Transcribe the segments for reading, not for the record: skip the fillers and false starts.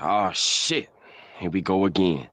Oh shit. Here we go again.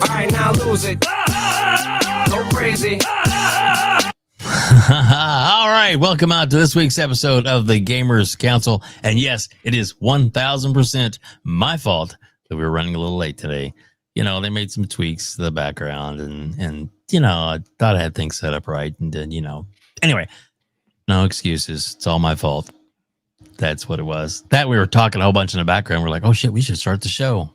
Alright, now lose it. Go crazy. All right, welcome out to this week's episode of the Gamers Council. And yes, it is 1000% my fault that we were running a little late today. You know, they made some tweaks to the background and you know, I thought I had things set up right. And then, you know, anyway, no excuses. It's all my fault. That's what it was. That we were talking a whole bunch in the background. We're like, oh shit, we should start the show.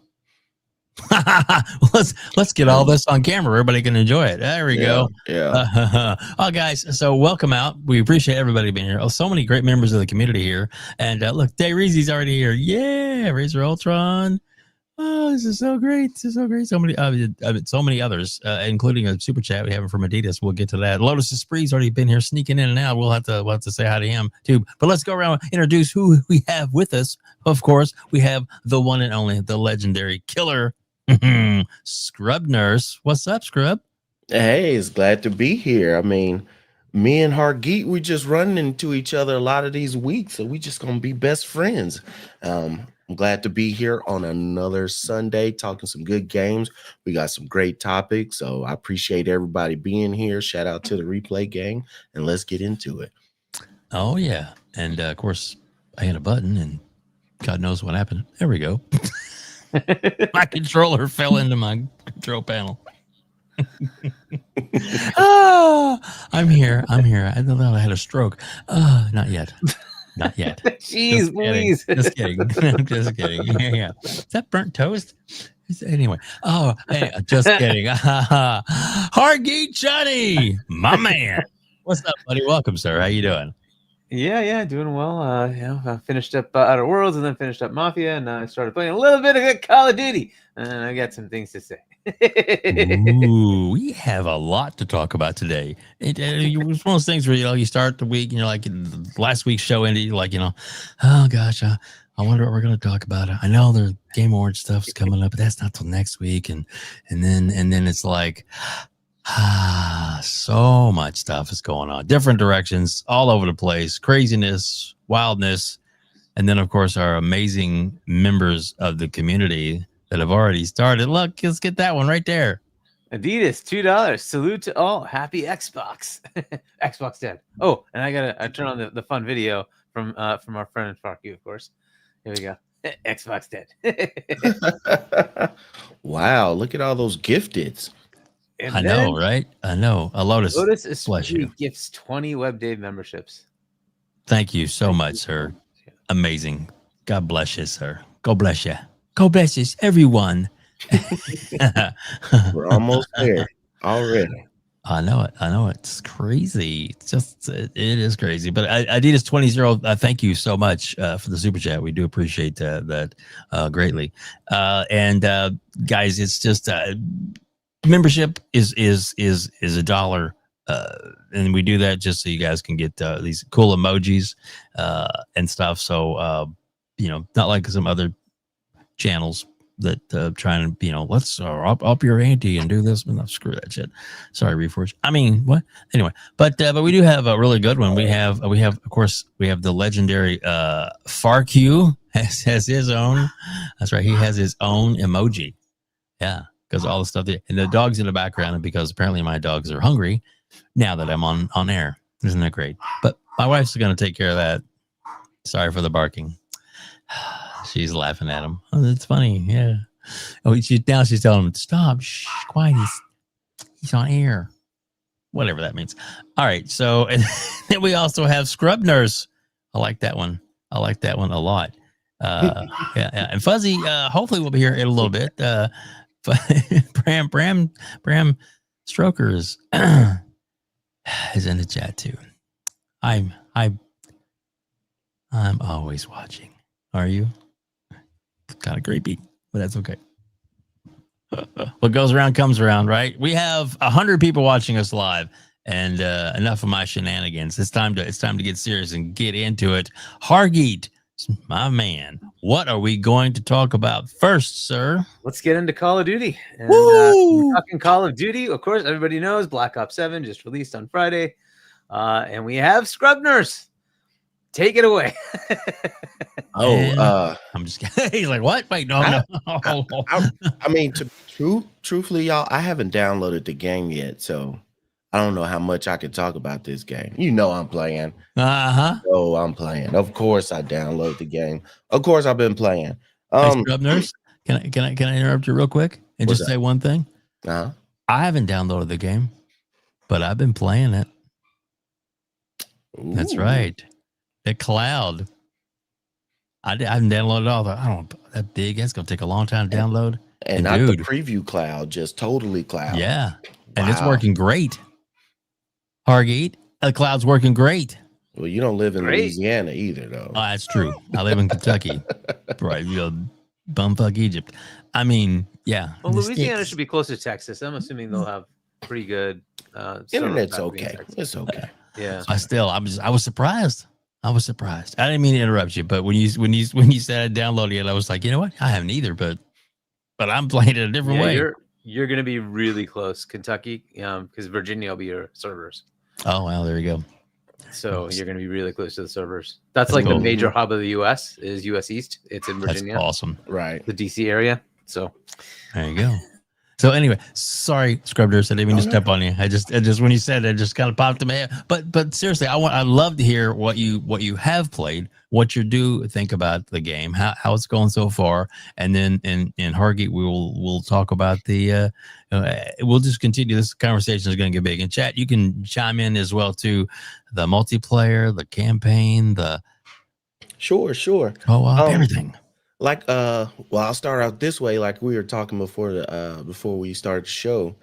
let's get all this on camera. Everybody can enjoy it. There we go. Yeah. Oh, guys. So welcome out. We appreciate everybody being here. Oh, so many great members of the community here. And look, Day Reezy's already here. Yeah, Razor Ultron. Oh, this is so great. This is so great. So many, so many others, including a super chat we have from Adidas. We'll get to that. Lotus Spree's already been here, sneaking in and out. We'll have to say hi to him too. But let's go around and introduce who we have with us. Of course, we have the one and only, the legendary killer. Scrub Nurse. What's up, Scrub? Hey, it's glad to be here. I mean, me and Hargeet, we just running into each other a lot of these weeks, so we just gonna be best friends. I'm glad to be here on another Sunday talking some good games. We got some great topics, so I appreciate everybody being here. Shout out to the replay gang, and let's get into it. Oh yeah, and of course I hit a button, and God knows what happened. There we go. My controller fell into my control panel. I'm here. I thought I had a stroke. Not yet. Not yet. Jeez, please. Just kidding. I'm just kidding. Yeah. Is that burnt toast? Anyway. Oh, hey, just kidding. Hargeet Chani, my man. What's up, buddy? Welcome, sir. How you doing? Yeah, doing well. I finished up Outer Worlds and then finished up Mafia, and I started playing a little bit of Call of Duty, and I got some things to say. Ooh, we have a lot to talk about today. It's one of those things where you start the week, and you're like, last week's show ended, you're like, oh gosh, I wonder what we're going to talk about. I know there's Game Awards stuff's coming up, but that's not till next week, and then it's like, so much stuff is going on, different directions, all over the place, craziness, wildness, and then of course our amazing members of the community that have already started. Look, let's get that one right there. Adidas, $2. Salute to all. Happy Xbox. Xbox dead. Oh, and I turn on the fun video from our friend Farky, of course. Here we go. Xbox dead. Wow, look at all those gifteds. And I know, right? I know. A Lotus is bless you. Gifts 20 WebDave memberships. Thank you so much, sir. Amazing. God bless you, sir. God bless you. God bless you, everyone. We're almost there already. I know it. It's crazy. It's just, it is crazy. But Adidas 20, thank you so much for the super chat. We do appreciate that greatly. And guys, it's just membership is $1, and we do that just so you guys can get these cool emojis and stuff. So not like some other channels trying to, let's up your ante and do this. No, screw that shit. Sorry, Reforge. I mean, what? Anyway, but we do have a really good one. We have of course the legendary FarQ has his own. That's right. He has his own emoji. Yeah, because all the stuff and the dog's in the background, and because apparently my dogs are hungry now that I'm on air. Isn't that great? But my wife's going to take care of that. Sorry for the barking. She's laughing at him. Oh, that's funny. Yeah. Oh, she's telling him, stop. Shh, quiet. He's on air. Whatever that means. All right. So, and then we also have Scrub Nurse. I like that one. I like that one a lot. Yeah. And Fuzzy, hopefully we'll be here in a little bit. Bram Strokers is in the chat too. I'm always watching. Are you? Kind of creepy, but that's okay. What goes around comes around, right? We have 100 people watching us live, and enough of my shenanigans. It's time to get serious and get into it. Hargeet, my man, what are we going to talk about first, sir? Let's get into Call of Duty. And, we're talking Call of Duty. Of course, everybody knows Black Ops 7 just released on Friday, and we have Scrub Nurse. Take it away. I'm just kidding. He's like, what? Wait, no. I mean, truthfully, y'all, I haven't downloaded the game yet, so I don't know how much I can talk about this game. I'm playing. So I'm playing. Of course, I download the game. Of course, I've been playing. Hey, Scrub Nurse, can I interrupt you real quick and just say one thing? I haven't downloaded the game, but I've been playing it. Ooh. That's right. The cloud. I haven't downloaded all that big. That's gonna take a long time to download. And not the preview cloud, just totally cloud. Yeah, and it's working great. Hargeet, the cloud's working great. Well, you don't live in Louisiana either, though. Oh, that's true. I live in Kentucky, right? Bumfuck Egypt. I mean, yeah. Well, Louisiana should be close to Texas. I'm assuming they'll have pretty good. Internet's okay. It's okay. Yeah. I was surprised. I didn't mean to interrupt you, but when you said I downloaded it, I was like, you know what? I haven't either, but I'm playing it a different way. You're going to be really close, Kentucky, because Virginia will be your servers. Oh, well, there you go. So you're going to be really close to the servers. That's like cool. The major hub of the U.S. is U.S. East. It's in Virginia. That's awesome. Right. The D.C. area. So there you go. So anyway, sorry, Scrubners, I didn't mean to step on you. I just when you said it, just kind of popped in my head. But seriously, I'd love to hear what you have played, what you do think about the game, how it's going so far, and then in Hargeet we'll talk about the. We'll just continue. This conversation is going to get big. In chat, you can chime in as well too. The multiplayer, the campaign, the. Sure. Everything. I'll start out this way. Like we were talking before we started the show.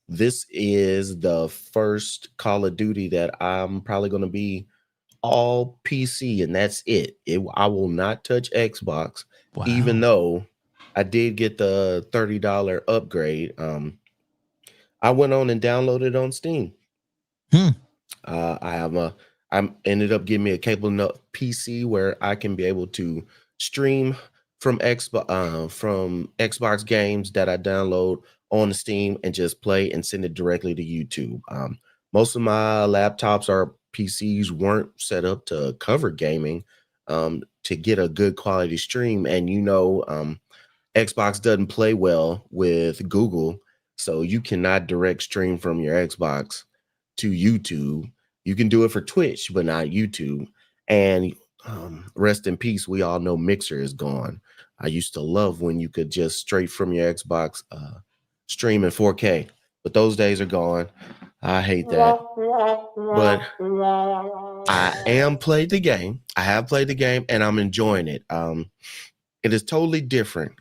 This is the first Call of Duty that I'm probably going to be all PC, and that's it. I will not touch Xbox, even though I did get the $30 upgrade. I went on and downloaded it on Steam. I ended up getting me a capable PC where I can be able to stream from Xbox games that I download on the Steam and just play and send it directly to YouTube. Most of my laptops or PCs weren't set up to cover gaming to get a good quality stream. And Xbox doesn't play well with Google, so you cannot direct stream from your Xbox to YouTube. You can do it for Twitch, but not YouTube. And rest in peace, we all know Mixer is gone. I used to love when you could just straight from your Xbox stream in 4K, but those days are gone. I hate that. But I have played the game, and I'm enjoying it. It is totally different.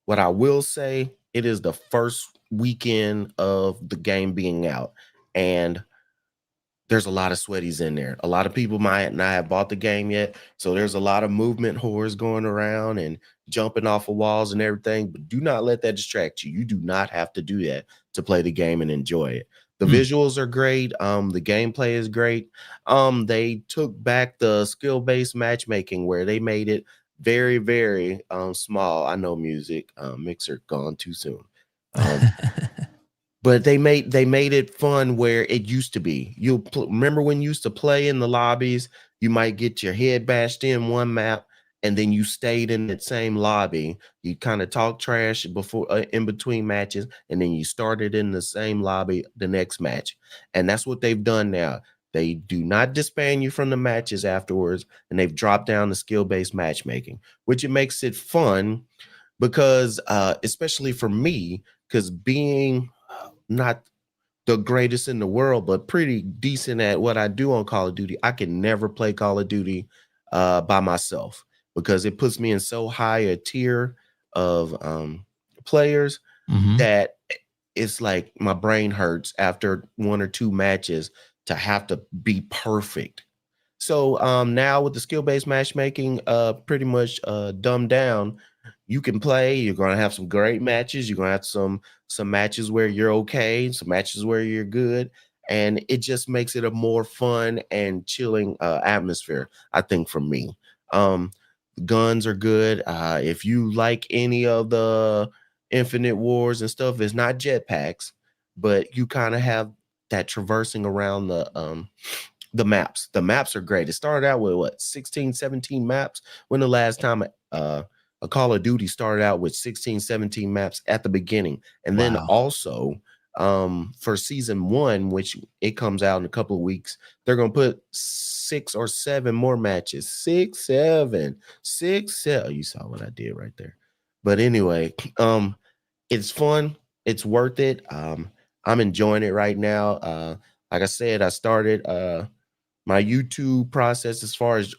What I will say, it is the first weekend of the game being out, and there's a lot of sweaties in there. A lot of people might not have bought the game yet, so there's a lot of movement whores going around and jumping off of walls and everything, but do not let that distract you. You do not have to do that to play the game and enjoy it. The visuals are great. The gameplay is great. They took back the skill-based matchmaking where they made it very, very small. I know music mixer gone too soon. But they made it fun where it used to be. You remember when you used to play in the lobbies, you might get your head bashed in one map, and then you stayed in that same lobby. You kind of talk trash before in between matches, and then you started in the same lobby the next match. And that's what they've done now. They do not disband you from the matches afterwards, and they've dropped down the skill-based matchmaking, which it makes it fun because especially for me, because being not the greatest in the world, but pretty decent at what I do on Call of Duty, I can never play Call of Duty by myself because it puts me in so high a tier of players that it's like my brain hurts after one or two matches to have to be perfect. So now with the skill-based matchmaking pretty much dumbed down, you can play. You're going to have some great matches. You're going to have some matches where you're okay, some matches where you're good, and it just makes it a more fun and chilling atmosphere, I think, for me. Guns are good. If you like any of the Infinite Wars and stuff, it's not jetpacks, but you kind of have that traversing around the maps. The maps are great. It started out with what, 16, 17 maps? When the last time a Call of Duty started out with 16, 17 maps at the beginning. And then also for season 1, which it comes out in a couple of weeks, they're going to put 6 or 7 more matches. 6, 7. You saw what I did right there. But anyway, it's fun. It's worth it. I'm enjoying it right now. Like I said, I started my YouTube process as far as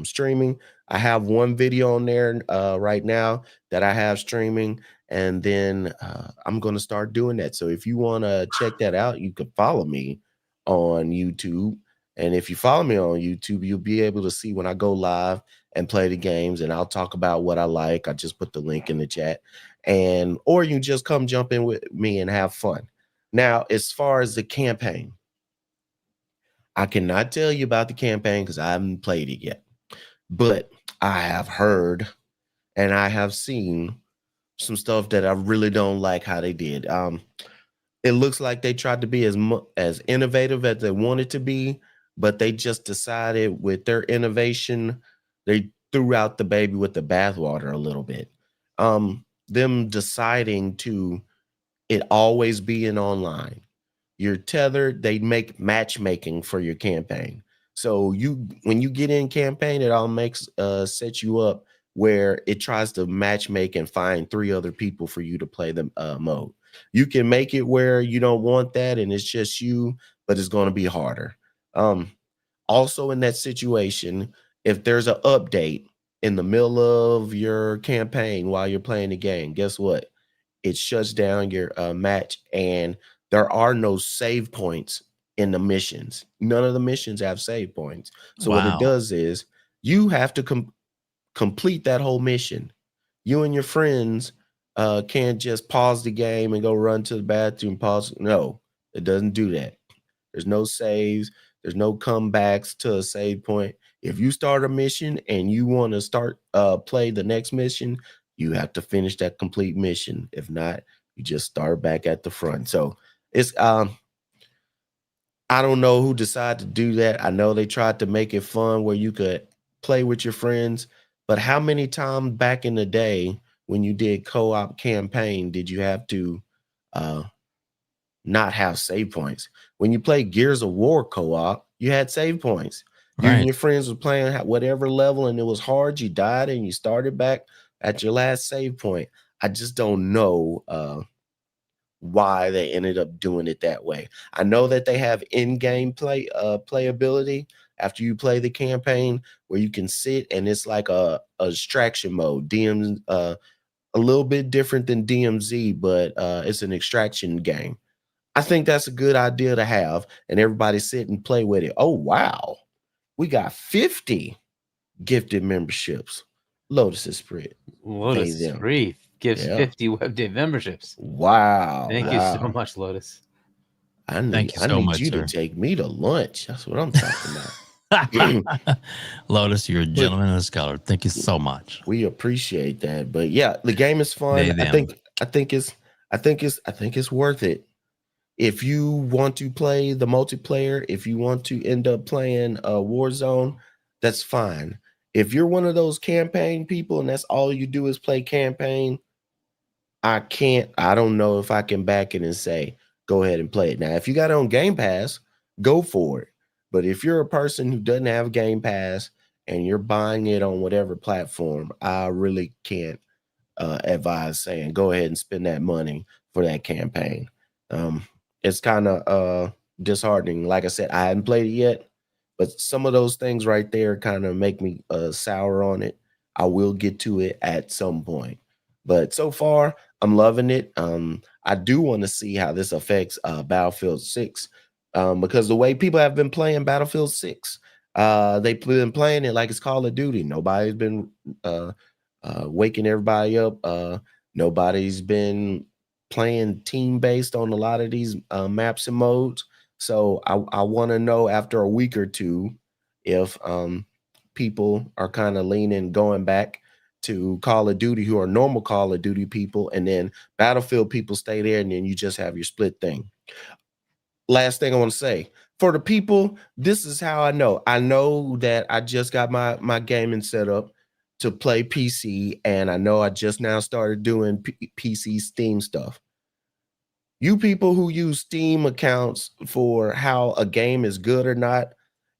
streaming. I have one video on there right now that I have streaming, and then I'm going to start doing that. So if you want to check that out, you can follow me on YouTube. And if you follow me on YouTube, you'll be able to see when I go live and play the games, and I'll talk about what I like. I just put the link in the chat, or you just come jump in with me and have fun. Now, as far as the campaign, I cannot tell you about the campaign because I haven't played it yet, but I have heard and I have seen some stuff that I really don't like how they did. It looks like they tried to be as innovative as they wanted to be, but they just decided with their innovation, they threw out the baby with the bathwater a little bit. Them deciding to it always being online. You're tethered. They make matchmaking for your campaign. So when you get in campaign, it all sets you up where it tries to matchmake and find 3 other people for you to play the mode. You can make it where you don't want that and it's just you, but it's going to be harder. Also in that situation, if there's an update in the middle of your campaign while you're playing the game, guess what? It shuts down your match, and there are no save points in the missions. None of the missions have save points. So what it does is you have to complete that whole mission. You and your friends can't just pause the game and go run to the bathroom, pause. No, it doesn't do that. There's no saves. There's no comebacks to a save point. If you start a mission and you want to play the next mission, you have to finish that complete mission. If not, you just start back at the front. So it's I don't know who decided to do that. I know they tried to make it fun where you could play with your friends, but how many times back in the day when you did co-op campaign did you have to not have save points? When you play Gears of War co-op, you had save points. You and your friends were playing whatever level and it was hard, you died and you started back at your last save point. I just don't know why they ended up doing it that way. I know that they have in-game playability after you play the campaign where you can sit and it's like a extraction mode. a little bit different than DMZ, but it's an extraction game. I think that's a good idea to have, and everybody sit and play with it. Oh, wow. We got 50 gifted memberships. Lotus is free. Lotus is free. Gives 50 WEBDAVE memberships. Wow. Thank you so much, Lotus. Thank you so much, you sir. to take me to lunch. That's what I'm talking about. Lotus, you're a gentleman and a scholar. Thank you so much. We appreciate that. But yeah, the game is fun. They, I them. think it's worth it. If you want to play the multiplayer, if you want to end up playing Warzone, that's fine. If you're one of those campaign people and that's all you do is play campaign, I don't know if I can back it and say, go ahead and play it. Now, if you got it on Game Pass, go for it. But if you're a person who doesn't have Game Pass and you're buying it on whatever platform, I really can't advise saying go ahead and spend that money for that campaign. It's kind of disheartening. Like I said, I hadn't played it yet, but some of those things right there kind of make me sour on it. I will get to it at some point. But so far, I'm loving it. I do want to see how this affects Battlefield 6 because the way people have been playing Battlefield 6, they've been playing it like it's Call of Duty. Nobody's been waking everybody up. Nobody's been playing team-based on a lot of these maps and modes. So I want to know after a week or two if people are kind of going back to Call of Duty who are normal Call of Duty people, and then Battlefield people stay there, and then you just have your split thing. Last thing I want to say, for the people, this is how I know. I know that I just got my gaming set up to play PC, and I know I just now started doing PC Steam stuff. You people who use Steam accounts for how a game is good or not,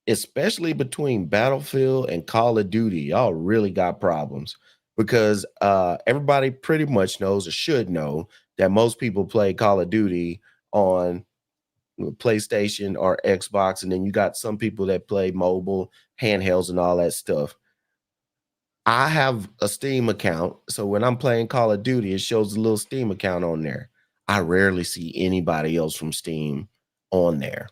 especially between Battlefield and Call of Duty, y'all really got problems because everybody pretty much knows or should know that most people play Call of Duty on PlayStation or Xbox, and then you got some people that play mobile, handhelds, and all that stuff. I have a Steam account, so when I'm playing Call of Duty, it shows a little Steam account on there. I rarely see anybody else from Steam on there.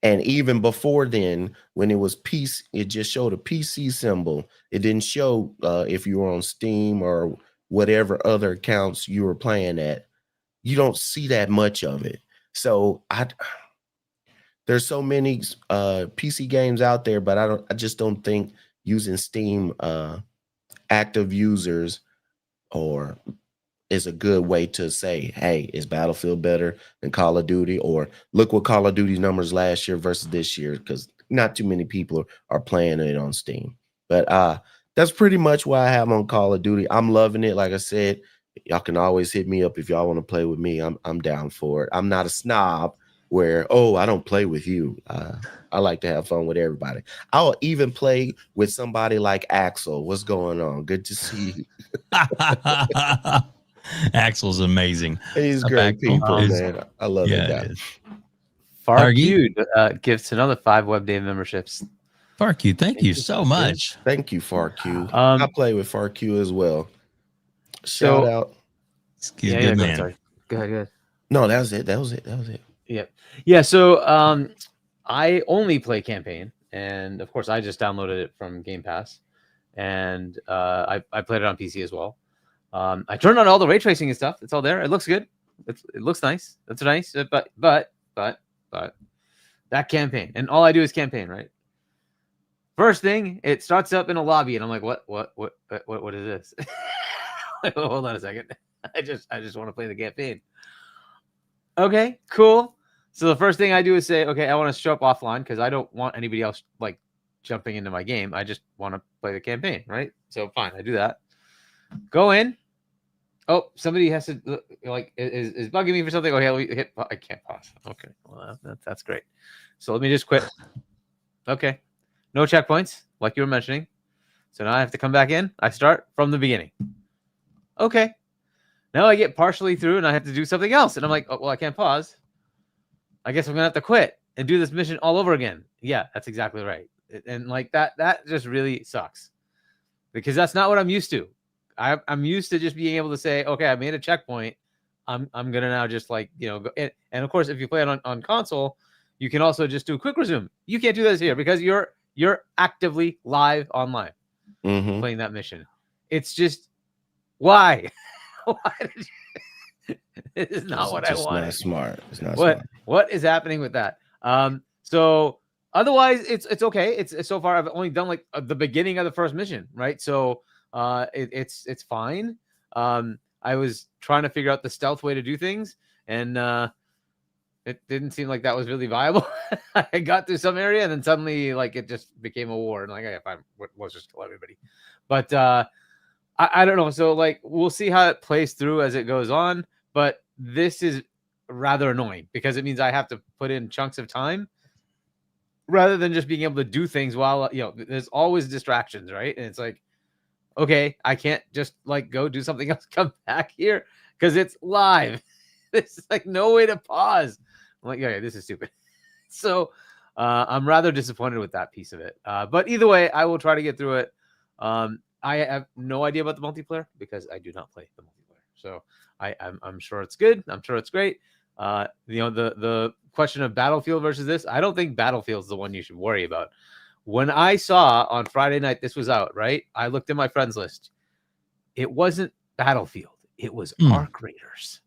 And even before then, when it was PC, it just showed a PC symbol. It didn't show if you were on Steam or whatever other accounts you were playing at. You don't see that much of it. So there's so many PC games out there, but I just don't think using Steam active users or is a good way to say, hey, is Battlefield better than Call of Duty? Or look what Call of Duty's numbers last year versus this year, because not too many people are playing it on Steam. But that's pretty much what I have on Call of Duty. I'm loving it. Like I said, y'all can always hit me up if y'all want to play with me. I'm down for it. I'm not a snob where, oh, I don't play with you. I like to have fun with everybody. I'll even play with somebody like Axel. What's going on? Good to see you. Axel's amazing. He's great people, man. I love it. Yeah, Farq gives another 5 WebDave memberships. Farq, thank you so much. Thank you, Farq. I play with Farq as well. Shout out. He's a good man. Sorry. Go ahead. No, that was it. Yeah. So I only play campaign, and of course, I just downloaded it from Game Pass, and I played it on PC as well. I turned on all the ray tracing and stuff. It's all there. It looks good. It looks nice. That's nice. But that campaign, and all I do is campaign, right? First thing, it starts up in a lobby, and I'm like, what is this? Hold on a second. I just want to play the campaign. Okay, cool. So the first thing I do is say, okay, I want to show up offline because I don't want anybody else like jumping into my game. I just want to play the campaign, right? So fine, I do that. Go in. Oh, somebody has to like is bugging me for something. Okay, let me hit. I can't pause. Okay, well that's great. So let me just quit. Okay, no checkpoints like you were mentioning. So now I have to come back in. I start from the beginning. Okay, now I get partially through and I have to do something else, and I'm like, oh, well, I can't pause. I guess I'm gonna have to quit and do this mission all over again. Yeah, that's exactly right. And like that just really sucks because that's not what I'm used to. I'm used to just being able to say, okay, I made a checkpoint. I'm gonna now just like go. And of course, if you play it on console, you can also just do a quick resume. You can't do this here because you're actively live online playing that mission. It's just why? Why did you? It is not what I wanted. Not smart. It's not smart. What is happening with that? So Otherwise, it's okay. It's so far I've only done like the beginning of the first mission, right? So it's fine. I was trying to figure out the stealth way to do things, and it didn't seem like that was really viable. I got through some area, and then suddenly like it just became a war, and like if I was just kill everybody. But I don't know. So like we'll see how it plays through as it goes on. But this is rather annoying because it means I have to put in chunks of time rather than just being able to do things while there's always distractions, right? And it's like, okay, I can't just like go do something else, come back here because it's live. There's like no way to pause. I'm like, okay, this is stupid. So I'm rather disappointed with that piece of it. But either way, I will try to get through it. I have no idea about the multiplayer because I do not play the multiplayer. So I'm sure it's good. I'm sure it's great. The question of Battlefield versus this, I don't think Battlefield's the one you should worry about. When I saw on Friday night this was out, right? I looked at my friends list. It wasn't Battlefield. It was Arc Raiders.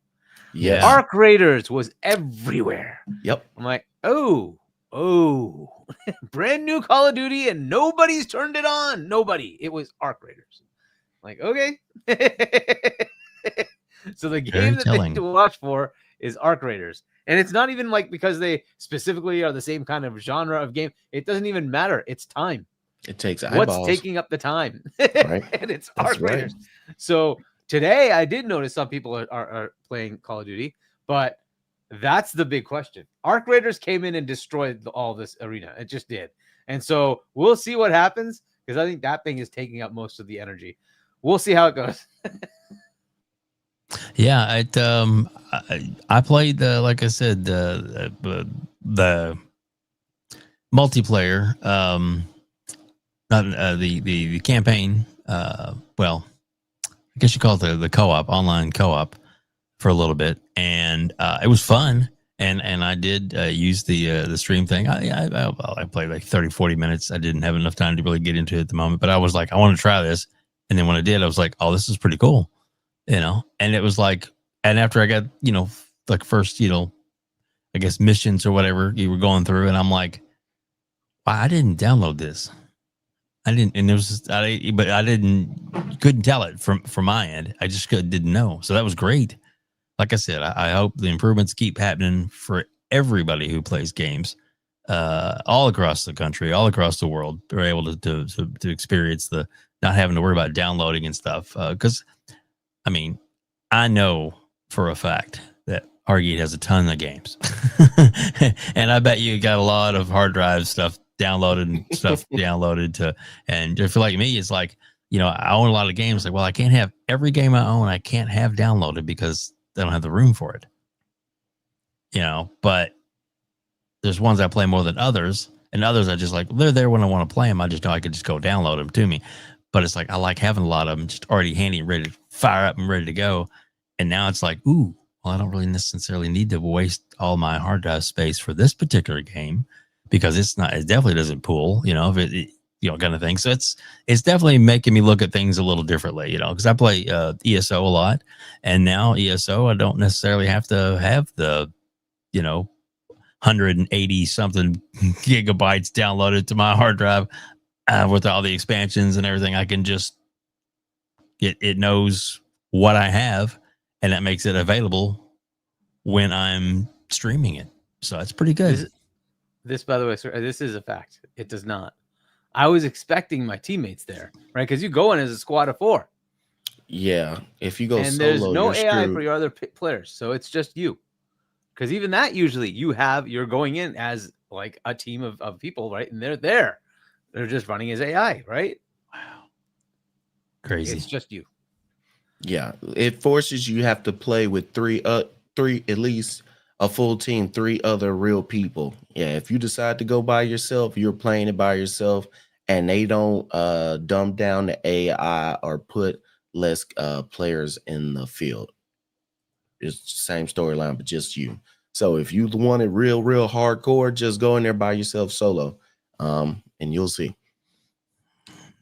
Yes. Arc Raiders was everywhere. Yep. I'm like, oh, brand new Call of Duty and nobody's turned it on. Nobody. It was Arc Raiders. I'm like, okay. So the game that they need to watch for is Arc Raiders. And it's not even like because they specifically are the same kind of genre of game. It doesn't even matter. It's time. It takes eyeballs. What's taking up the time? Right. And it's Arc Raiders. So today I did notice some people are playing Call of Duty, but that's the big question. Arc Raiders came in and destroyed all this arena. It just did. And so we'll see what happens because I think that thing is taking up most of the energy. We'll see how it goes. Yeah, I played like I said the multiplayer, not the campaign. Well, I guess you call it the co-op, online co-op, for a little bit, and it was fun. And I did use the stream thing. I played like 30-40 minutes. I didn't have enough time to really get into it at the moment, but I was like, I want to try this. And then when I did, I was like, oh, this is pretty cool. And it was like, and after I got, like first, I guess missions or whatever you were going through, and I'm like, wow, I didn't download this. I didn't, and it was just, but I couldn't tell it from my end. I just didn't know. So that was great. Like I said, I hope the improvements keep happening for everybody who plays games, all across the country, all across the world. They're able to experience the not having to worry about downloading and stuff. Because I mean, I know for a fact that Hargeet has a ton of games, and I bet you got a lot of hard drive stuff downloaded and stuff downloaded to. And if you're like me, it's like, I own a lot of games. Like, well, I can't have every game I own. I can't have downloaded because I don't have the room for it. But there's ones I play more than others, and others I just like, they're there when I want to play them. I just know I could just go download them to me. But it's like, I like having a lot of them just already handy and ready to fire up and ready to go. And now it's like, ooh, well, I don't really necessarily need to waste all my hard drive space for this particular game because it definitely doesn't pool, if it kind of thing. So it's definitely making me look at things a little differently, because I play ESO a lot, and now ESO, I don't necessarily have to have the, 180 something gigabytes downloaded to my hard drive. With all the expansions and everything, I can just it knows what I have, and that makes it available when I'm streaming it. So it's pretty good. This, by the way, sir, this is a fact. It does not. I was expecting my teammates there, right? Because you go in as a squad of 4. Yeah, if you go and solo, there's no you're AI screwed. for your other players, so it's just you. Because even that, usually you're going in as like a team of people, right? And they're there. They're just running as AI, right? Wow. Crazy. It's just you. Yeah, it forces you have to play with three at least a full team, 3 other real people. Yeah, if you decide to go by yourself, you're playing it by yourself, and they don't dumb down the AI or put less players in the field. It's the same storyline, but just you. So if you want it real hardcore, just go in there by yourself solo. And you'll see.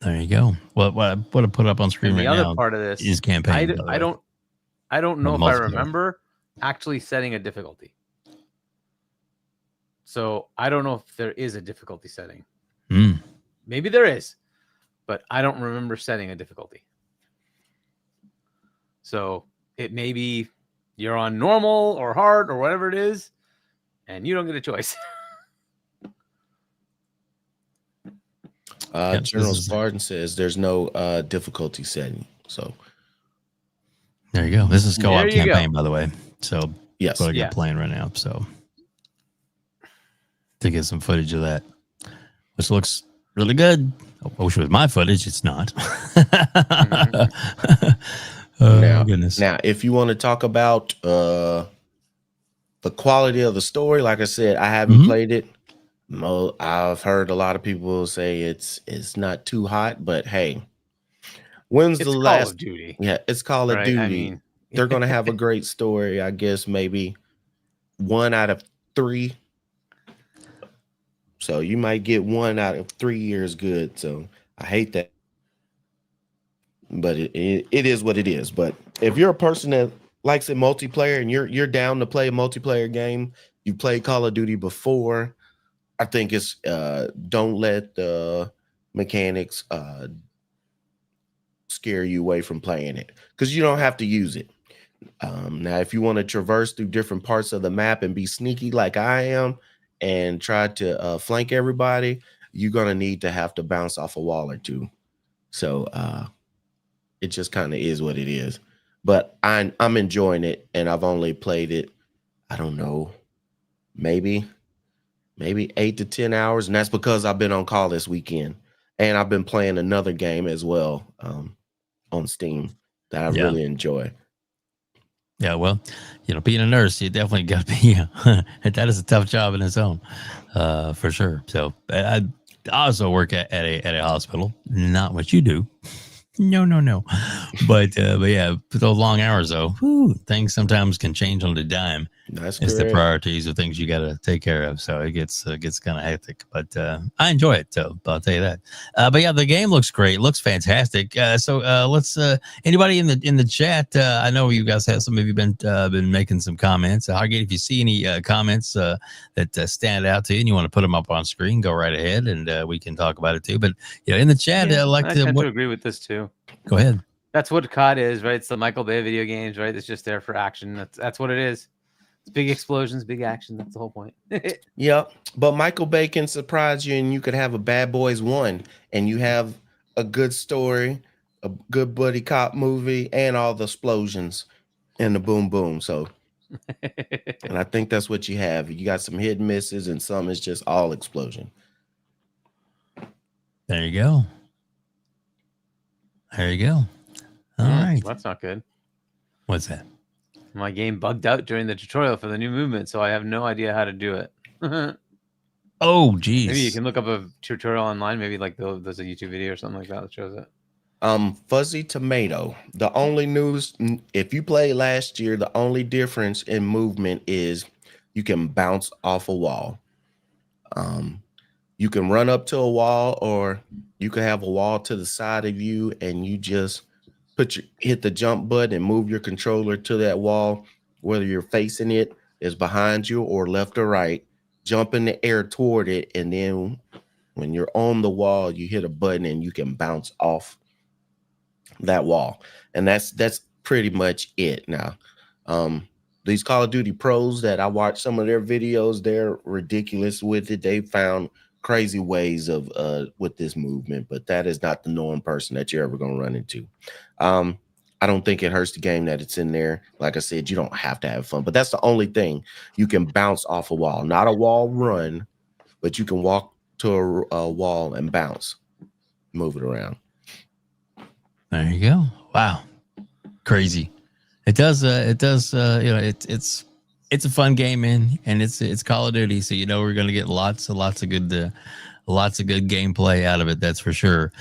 There you go. What I put up on screen right now. The other part of this is campaign. I don't know if I remember actually setting a difficulty. So I don't know if there is a difficulty setting. Mm. Maybe there is, but I don't remember setting a difficulty. So it may be you're on normal or hard or whatever it is, and you don't get a choice. General Spartan says there's no difficulty setting. So there you go. This is co-op There you campaign, go. by the way. So yes, what I got playing right now. So to get some footage of that, which looks really good. I wish it was my footage. It's not. Oh goodness. Now, if you want to talk about the quality of the story, like I said, I haven't played it. I've heard a lot of people say it's not too hot, but hey, when's It's the Call last of Duty. Yeah, it's Call of Right, Duty. I mean- They're gonna have a great story, I guess maybe 1 out of 3. So you might get 1 out of 3 years good. So I hate that, but it is what it is. But if you're a person that likes it multiplayer and you're down to play a multiplayer game, you played Call of Duty before, I think it's don't let the mechanics scare you away from playing it, because you don't have to use it. Now, if you want to traverse through different parts of the map and be sneaky like I am and try to flank everybody, you're gonna need to have to bounce off a wall or two. So it just kind of is what it is. But I'm enjoying it, and I've only played it, I don't know, maybe 8 to 10 hours, and that's because I've been on call this weekend, and I've been playing another game as well on Steam that I really enjoy. Yeah, well, being a nurse, you definitely got to be. That is a tough job in its own, for sure. So I also work at a hospital. Not what you do. No. But yeah, those long hours though, things sometimes can change on the dime. That's it's correct. The priorities of things you got to take care of. So it gets kind of hectic, but I enjoy it. So I'll tell you that. But yeah, the game looks great. Looks fantastic. So let's anybody in the chat. I know you guys have some of you been making some comments. Hargeet, if you see any comments that stand out to you and you want to put them up on screen, go right ahead and we can talk about it too. But in the chat, I tend to agree with this too. Go ahead. That's what COD is, right? It's the Michael Bay video games, right? It's just there for action. That's what it is. It's big explosions, big action. That's the whole point. Yeah, but Michael Bay can surprise you, and you could have a Bad Boys 1, and you have a good story, a good buddy cop movie, and all the explosions and the boom boom. So, and I think that's what you have. You got some hit and misses, and some is just all explosion. There you go. There you go. All right. That's not good. What's that? My game bugged out during the tutorial for the new movement, so I have no idea how to do it. Oh, geez. Maybe you can look up a tutorial online. Maybe like there's a YouTube video or something like that shows it. Fuzzy Tomato. The only news, if you played last year, the only difference in movement is you can bounce off a wall. You can run up to a wall, or you can have a wall to the side of you, and you just hit the jump button and move your controller to that wall, whether you're facing it, is behind you, or left or right. Jump in the air toward it, and then when you're on the wall, you hit a button and you can bounce off that wall. And that's pretty much it. Now, these Call of Duty pros that I watch some of their videos, they're ridiculous with it. They found crazy ways of with this movement, but that is not the norm person that you're ever going to run into. I don't think it hurts the game that it's in there. Like I said, you don't have to have fun, but that's the only thing. You can bounce off a wall, not a wall run, but you can walk to a wall and bounce, move it around. There you go. Wow. Crazy. It does, it's a fun game, man, and it's Call of Duty, so we're going to get lots of good gameplay out of it. That's for sure.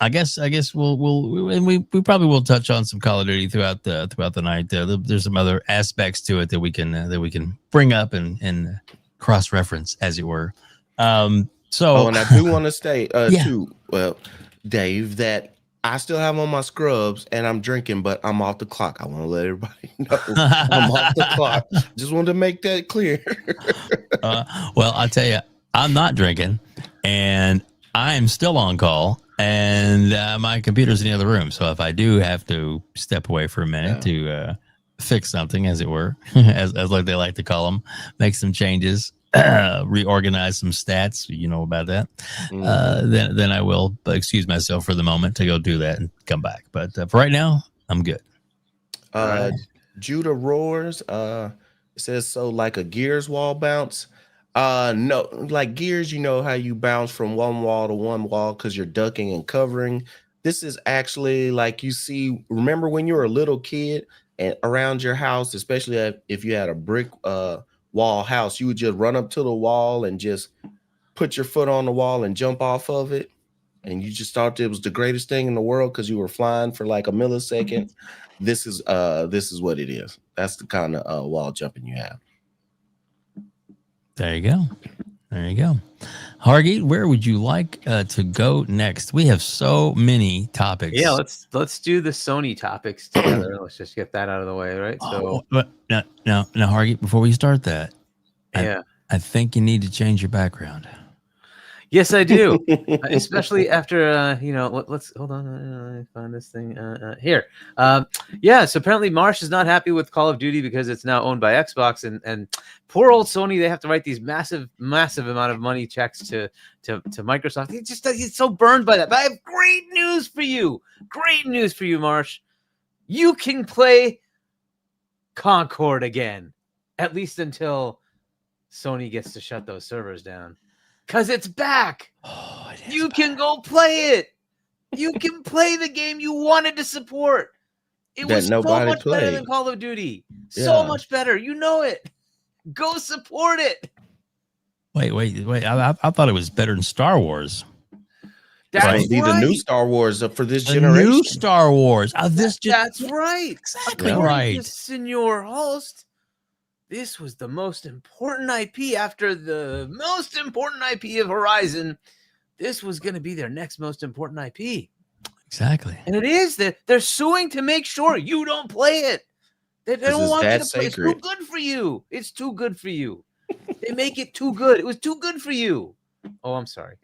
I guess we probably will touch on some Call of Duty throughout the night. There's some other aspects to it that we can bring up and cross reference, as it were. And I do want to say too, well, Dave, that I still have on my scrubs and I'm drinking, but I'm off the clock. I want to let everybody know I'm off the clock. Just wanted to make that clear. Well, I'll tell you, I'm not drinking, and I'm still on call, and my computer's in the other room. So if I do have to step away for a minute to fix something, as it were, as like they like to call them, make some changes, reorganize some stats, you know about that, then I will excuse myself for the moment to go do that and come back. But for right now, I'm good. Right. Judah Roars says, so like a Gears wall bounce. No, like Gears, you know how you bounce from one wall to one wall because you're ducking and covering. This is actually like you see, remember when you were a little kid and around your house, especially if you had a brick wall house, you would just run up to the wall and just put your foot on the wall and jump off of it. And you just thought it was the greatest thing in the world because you were flying for like a millisecond. This is what it is. That's the kind of wall jumping you have. There you go. There you go. Hargeet, where would you like to go next? We have so many topics. Yeah, let's do the Sony topics together. Let's just get that out of the way, right? So now, Hargeet, before we start that, yeah, I think you need to change your background. yes, I do. Especially after let's hold on. Let me find this thing here. Yeah, so apparently Marsh is not happy with Call of Duty because it's now owned by Xbox, and poor old Sony, they have to write these massive amount of money checks to Microsoft. He's so burned by that. But I have great news for you. Great news for you, Marsh. You can play Concord again, at least until Sony gets to shut those servers down. Because it's back. Oh, you can go play it. You can play the game you wanted to support. It was so much better than Call of Duty. So much better. You know it. Go support it. Wait. I thought it was better than Star Wars. That's right. Be the new Star Wars for this generation. New Star Wars. That's right. Exactly right. Senor Host. This was the most important IP after the most important IP of Horizon. This was going to be their next most important IP. Exactly. And it is that they're suing to make sure you don't play it. They don't want you to play it. It's too good for you. It's too good for you. They make it too good. It was too good for you. Oh, I'm sorry.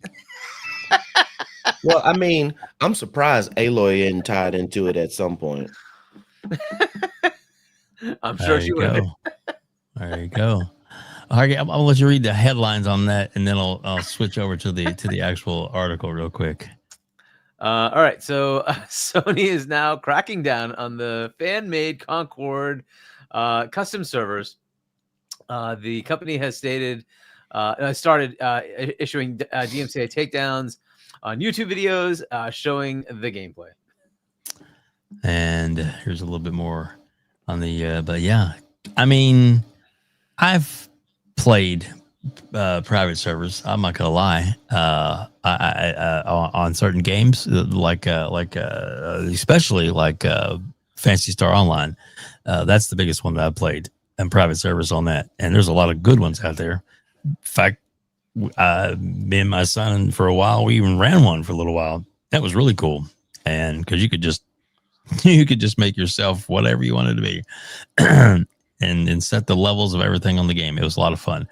Well, I mean, I'm surprised Aloy isn't tied into it at some point. I'm sure she would. There you go. Hargeet, I'll let you read the headlines on that, and then I'll switch over to the actual article real quick. All right. So Sony is now cracking down on the fan-made Concord custom servers. The company has started issuing DMCA takedowns on YouTube videos showing the gameplay. And here's a little bit more on the, but yeah, I mean, I've played private servers. I'm not gonna lie. On certain games, like especially like Phantasy Star Online. That's the biggest one that I've played, and private servers on that. And there's a lot of good ones out there. In fact, me and my son, for a while, we even ran one for a little while. That was really cool, and because you could just make yourself whatever you wanted to be. And set the levels of everything on the game. It was a lot of fun.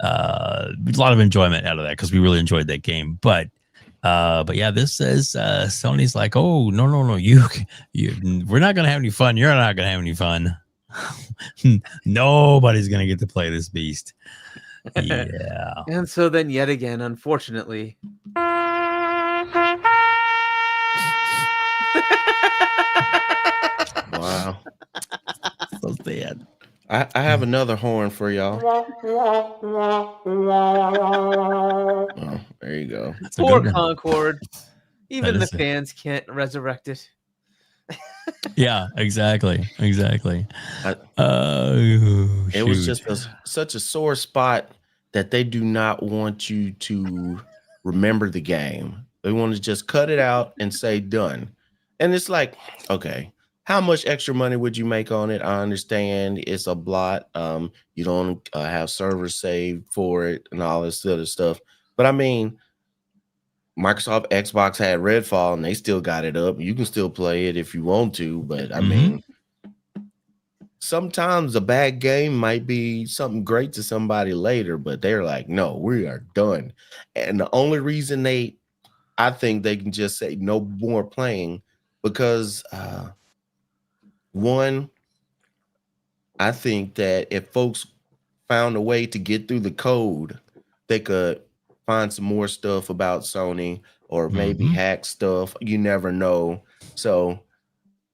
A lot of enjoyment out of that because we really enjoyed that game. But yeah, this says Sony's like, oh no, you we're not gonna have any fun. You're not gonna have any fun. Nobody's gonna get to play this beast. Yeah. And so then yet again, unfortunately. Wow. So sad. I have another horn for y'all. Oh, there you go. Poor Concord. Even the fans can't resurrect it. Yeah, exactly. It was just such a sore spot that they do not want you to remember the game. They want to just cut it out and say done. And it's like, okay, how much extra money would you make on it? I understand it's a blot. You don't have servers saved for it and all this other stuff. But I mean, Microsoft Xbox had Redfall, and they still got it up. You can still play it if you want to, but I mean, sometimes a bad game might be something great to somebody later, but they're like, no, we are done. And the only reason I think they can just say no more playing because one, I think that if folks found a way to get through the code, they could find some more stuff about Sony or maybe hack stuff. You never know. So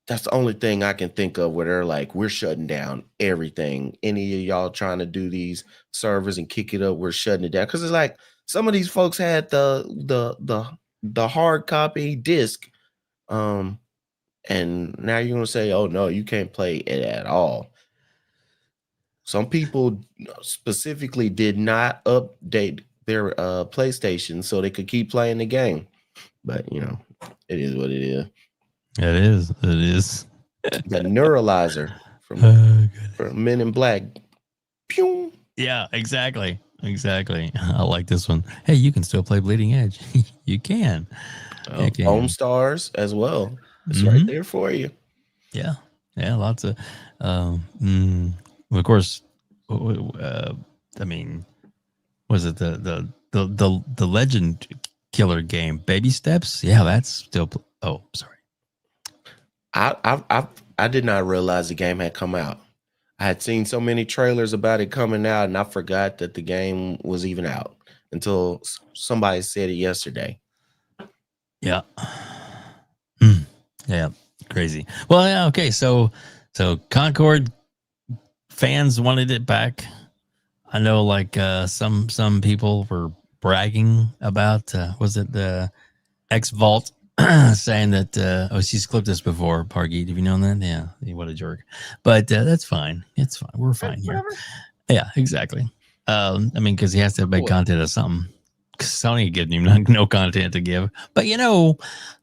that's the only thing I can think of where they're like, we're shutting down everything. Any of y'all trying to do these servers and kick it up, we're shutting it down. Because it's like some of these folks had the hard copy disc. And now you're gonna say, oh no, you can't play it at all. Some people specifically did not update their PlayStation so they could keep playing the game. But you know, it is what it is. It is. It is. The neuralizer from Men in Black. Pew. Yeah, exactly. Exactly. I like this one. Hey, you can still play Bleeding Edge. You can. Home Stars as well. It's right there for you. Yeah. Yeah. Lots of, of course, I mean, was it the Legend Killer game, Baby Steps? Yeah, that's still. Oh, sorry. I did not realize the game had come out. I had seen so many trailers about it coming out, and I forgot that the game was even out until somebody said it yesterday. Yeah. Yeah. Crazy. Well, yeah. Okay. So Concord fans wanted it back. I know, like some people were bragging about was it the X Vault saying that she's clipped us before, Hargeet. Have you known that? Yeah, what a jerk. But that's fine. It's fine. We're fine here. Yeah, exactly. I mean, because he has to make content of something. Sony giving him no content to give. But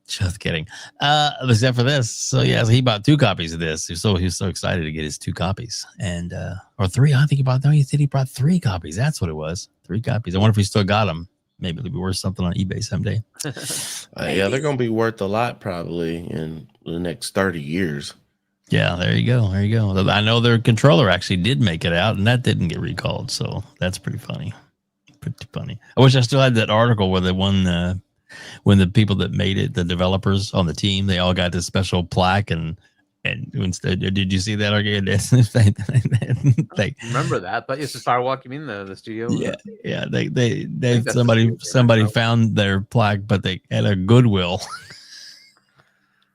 just kidding. Except for this. So yeah, so he bought 2 copies of this. He was so excited to get his 2 copies. And or 3. I think he said he brought 3 copies. That's what it was. 3 copies. I wonder if he still got them. Maybe it'll be worth something on eBay someday. Yeah, they're gonna be worth a lot probably in the next 30 years. Yeah, there you go. There you go. I know their controller actually did make it out, and that didn't get recalled. So that's pretty funny. Pretty funny. I wish I still had that article where they won when the people that made it, the developers on the team, they all got this special plaque and instead, did you see that? I remember that, but it's a Firewalk. You mean the studio? Yeah. They somebody found their plaque, but they had a Goodwill.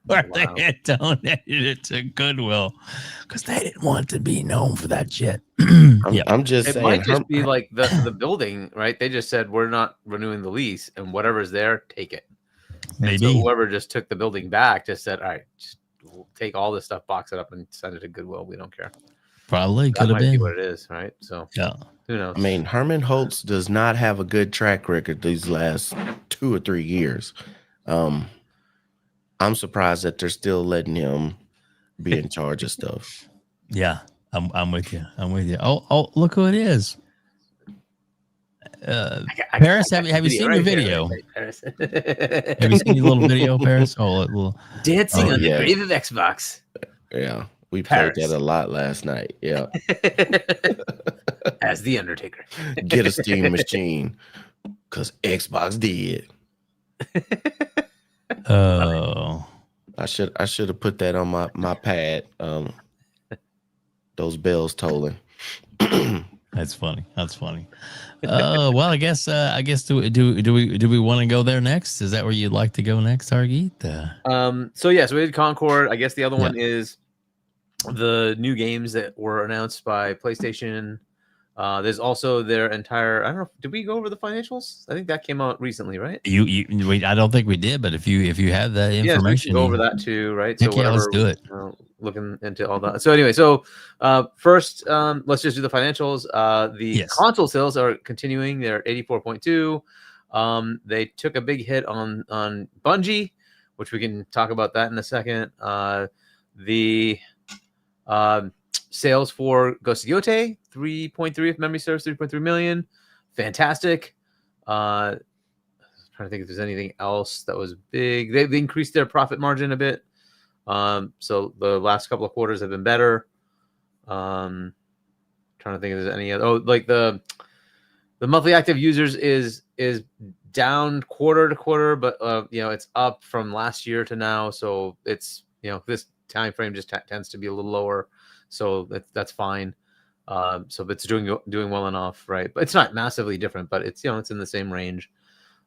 Where they had donated it to Goodwill because they didn't want to be known for that shit. I'm just saying, it might just be like the building, right? They just said we're not renewing the lease, and whatever's there, take it. Maybe so whoever just took the building back just said, all right, just take all this stuff, box it up, and send it to Goodwill. We don't care. Probably could have been what it is, right? So yeah, who knows? I mean, Herman Holtz does not have a good track record these last 2 or 3 years. I'm surprised that they're still letting him be in charge of stuff. Yeah, I'm with you. Oh, look who it is. Paris, have you seen the video? Have you seen the little video, Paris? Dancing on the grave of Xbox. Yeah, we played that a lot last night. Yeah. As the Undertaker. Get a Steam machine, because Xbox did. Oh, I should have put that on my pad. Those bells tolling. That's funny. Well, I guess do we want to go there next? Is that where you'd like to go next, Hargeet? So we did Concord. I guess the other one is the new games that were announced by PlayStation. There's also their entire. I don't know. Did we go over the financials? I think that came out recently, right? I don't think we did, but if you have that information, go over that too, right? So let's do it. Looking into all that. So anyway, first, let's just do the financials. The console sales are continuing. They're at 84.2. They took a big hit on Bungie, which we can talk about that in a second. The sales for Ghost of Yotei, 3.3 if memory serves, 3.3 million. Fantastic. trying to think if there's anything else that was big. They increased their profit margin a bit. So the last couple of quarters have been better. Trying to think if there's any other. Oh, like the monthly active users is down quarter to quarter, but it's up from last year to now. So it's this time frame just tends to be a little lower. So that's fine. So it's doing well enough, right? But it's not massively different, but it's it's in the same range.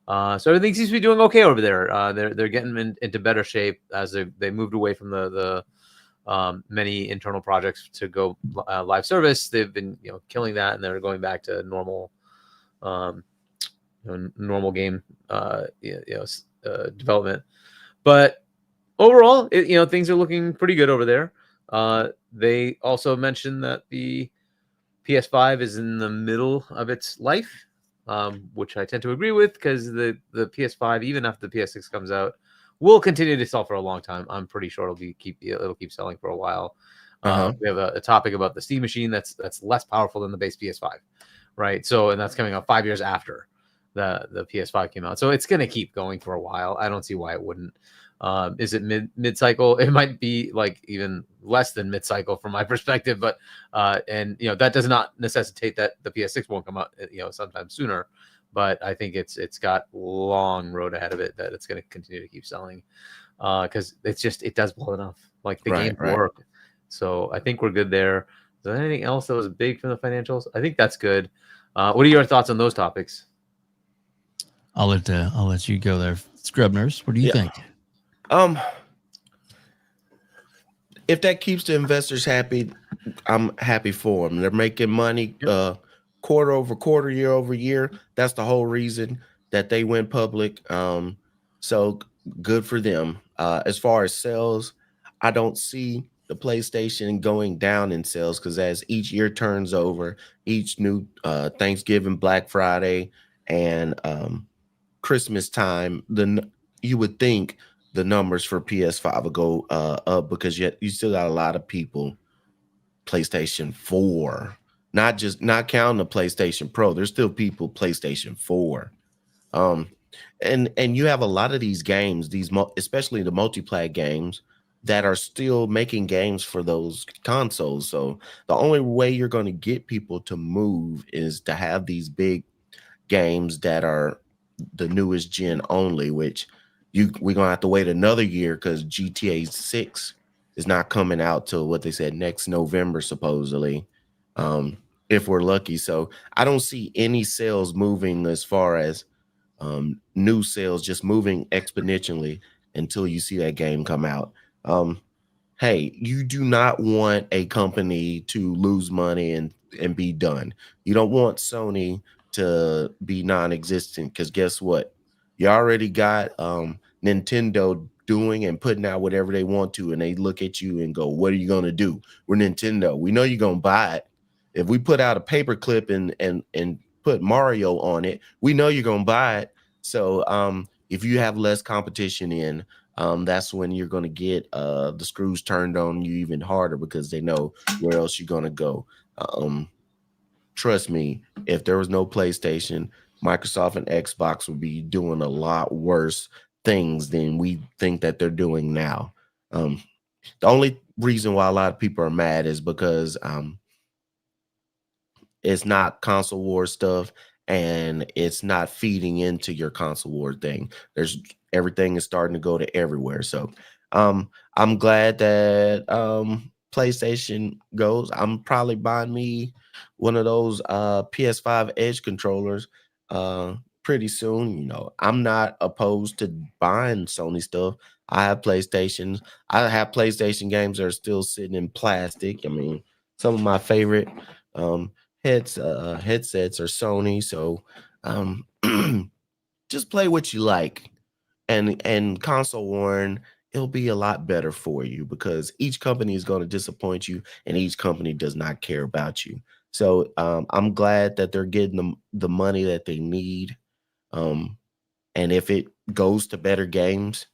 So everything seems to be doing okay over there. They're getting into better shape as they moved away from the many internal projects to go live service. They've been killing that, and they're going back to normal normal game development. But overall, things are looking pretty good over there. They also mentioned that the PS5 is in the middle of its life, which I tend to agree with, because the PS5, even after the PS6 comes out, will continue to sell for a long time. I'm pretty sure it'll keep selling for a while. We have a topic about the Steam machine that's less powerful than the base PS5, right? So, and that's coming out 5 years after the PS5 came out. So it's going to keep going for a while. I don't see why it wouldn't. Is it mid cycle? It might be like even less than mid cycle from my perspective, but and that does not necessitate that the PS6 won't come out sometime sooner. But I think it's got long road ahead of it that it's going to continue to keep selling because it does well enough. Like the games work. So I think we're good there. Is there anything else that was big from the financials? I think that's good. What are your thoughts on those topics? I'll let you go there, Scrubners. What do you think? If that keeps the investors happy, I'm happy for them. They're making money quarter over quarter, year over year. That's the whole reason that they went public. So good for them. As far as sales, I don't see the PlayStation going down in sales because as each year turns over, each new Thanksgiving, Black Friday, and Christmas time, then you would think the numbers for PS5 will go up because you still got a lot of people PlayStation 4, not counting the PlayStation Pro. There's still people PlayStation 4. And you have a lot of these games, especially the multiplayer games, that are still making games for those consoles. So the only way you're going to get people to move is to have these big games that are the newest gen only, which we're gonna have to wait another year because GTA 6 is not coming out till what they said next November, supposedly, if we're lucky. So I don't see any sales moving as far as new sales just moving exponentially until you see that game come out. Hey, you do not want a company to lose money and be done. You don't want Sony to be non-existent because guess what? You already got Nintendo doing and putting out whatever they want to, and they look at you and go, "What are you gonna do? We're Nintendo. We know you're gonna buy it. If we put out a paperclip and put Mario on it, we know you're gonna buy it." So if you have less competition in, that's when you're gonna get the screws turned on you even harder because they know where else you're gonna go. Trust me, if there was no PlayStation, Microsoft and Xbox would be doing a lot worse things than we think that they're doing now. The only reason why a lot of people are mad is because it's not console war stuff and it's not feeding into your console war thing. Everything is starting to go to everywhere. So I'm glad that PlayStation goes. I'm probably buying me one of those PS5 Edge controllers pretty soon. I'm not opposed to buying Sony stuff. I have PlayStations. I have PlayStation games that are still sitting in plastic. I mean, some of my favorite headsets are Sony. So just play what you like. And console warn, it'll be a lot better for you because each company is going to disappoint you and each company does not care about you. So I'm glad that they're getting the money that they need. And if it goes to better games,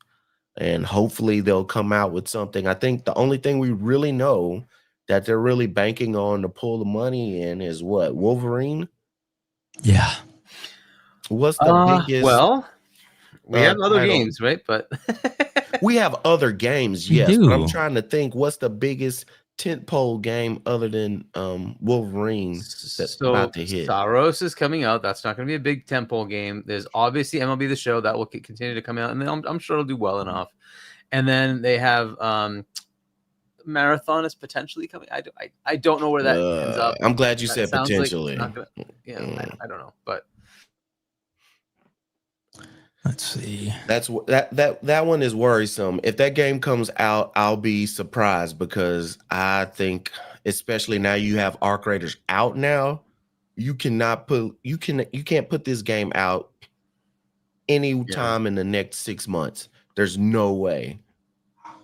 and hopefully they'll come out with something. I think the only thing we really know that they're really banking on to pull the money in is what? Wolverine? Yeah. What's the biggest? Well, We have other title. games, right? But We have other games, We yes. But I'm do. trying to think, what's the biggest tentpole game other than Wolverine that's so about to hit? Saros is coming out. That's not going to be a big tempo game. There's obviously MLB The Show that will continue to come out, and I'm sure it'll do well enough. And then they have Marathon is potentially coming. I don't know where that ends up. I'm glad you That said sounds like it's potentially. not gonna, I don't know, but Let's see. That one is worrisome. If that game comes out, I'll be surprised because I think, especially now you have Arc Raiders out now, you can't put this game out any time in the next 6 months. There's no way.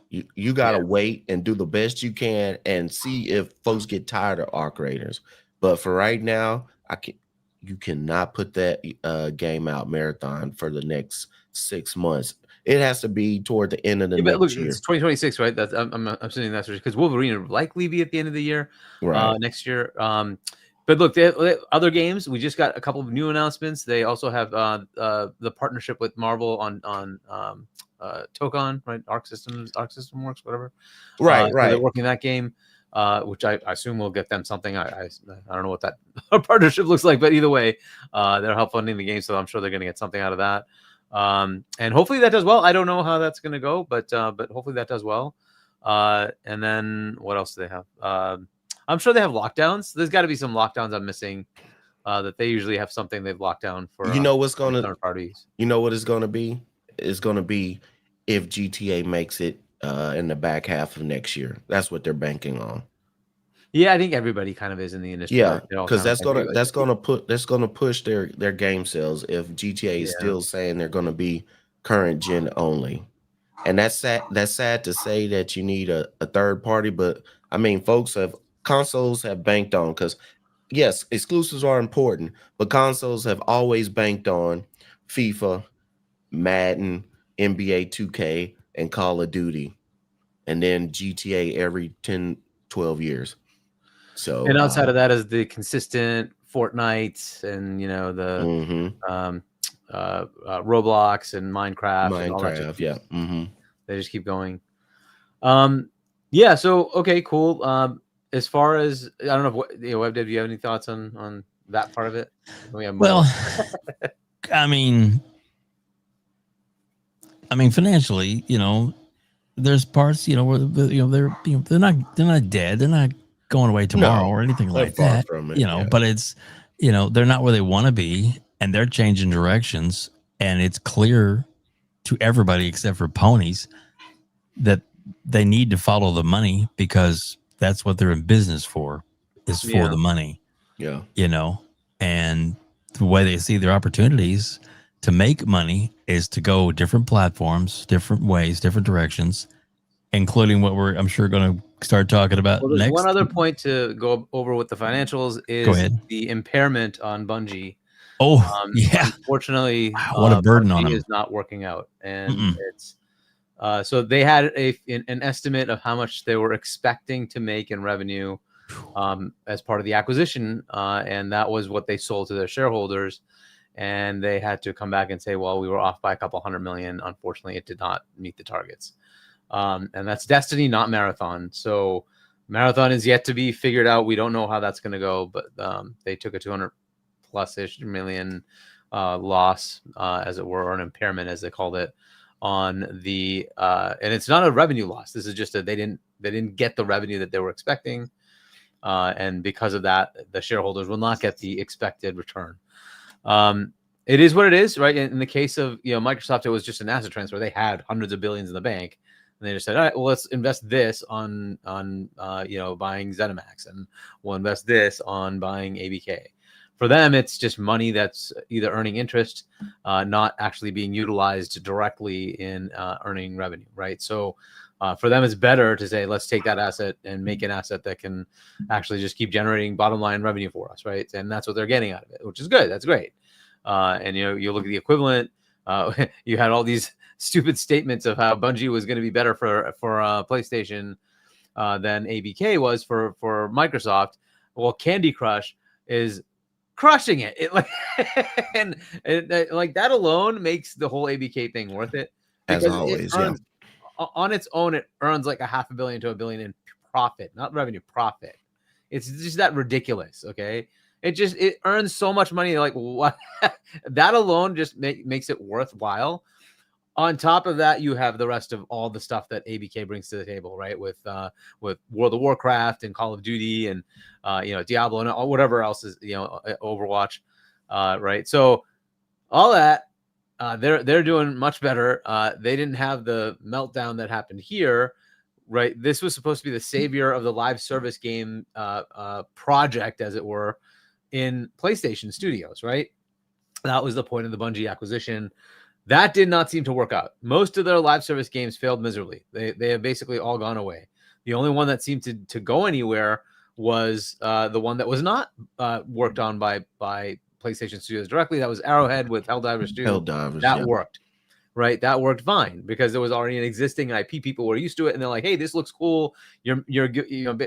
You gotta wait and do the best you can and see if folks get tired of Arc Raiders. But for right now, you cannot put that game out, Marathon, for the next 6 months. It has to be toward the end of the next year. It's 2026, right? That's I'm assuming that's because Wolverine will likely be at the end of the year, next year. But look, they have other games. We just got a couple of new announcements. They also have the partnership with Marvel on Tokon, right? Arc System Works, whatever. Right. So they're working that game, which I assume will get them something. I don't know what that partnership looks like, but either way, they're help funding the game, so I'm sure they're going to get something out of that. And hopefully that does well. I don't know how that's going to go, but hopefully that does well. And then what else do they have? I'm sure they have lockdowns. There's got to be some lockdowns I'm missing. That they usually have something they've locked down for. Third parties. You know what it's going to be? It's going to be if GTA makes it in the back half of next year. That's what they're banking on. Yeah, I think everybody kind of is in the industry. Yeah, because that's gonna push their game sales if GTA is still saying they're gonna be current gen only. And that's sad to say that you need a third party, but I mean, consoles have banked on, because yes, exclusives are important, but consoles have always banked on FIFA, Madden, NBA 2K, and Call of Duty, and then GTA every 10, 12 years. So, and outside of that is the consistent Fortnite and the Roblox and Minecraft and all that. Yeah. They just keep going. Yeah. So okay, cool. As far as I don't know, WebDev, do you have any thoughts on that part of it? We have more. Well, I mean, financially, there's parts, where they're not dead, they're not going away tomorrow or anything like that. But it's, they're not where they want to be, and they're changing directions, and it's clear to everybody except for ponies that they need to follow the money, because that's what they're in business for, is for the money. Yeah. And the way they see their opportunities to make money is to go different platforms, different ways, different directions, including what I'm sure going to start talking about next. One other point to go over with the financials is the impairment on Bungie. Oh, yeah. Unfortunately, what a burden Bungie on them. is not working out, and it's so they had an estimate of how much they were expecting to make in revenue as part of the acquisition, and that was what they sold to their shareholders. And they had to come back and say, well, we were off by a couple $100 million. Unfortunately, it did not meet the targets. And that's Destiny, not Marathon. So Marathon is yet to be figured out. We don't know how that's going to go, but they took a 200+ million loss, as it were, or an impairment, as they called it, on the and it's not a revenue loss. This is just they didn't get the revenue that they were expecting, and because of that, the shareholders will not get the expected return. It is what it is, right? In the case of Microsoft, it was just an asset transfer. They had hundreds of billions in the bank, and they just said, all right, well, let's invest this on buying ZeniMax, and we'll invest this on buying ABK. For them, it's just money that's either earning interest, not actually being utilized directly in earning revenue, right? So for them, it's better to say, let's take that asset and make an asset that can actually just keep generating bottom line revenue for us, right? And that's what they're getting out of it, which is good. That's great. And you look at the equivalent. You had all these stupid statements of how Bungie was going to be better for PlayStation than ABK was for Microsoft. Well, Candy Crush is crushing it. It like like that alone makes the whole ABK thing worth it, As because always, it earns, on its own, it earns like $500 million to $1 billion in profit, not revenue, profit. It's just that ridiculous. Okay, it earns so much money. Like what? That alone just makes it worthwhile. On top of that, you have the rest of all the stuff that ABK brings to the table, right? With World of Warcraft and Call of Duty and Diablo and whatever else is, Overwatch, right? So all that, they're doing much better. They didn't have the meltdown that happened here, right? This was supposed to be the savior of the live service game project, as it were, in PlayStation Studios, right? That was the point of the Bungie acquisition. That did not seem to work out. Most of their live service games failed miserably. They have basically all gone away. The only one that seemed to go anywhere was the one that was not worked on by PlayStation Studios directly. That was Arrowhead with Helldivers 2. Helldivers, that worked, right? That worked fine because there was already an existing IP. People were used to it, and they're like, "Hey, this looks cool. You're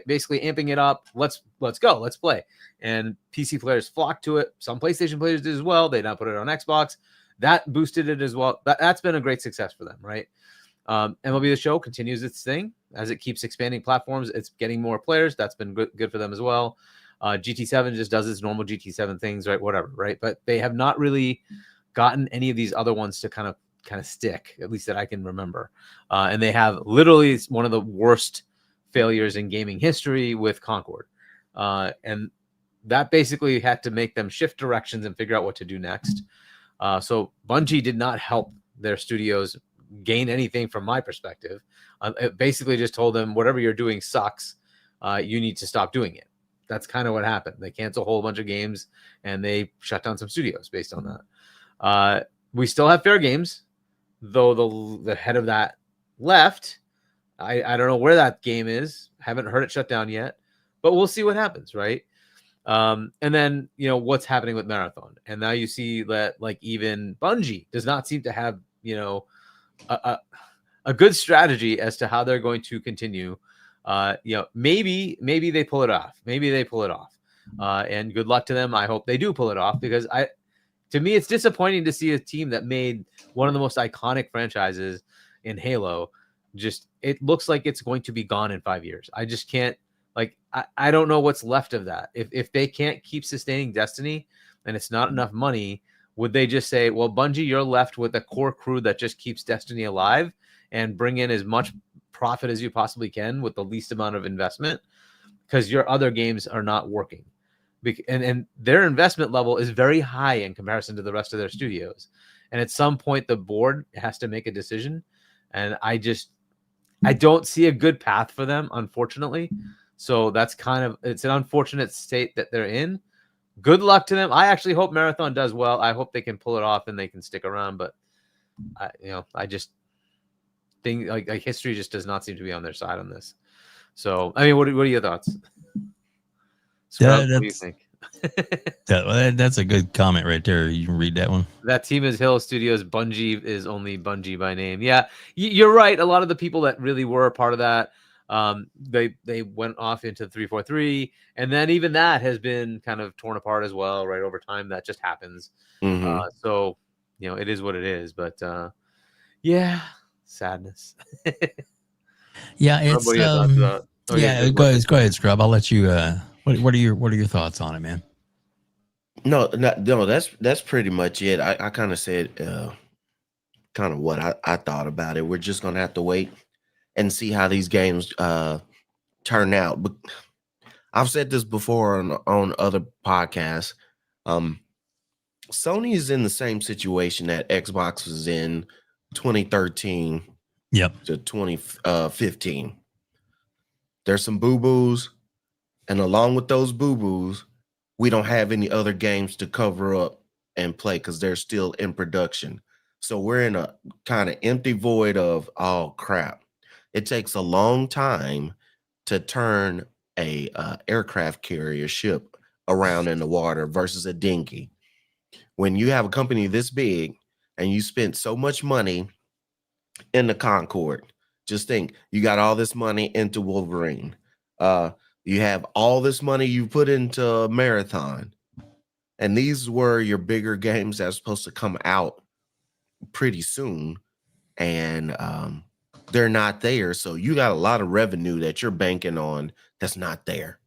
basically amping it up. Let's go. Let's play." And PC players flocked to it. Some PlayStation players did as well. They now put it on Xbox. That boosted it as well. That's been a great success for them, right? MLB The Show continues its thing as it keeps expanding platforms. It's getting more players. That's been good for them as well. GT7 just does its normal GT7 things, right? Whatever, right? But they have not really gotten any of these other ones to kind of stick, at least that I can remember. And they have literally one of the worst failures in gaming history with Concord. And that basically had to make them shift directions and figure out what to do next. So Bungie did not help their studios gain anything from my perspective. It basically just told them, whatever you're doing sucks. You need to stop doing it. That's kind of what happened. They canceled a whole bunch of games and they shut down some studios based on that. We still have Fair Games, though the head of that left. I don't know where that game is. Haven't heard it shut down yet, but we'll see what happens, right? And then, what's happening with Marathon. And now you see that like even Bungie does not seem to have, a good strategy as to how they're going to continue. Maybe they pull it off. And good luck to them. I hope they do pull it off, because to me, it's disappointing to see a team that made one of the most iconic franchises in Halo. It looks like it's going to be gone in 5 years. I just can't. Like, I don't know what's left of that. If they can't keep sustaining Destiny and it's not enough money, would they just say, well, Bungie, you're left with a core crew that just keeps Destiny alive and bring in as much profit as you possibly can with the least amount of investment, because your other games are not working. And their investment level is very high in comparison to the rest of their studios. And at some point, the board has to make a decision. And I don't see a good path for them, unfortunately. So that's it's an unfortunate state that they're in. Good luck to them. I actually hope Marathon does well. I hope they can pull it off and they can stick around. But I just think like history just does not seem to be on their side on this. So I mean, what are your thoughts? Scrub, what do you think? That's a good comment right there. You can read that one. That team is Hill Studios. Bungie is only Bungie by name. Yeah, you're right. A lot of the people that really were a part of that, they went off into 343, and then even that has been kind of torn apart as well, right? Over time, that just happens. Mm-hmm. So it is what it is. But yeah, sadness. Yeah, it's go ahead, Scrub. I'll let you. What are your thoughts on it, man? No, that's pretty much it. I kind of said kind of what I thought about it. We're just gonna have to wait and see how these games turn out. But I've said this before on other podcasts. Sony is in the same situation that Xbox was in 2013 to 2015. There's some boo-boos, and along with those boo-boos, we don't have any other games to cover up and play because they're still in production. So we're in a kind of empty void of, oh crap. It takes a long time to turn a aircraft carrier ship around in the water versus a dinghy. When you have a company this big and you spent so much money in the Concorde, just think, you got all this money into Wolverine. You have all this money you put into Marathon, And these were your bigger games that are supposed to come out pretty soon, and they're not there. So you got a lot of revenue that you're banking on that's not there.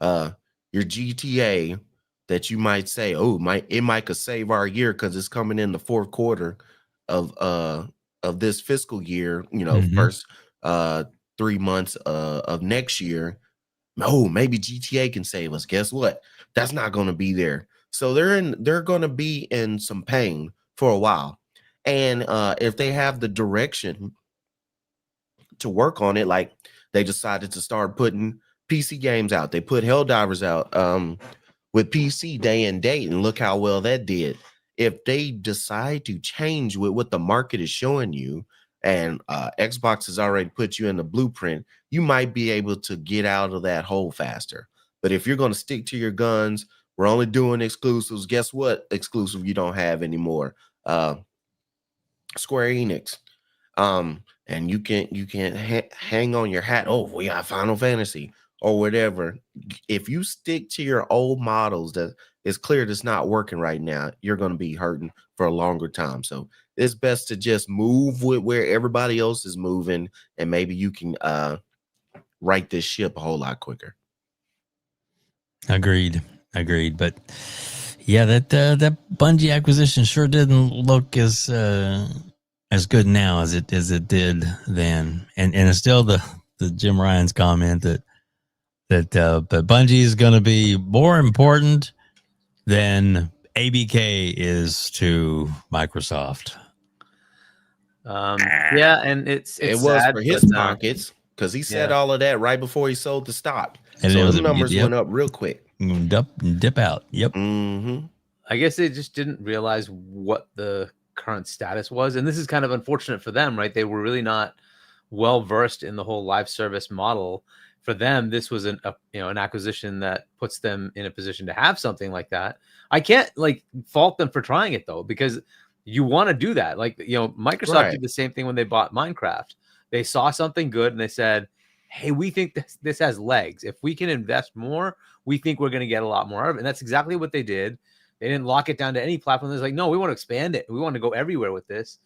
Your GTA that you might say, oh, it might could save our year because it's coming in the fourth quarter of this fiscal year, first 3 months of next year. Oh, maybe GTA can save us. Guess what? That's not going to be there. So they're going to be in some pain for a while. And if they have the direction to work on it, like they decided to start putting PC games out. They put Helldivers out with PC day and date, and look how well that did. If they decide to change with what the market is showing you, and Xbox has already put you in the blueprint, you might be able to get out of that hole faster. But if you're going to stick to your guns, we're only doing exclusives. Guess what? Exclusive you don't have anymore. Square Enix. And you can't hang on your hat. Oh, we got Final Fantasy or whatever. If you stick to your old models, that it's clear that's not working right now, you're going to be hurting for a longer time. So it's best to just move with where everybody else is moving, and maybe you can right this ship a whole lot quicker. Agreed. But yeah, that Bungie acquisition sure didn't look as good now as it did then, and it's still the Jim Ryan's comment that Bungie is going to be more important than ABK is to Microsoft. Yeah, and it was sad, for his pockets, because he said all of that right before he sold the stock, and so the numbers went up real quick. Dip out. Yep. Mm-hmm. I guess they just didn't realize what the current status was, and this is kind of unfortunate for them, right? They were really not well versed in the whole live service model. For them, this was an acquisition that puts them in a position to have something like that. I can't fault them for trying it though, because you want to do that. Microsoft did the same thing when they bought Minecraft. They saw something good and they said, hey, we think this has legs. If we can invest more, we think we're going to get a lot more of it. And that's exactly what they did. They didn't lock it down to any platform. They're like, no, we want to expand it. We want to go everywhere with this.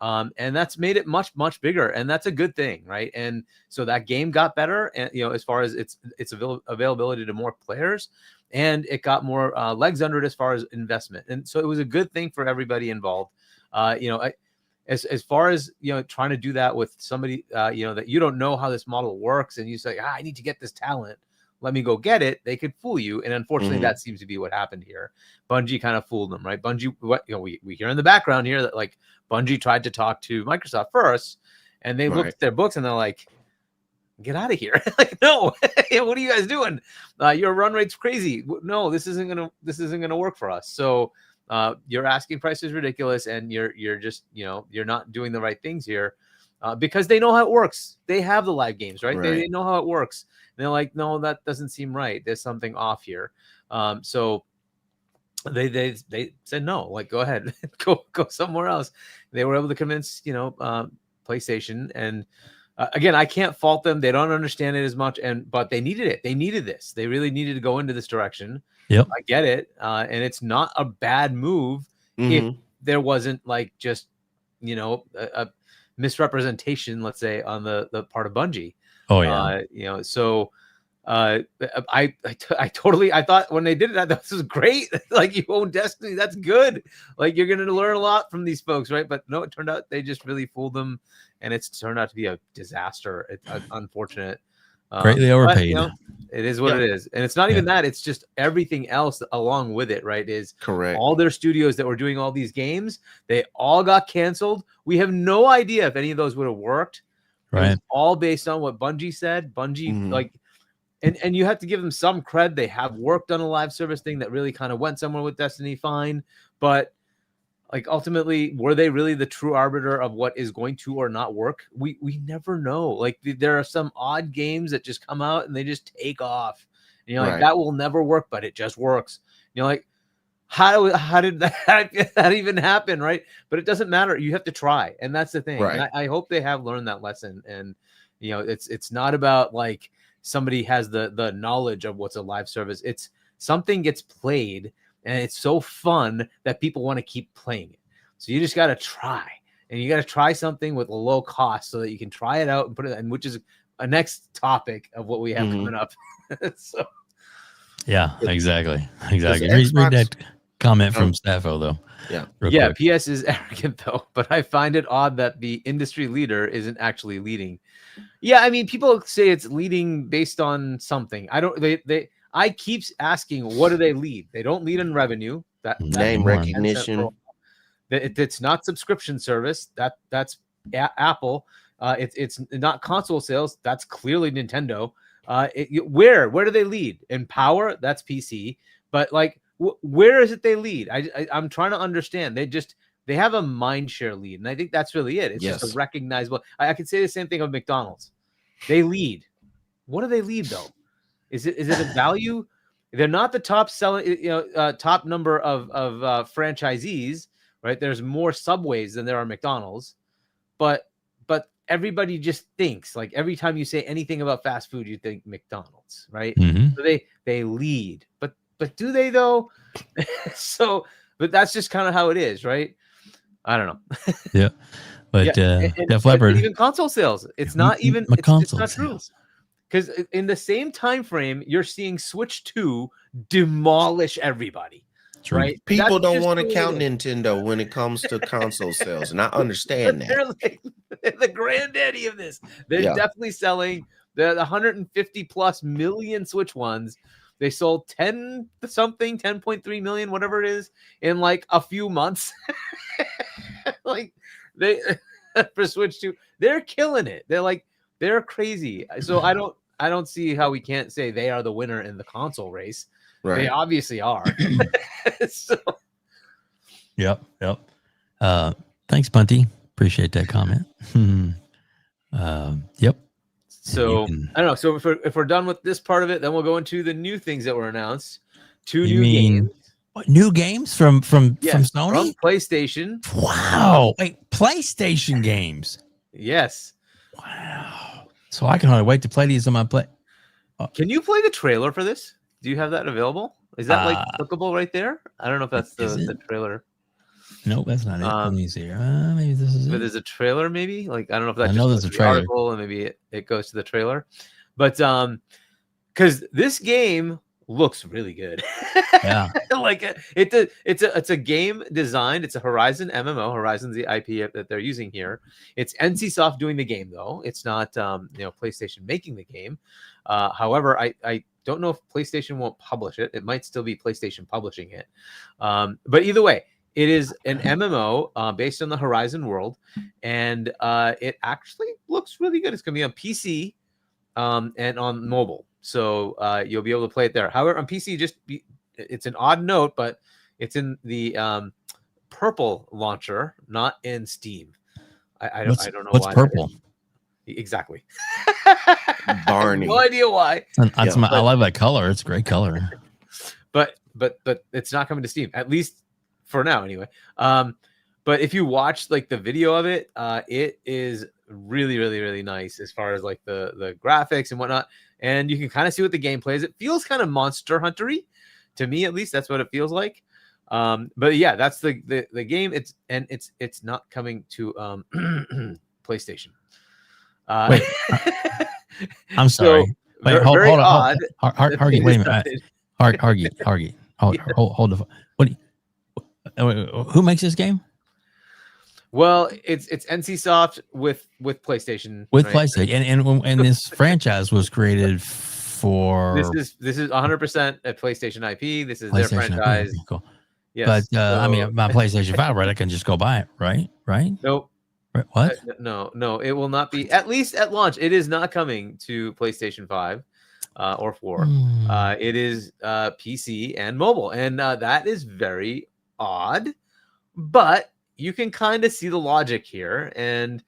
And that's made it much, much bigger. And that's a good thing, right? And so that game got better, and as far as its availability to more players, and it got more legs under it as far as investment. And so it was a good thing for everybody involved. As far as trying to do that with somebody that you don't know how this model works, and you say, I need to get this talent, let me go get it. They could fool you, and unfortunately, that seems to be what happened here. Bungie kind of fooled them, right? Bungie, we hear in the background here that Bungie tried to talk to Microsoft first, and they looked at their books and they're like, "Get out of here!" No, what are you guys doing? Your run rate's crazy. No, this isn't gonna work for us. So your asking price is ridiculous, and you're just you're not doing the right things here, because they know how it works. They have the live games, right? They know how it works. And they're like, no, that doesn't seem right. There's something off here. So they said no. Go ahead, go somewhere else. They were able to convince PlayStation, and again, I can't fault them. They don't understand it as much, but they needed it. They needed this. They really needed to go into this direction. Yep, I get it, and it's not a bad move if there wasn't just a misrepresentation, let's say, on the part of Bungie. Oh yeah. So I totally, I thought when they did it, this was great. You own Destiny, that's good. You're going to learn a lot from these folks, right? But no, it turned out they just really fooled them, and it's turned out to be a disaster. It's unfortunate. Greatly overpaid. But, it is what it is, and it's not even that. It's just everything else along with it, right? Is correct. All their studios that were doing all these games, they all got canceled. We have no idea if any of those would have worked. Right. It was all based on what Bungie said. Bungie, and you have to give them some cred. They have worked on a live service thing that really kind of went somewhere with Destiny, fine. But ultimately, were they really the true arbiter of what is going to or not work? We never know. There are some odd games that just come out and they just take off. And you're that will never work, but it just works. How did that even happen, right? But it doesn't matter. You have to try, and that's the thing. Right. And I hope they have learned that lesson. And it's not about somebody has the knowledge of what's a live service. It's something gets played, and it's so fun that people want to keep playing it. So you just got to try, and you got to try something with a low cost so that you can try it out and put it in, which is a next topic of what we have coming up. So yeah, exactly. Read Xbox- that comment from Staffo though. Yeah. yeah, quick. PS is arrogant though, but I find it odd that the industry leader isn't actually leading. Yeah, I mean, people say it's leading based on something. I don't. I keep asking, what do they lead? They don't lead in revenue. Name recognition. It's not subscription service. That's Apple. It's not console sales. That's clearly Nintendo. Where do they lead? In power, that's PC. But like, where is it they lead? I'm trying to understand. They have a mind share lead, and I think that's really it. It's just a recognizable. I could say the same thing of McDonald's. They lead. What do they lead though? Is it a value? They're not the top selling, top number of franchisees, right? There's more Subways than there are McDonald's, but everybody just thinks, like, every time you say anything about fast food, you think McDonald's, right? Mm-hmm. So they lead, but do they though? But that's just kind of how it is, right? I don't know. Yeah, but Def Leppard, even console sales, it's not even. It's not true. Because in the same time frame, you're seeing Switch 2 demolish everybody. True. Right? People don't want to count Nintendo when it comes to console sales, and I understand that. They're the granddaddy of this. They're definitely selling the 150 plus million Switch ones. They sold 10.3 million, whatever it is, in like a few months. Like they for Switch 2, they're killing it. They're crazy. So I don't see how we can't say they are the winner in the console race. Right. They obviously are. So. Yep. Thanks, Bunty. Appreciate that comment. Yep. So I don't know. So if we're done with this part of it, then we'll go into the new things that were announced. Two new games. What, new games from Sony? From PlayStation. Wow. Wait, PlayStation games. Yes. Wow. So I can hardly wait to play these on my play. Can you play the trailer for this? Do you have that available? Is that like clickable right there? I don't know if that's the trailer. Nope, that's not it. Let me see. Maybe this is it. But there's a trailer, maybe. Like, I don't know if that's I know there's a trailer. Article and maybe it goes to the trailer. But because this game looks really good. Yeah. Like it's a game designed. It's a Horizon MMO. Horizon's the IP that they're using here. It's NCSoft doing the game though. It's not PlayStation making the game. However, I don't know if PlayStation won't publish it. It might still be PlayStation publishing it. But either way, it is an MMO based on the Horizon world, and it actually looks really good. It's going to be on PC and on mobile, so you'll be able to play it there. However, on PC, it's an odd note, but it's in the Purple launcher, not in Steam. I don't know what's why. Purple. Exactly. Barney. No idea why. I love that color. It's a great color. But it's not coming to Steam, at least for now anyway. But if you watch like the video of it, it is really, really, really nice as far as like the graphics and whatnot. And you can kind of see what the gameplay is. It feels kind of Monster Hunter-y to me, at least. That's what it feels like. But yeah, that's the game. It's not coming to PlayStation. Wait, I'm sorry. So, wait, hold on. Hargeet, wait a minute. Hargeet. Hold the. Who makes this game? Well, it's NCSoft with PlayStation. With right? PlayStation, and this franchise was created for. This is 100% a PlayStation IP. This is their franchise. IP. Cool. Yes. But I mean, my PlayStation 5, right? I can just go buy it, right? Nope. What? No, it will not be. At least at launch, it is not coming to PlayStation 5 or 4. It is PC and mobile, and that is very odd. But you can kind of see the logic here, and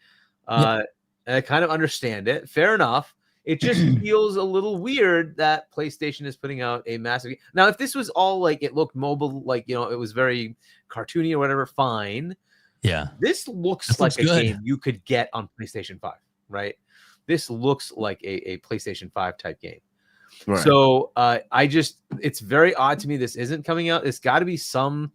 I kind of understand it. Fair enough. It just feels a little weird that PlayStation is putting out a massive. Now, if this was all like it looked mobile, like it was very cartoony or whatever, fine. Yeah, this looks like a game you could get on PlayStation 5, right? This looks like a PlayStation 5 type game. Right. So it's very odd to me this isn't coming out. It's got to be some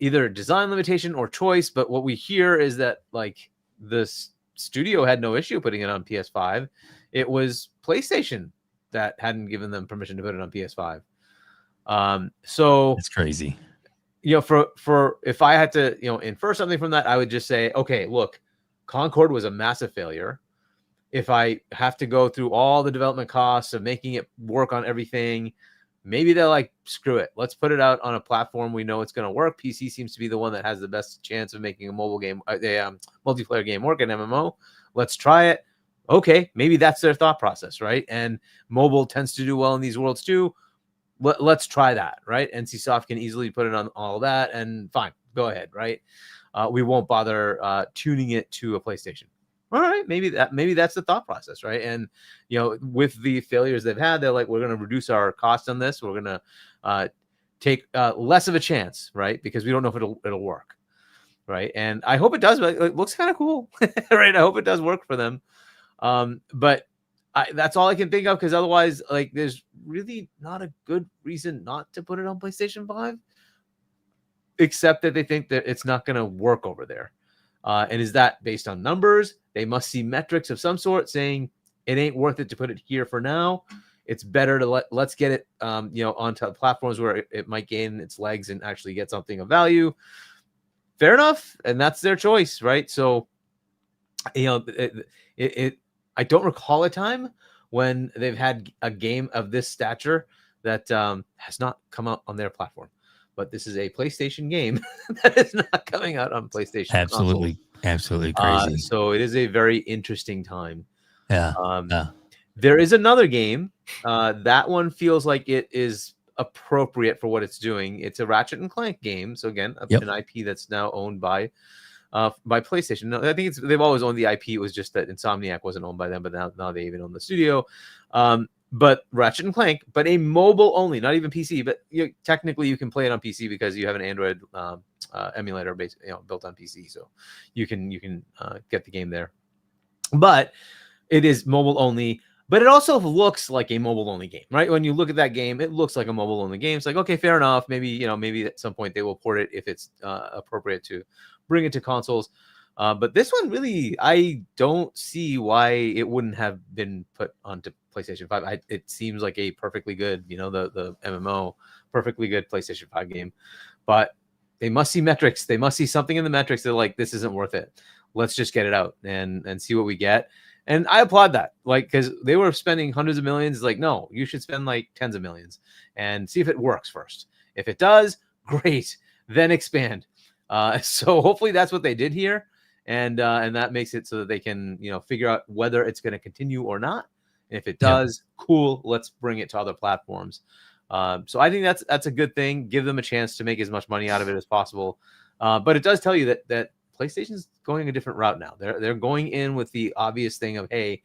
either design limitation or choice. But what we hear is that like the studio had no issue putting it on PS5. It was PlayStation that hadn't given them permission to put it on PS5. So It's crazy. For if I had to, infer something from that, I would just say, okay, look, Concord was a massive failure. If I have to go through all the development costs of making it work on everything, maybe they're like, screw it. Let's put it out on a platform we know it's going to work. PC seems to be the one that has the best chance of making a mobile game, a multiplayer game work, an MMO. Let's try it. Okay, maybe that's their thought process, right? And mobile tends to do well in these worlds too. Let's try that, right? NCSoft can easily put it on all of that, and fine, go ahead, right? We won't bother tuning it to a PlayStation. All right, maybe that's the thought process, right? And with the failures they've had, they're like, we're going to reduce our cost on this. We're going to take less of a chance, right? Because we don't know if it'll work, right? And I hope it does. But it looks kind of cool, right? I hope it does work for them. But that's all I can think of, because otherwise, like, there's really not a good reason not to put it on PlayStation 5, except that they think that it's not going to work over there. And is that based on numbers? They must see metrics of some sort saying it ain't worth it to put it here for now. It's better to let's get it, onto platforms where it might gain its legs and actually get something of value. Fair enough, and that's their choice, right? So, I don't recall a time when they've had a game of this stature that has not come out on their platform. But this is a PlayStation game that is not coming out on PlayStation. Absolutely crazy. So it is a very interesting time. Yeah. There is another game. That one feels like it is appropriate for what it's doing. It's a Ratchet and Clank game. So again, an IP that's now owned by PlayStation. No, I think they've always owned the IP. It was just that Insomniac wasn't owned by them, but now they even own the studio. But Ratchet and Clank, but a mobile only, not even PC. But technically, you can play it on PC because you have an Android emulator built on PC, so you can get the game there. But it is mobile only. But it also looks like a mobile only game, right? When you look at that game, it looks like a mobile only game. It's like, okay, fair enough. Maybe at some point they will port it if it's appropriate to bring it to consoles. But this one, really, I don't see why it wouldn't have been put onto PlayStation 5. It seems like a perfectly good, the MMO, perfectly good PlayStation 5 game. But they must see metrics. They must see something in the metrics that, like, this isn't worth it. Let's just get it out and see what we get. And I applaud that, like, because they were spending hundreds of millions. Like, no, you should spend like tens of millions and see if it works first. If it does, great, then expand. So hopefully that's what they did here. And that makes it so that they can, figure out whether it's going to continue or not. And if it does, cool, let's bring it to other platforms. So I think that's a good thing. Give them a chance to make as much money out of it as possible. But it does tell you that PlayStation's going a different route now. They're going in with the obvious thing of, hey,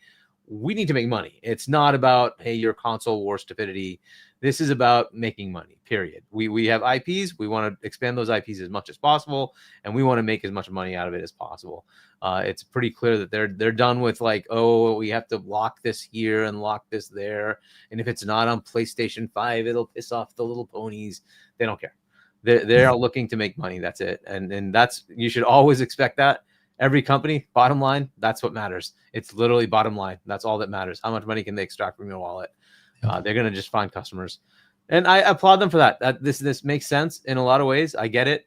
we need to make money. It's not about, hey, your console war stupidity. This is about making money, period. We have IPs. We want to expand those IPs as much as possible, and we want to make as much money out of it as possible. It's pretty clear that they're done with, like, oh, we have to lock this here and lock this there. And if it's not on PlayStation 5, it'll piss off the little ponies. They don't care. They're looking to make money. That's it. And that's, you should always expect that. Every company, bottom line, that's what matters. It's literally bottom line. That's all that matters. How much money can they extract from your wallet? They're going to just find customers. And I applaud them for that. This makes sense in a lot of ways. I get it.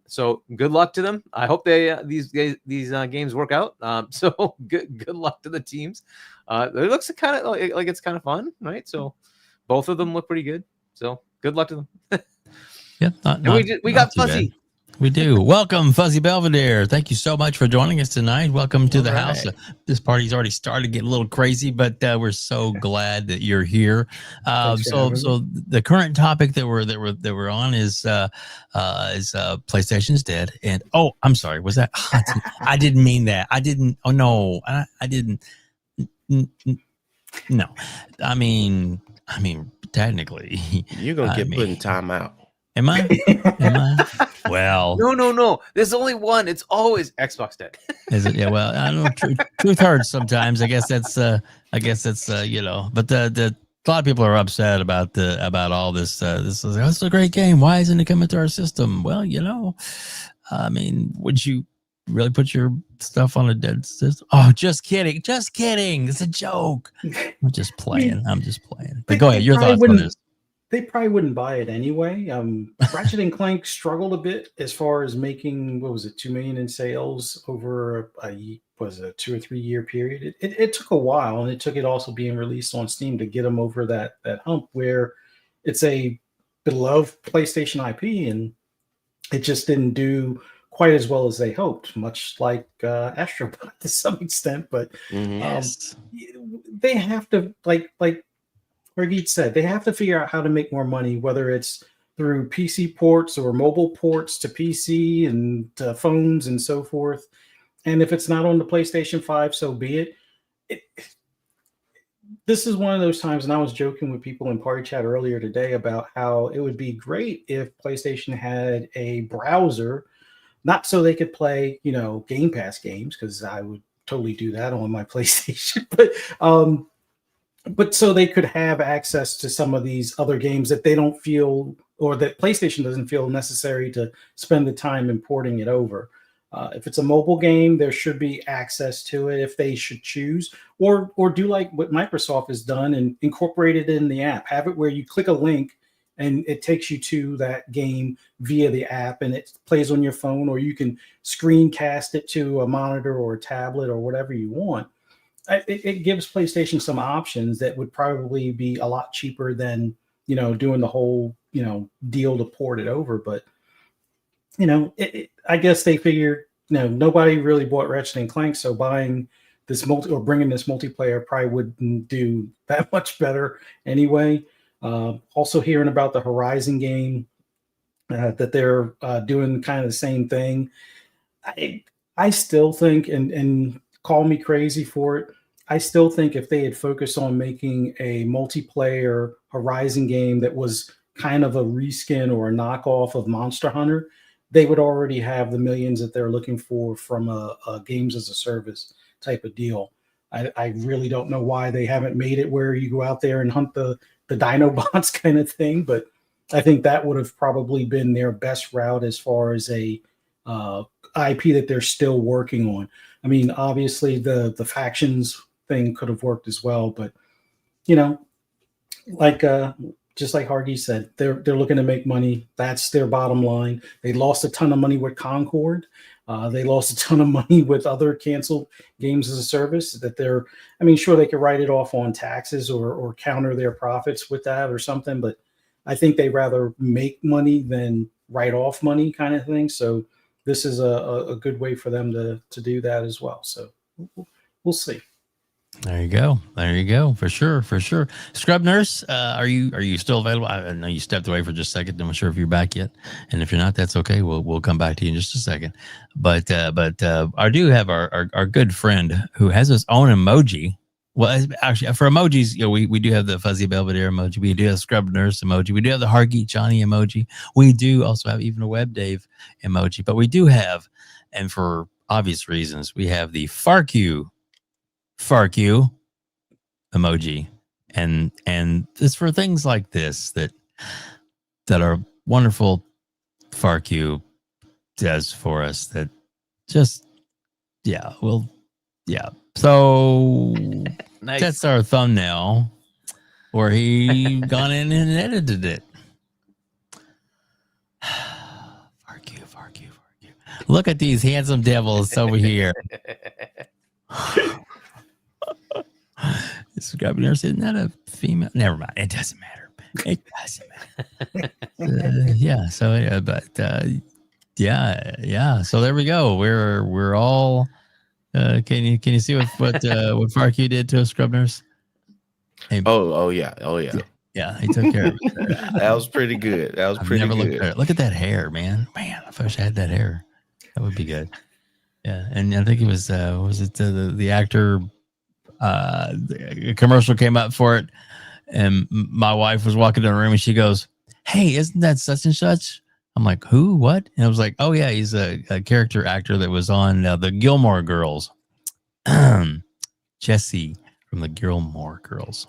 So good luck to them. I hope these games work out. So good luck to the teams. It looks kind of like it's kind of fun, right? So both of them look pretty good. So good luck to them. Yeah, we got Fuzzy. Bad. We do. Welcome, Fuzzy Belvedere. Thank you so much for joining us tonight. Welcome to the house. This party's already started getting a little crazy, but we're so glad that you're here. So the current topic that we're on is PlayStation's dead. And I'm sorry, was that? I didn't mean that. I didn't. Oh no, I didn't. No, I mean, technically, you're gonna get put in timeout. Am I? Well, no. There's only one. It's always Xbox dead. Is it? Yeah. Well, I don't know. Truth hurts sometimes. I guess that's. But the a lot of people are upset about all this. This is it's a great game. Why isn't it coming to our system? Well, I mean, would you really put your stuff on a dead system? Oh, just kidding. It's a joke. I'm just playing. But go ahead. Your thoughts on this? They probably wouldn't buy it anyway. Ratchet and Clank struggled a bit as far as making, what was it, 2 million in sales over a 2 or 3 year period. It took a while, and it took it also being released on Steam to get them over that hump where it's a beloved PlayStation IP, and it just didn't do quite as well as they hoped, much like Astrobot to some extent. But Yes. They have to, like Hargeet said, they have to figure out how to make more money, whether it's through PC ports or mobile ports to PC and to phones and so forth. And if it's not on the PlayStation 5, so be it. This is one of those times, and I was joking with people in party chat earlier today about how it would be great if PlayStation had a browser, not so they could play, Game Pass games, because I would totally do that on my PlayStation, but so they could have access to some of these other games that they don't feel, or that PlayStation doesn't feel necessary to spend the time importing it over. If it's a mobile game, there should be access to it if they should choose, or do like what Microsoft has done and incorporate it in the app. Have it where you click a link and it takes you to that game via the app, and it plays on your phone, or you can screencast it to a monitor or a tablet or whatever you want. It gives PlayStation some options that would probably be a lot cheaper than, doing the whole, deal to port it over. But, I guess they figured, nobody really bought Ratchet and Clank, so buying this bringing this multiplayer probably wouldn't do that much better anyway. Also hearing about the Horizon game, that they're doing kind of the same thing. I still think, and call me crazy for it, I still think if they had focused on making a multiplayer Horizon game that was kind of a reskin or a knockoff of Monster Hunter, they would already have the millions that they're looking for from a games as a service type of deal. I really don't know why they haven't made it where you go out there and hunt the Dinobots kind of thing, but I think that would have probably been their best route as far as a IP that they're still working on. I mean, obviously the factions thing could have worked as well, but just like Hargeet said, they're looking to make money. That's their bottom line. They lost a ton of money with Concord. They lost a ton of money with other canceled games as a service that sure, they could write it off on taxes or counter their profits with that or something, but I think they rather make money than write off money kind of thing. So this is a good way for them to do that as well. So we'll see. There you go. For sure. Scrub Nurse, are you still available? I know you stepped away for just a second. I'm not sure if you're back yet. And if you're not, that's okay. We'll come back to you in just a second. But I do have our good friend who has his own emoji. Well, actually, for emojis, we do have the fuzzy Belvedere emoji. We do have Scrub Nurse emoji. We do have the Hargeet Chani emoji. We do also have even a WEBDAVE emoji. But we do have, and for obvious reasons, we have the Fark you emoji, and it's for things like this that are wonderful. Fark you does for us that just so Nice. That's our thumbnail where he gone in and edited it. Fark you. Look at these handsome devils over here. Scrub Nurse, isn't that a female? Never mind. It doesn't matter. So there we go. We're all. Can you see what Fark you did to a Scrub Nurse? Hey, Oh yeah. yeah, he took care of it. That was pretty good. Look at that hair, man. Man, I wish I had that hair. That would be good. Yeah, and I think it was the actor. A commercial came up for it, and my wife was walking in the room and she goes, "Hey, isn't that such and such?" I'm like, "Who? What?" And I was like, "Oh yeah, he's a character actor that was on the Gilmore Girls, Jesse from the Gilmore Girls."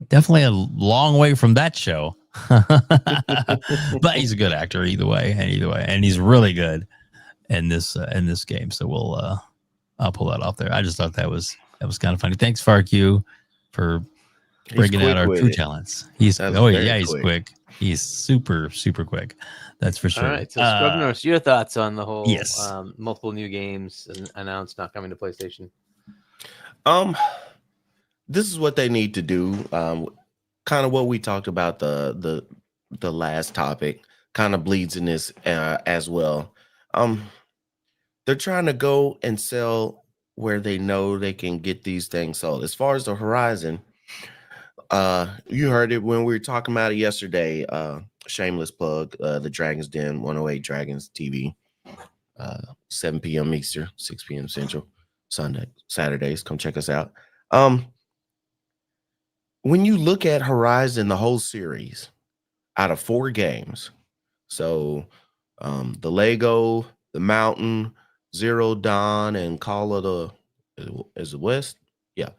Definitely a long way from that show. But he's a good actor either way, and he's really good in this game. So I'll pull that off there. I just thought that was kind of funny. Thanks, FarQ, for He's bringing out quick our with true it. talents. He's That's oh very yeah, he's quick. quick. He's super quick. That's for sure. All right, so Scrub Nurse, your thoughts on the whole Yes. multiple new games announced not coming to PlayStation? This is what they need to do. Kind of what we talked about the last topic kind of bleeds in this as well. They're trying to go and sell where they know they can get these things sold. As far as the Horizon, you heard it when we were talking about it yesterday. Shameless plug, the Dragon's Den 108 Dragons TV, 7 p.m. Eastern, 6 p.m. Central, Saturdays. Come check us out. When you look at Horizon, the whole series, out of 4 games, so the Lego, the Mountain, Zero Dawn, and Call of the West, yeah,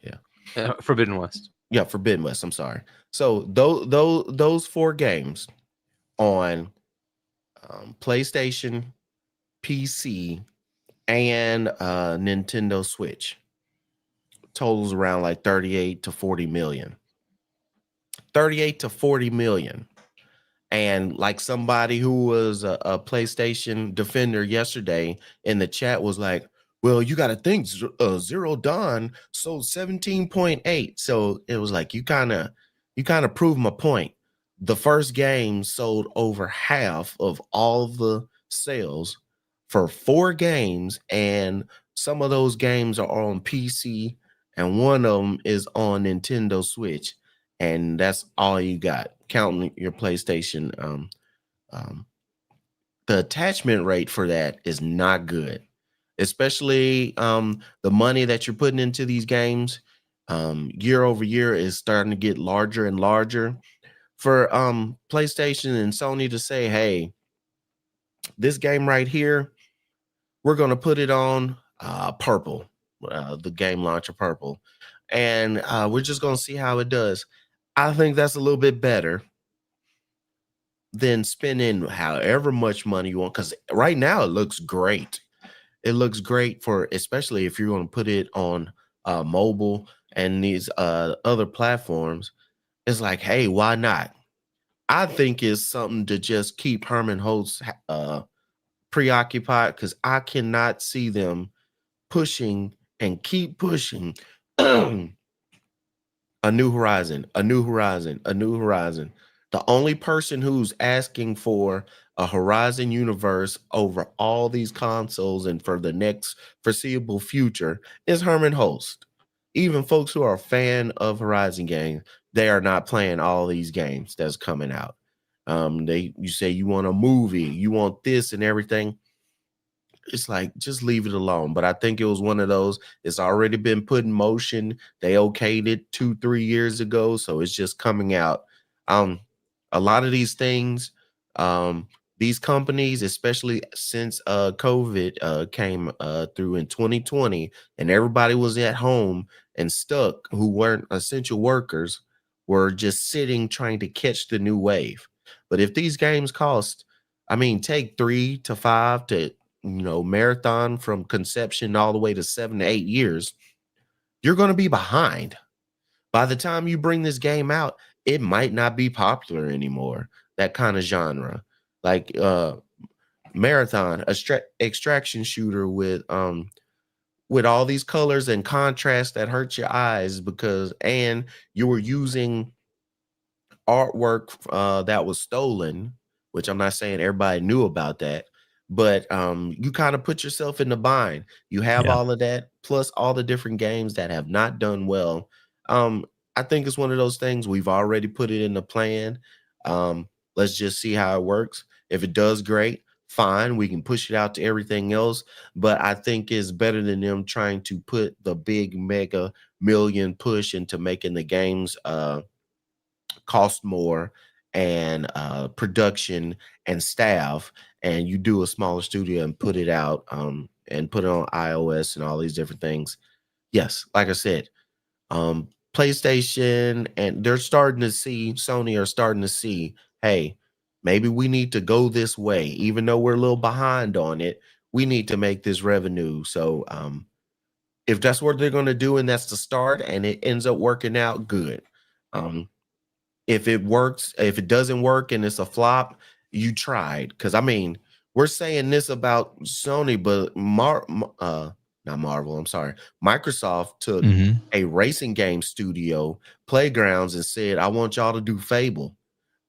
Forbidden West. yeah, Forbidden West. I'm sorry. So those 4 games on PlayStation, PC, and Nintendo Switch totals around like 38 to 40 million. 38 to 40 million. And like somebody who was a PlayStation defender yesterday in the chat was like, well, you got to think Zero Dawn sold 17.8. So it was like, you kind of proved my point. The first game sold over half of all the sales for 4 games. And some of those games are on PC and one of them is on Nintendo Switch. And that's all you got, counting your PlayStation. The attachment rate for that is not good, especially the money that you're putting into these games year over year is starting to get larger and larger. For PlayStation and Sony to say, hey, this game right here, we're going to put it on purple, the game launcher purple, and we're just going to see how it does. I think that's a little bit better than spending however much money you want, because right now it looks great. It looks great for, especially if you're going to put it on mobile and these other platforms. It's like, hey, why not? I think it's something to just keep Herman Holtz preoccupied, because I cannot see them pushing and keep pushing a new horizon, a new horizon, a new horizon. The only person who's asking for a Horizon universe over all these consoles and for the next foreseeable future is Herman Holst. Even folks who are a fan of Horizon games, they are not playing all these games that's coming out. You say you want a movie, you want this and everything. It's like, just leave it alone. But I think it was one of those, it's already been put in motion. They okayed it 2-3 years ago, so it's just coming out. A lot of these things, these companies, especially since COVID came through in 2020 and everybody was at home and stuck, who weren't essential workers, were just sitting trying to catch the new wave. But if these games cost, I mean, take 3 to 5 to marathon from conception all the way to 7 to 8 years, you're going to be behind. By the time you bring this game out, it might not be popular anymore. That kind of genre, like Marathon, extraction shooter with all these colors and contrast that hurt your eyes, and you were using artwork that was stolen, which I'm not saying everybody knew about that, but you kind of put yourself in the bind. You have all of that, plus all the different games that have not done well. I think it's one of those things, we've already put it in the plan. Let's just see how it works. If it does great, fine, we can push it out to everything else. But I think it's better than them trying to put the big mega million push into making the games cost more, and production and staff, and you do a smaller studio and put it out and put it on iOS and all these different things. Yes, like I said, PlayStation and they're starting to see, Sony are starting to see, hey, maybe we need to go this way, even though we're a little behind on it. We need to make this revenue. So if that's what they're going to do and that's the start and it ends up working out, good. If it works, if it doesn't work and it's a flop, you tried. Because I mean, we're saying this about Sony, but not Marvel, I'm sorry. Microsoft took a racing game studio, Playgrounds, and said, I want y'all to do Fable.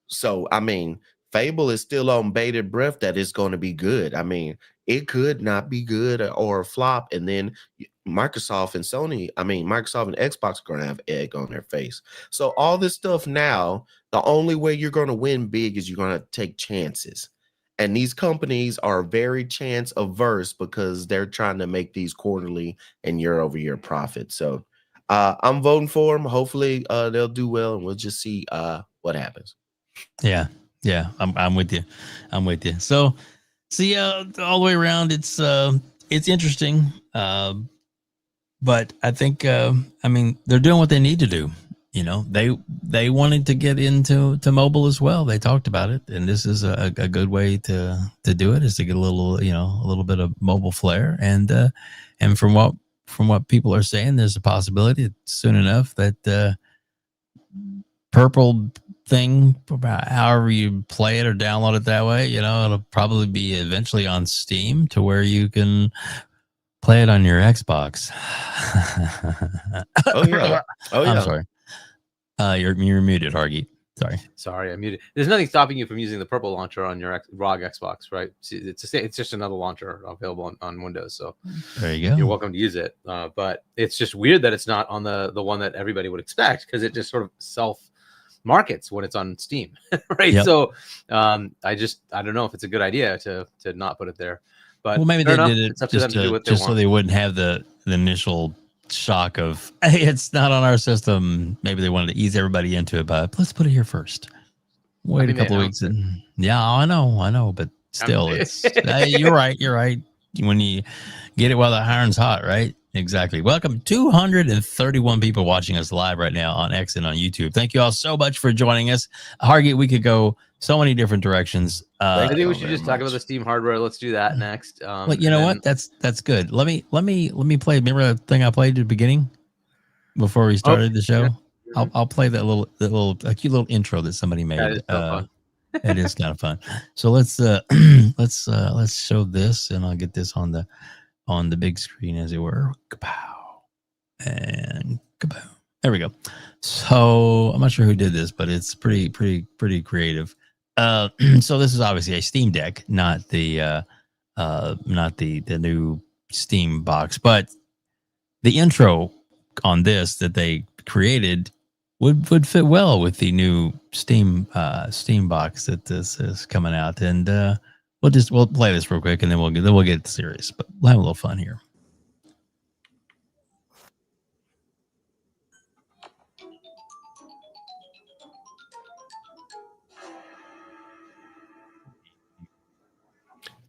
So, I mean, Fable is still on bated breath that it's going to be good. I mean, it could not be good or a flop. And then Microsoft and Xbox are going to have egg on their face. So all this stuff now, the only way you're going to win big is you're going to take chances. And these companies are very chance averse because they're trying to make these quarterly and year-over-year profits. So I'm voting for them. Hopefully they'll do well, and we'll just see what happens. Yeah, I'm with you. So all the way around, it's interesting. But I think they're doing what they need to do. You know, they wanted to get into mobile as well. They talked about it, and this is a good way to do it, is to get a little bit of mobile flair. And from what people are saying, there's a possibility soon enough that purple thing, however you play it or download it that way, it'll probably be eventually on Steam to where you can play it on your Xbox. Oh yeah. I'm sorry. You're muted, Hargeet. Sorry, I'm muted. There's nothing stopping you from using the purple launcher on your ROG Xbox, right? It's just another launcher available on Windows. So there you go. You're welcome to use it. But it's just weird that it's not on the one that everybody would expect, because it just sort of self markets when it's on Steam, right? Yep. So I don't know if it's a good idea to not put it there. But maybe they did it it's up to them to do what they want. So they wouldn't have the initial shock of, hey, it's not on our system. Maybe they wanted to ease everybody into it, but let's put it here first. Wait a couple of weeks. I know, but still, it's you're right. When you get it while the iron's hot, right? Exactly. Welcome, 231 people watching us live right now on X and on YouTube. Thank you all so much for joining us. Hargeet, we could go so many different directions. I think we should just talk about the Steam hardware. Let's do that next. Well, you know what? That's good. Let me play. Remember the thing I played at the beginning before we started the show? Yeah. I'll play that a cute little intro that somebody made. That is so fun. It is kind of fun. So let's show this, and I'll get this on the big screen, as it were. Kapow. And kaboom. There we go. So I'm not sure who did this, but it's pretty creative. So this is obviously a Steam Deck, not the new Steam box, but the intro on this that they created would fit well with the new Steam box that this is coming out. And we'll play this real quick, and then we'll get serious, but we'll have a little fun here.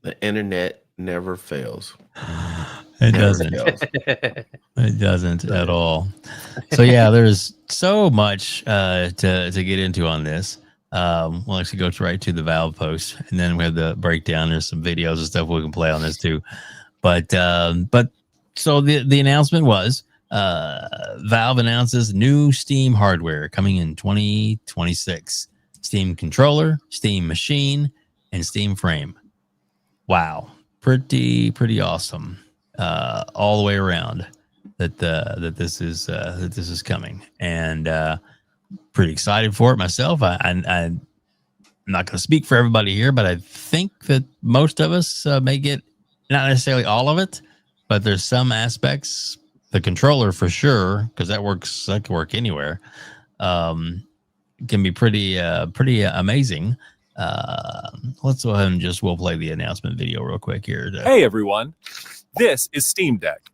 The internet never fails. It doesn't. It doesn't at all. So yeah, there's so much to get into on this. We'll actually go right to the Valve post, and then we have the breakdown. There's some videos and stuff we can play on this too. But so the announcement was Valve announces new Steam hardware coming in 2026. Steam controller, Steam machine, and Steam frame. Wow, pretty awesome all the way around that this is coming, and pretty excited for it myself. I'm not going to speak for everybody here, but I think that most of us may get, not necessarily all of it, but there's some aspects. The controller for sure, because that can work anywhere. Can be pretty amazing. Let's go ahead and we'll play the announcement video real quick here. Hey everyone, this is Steam Deck.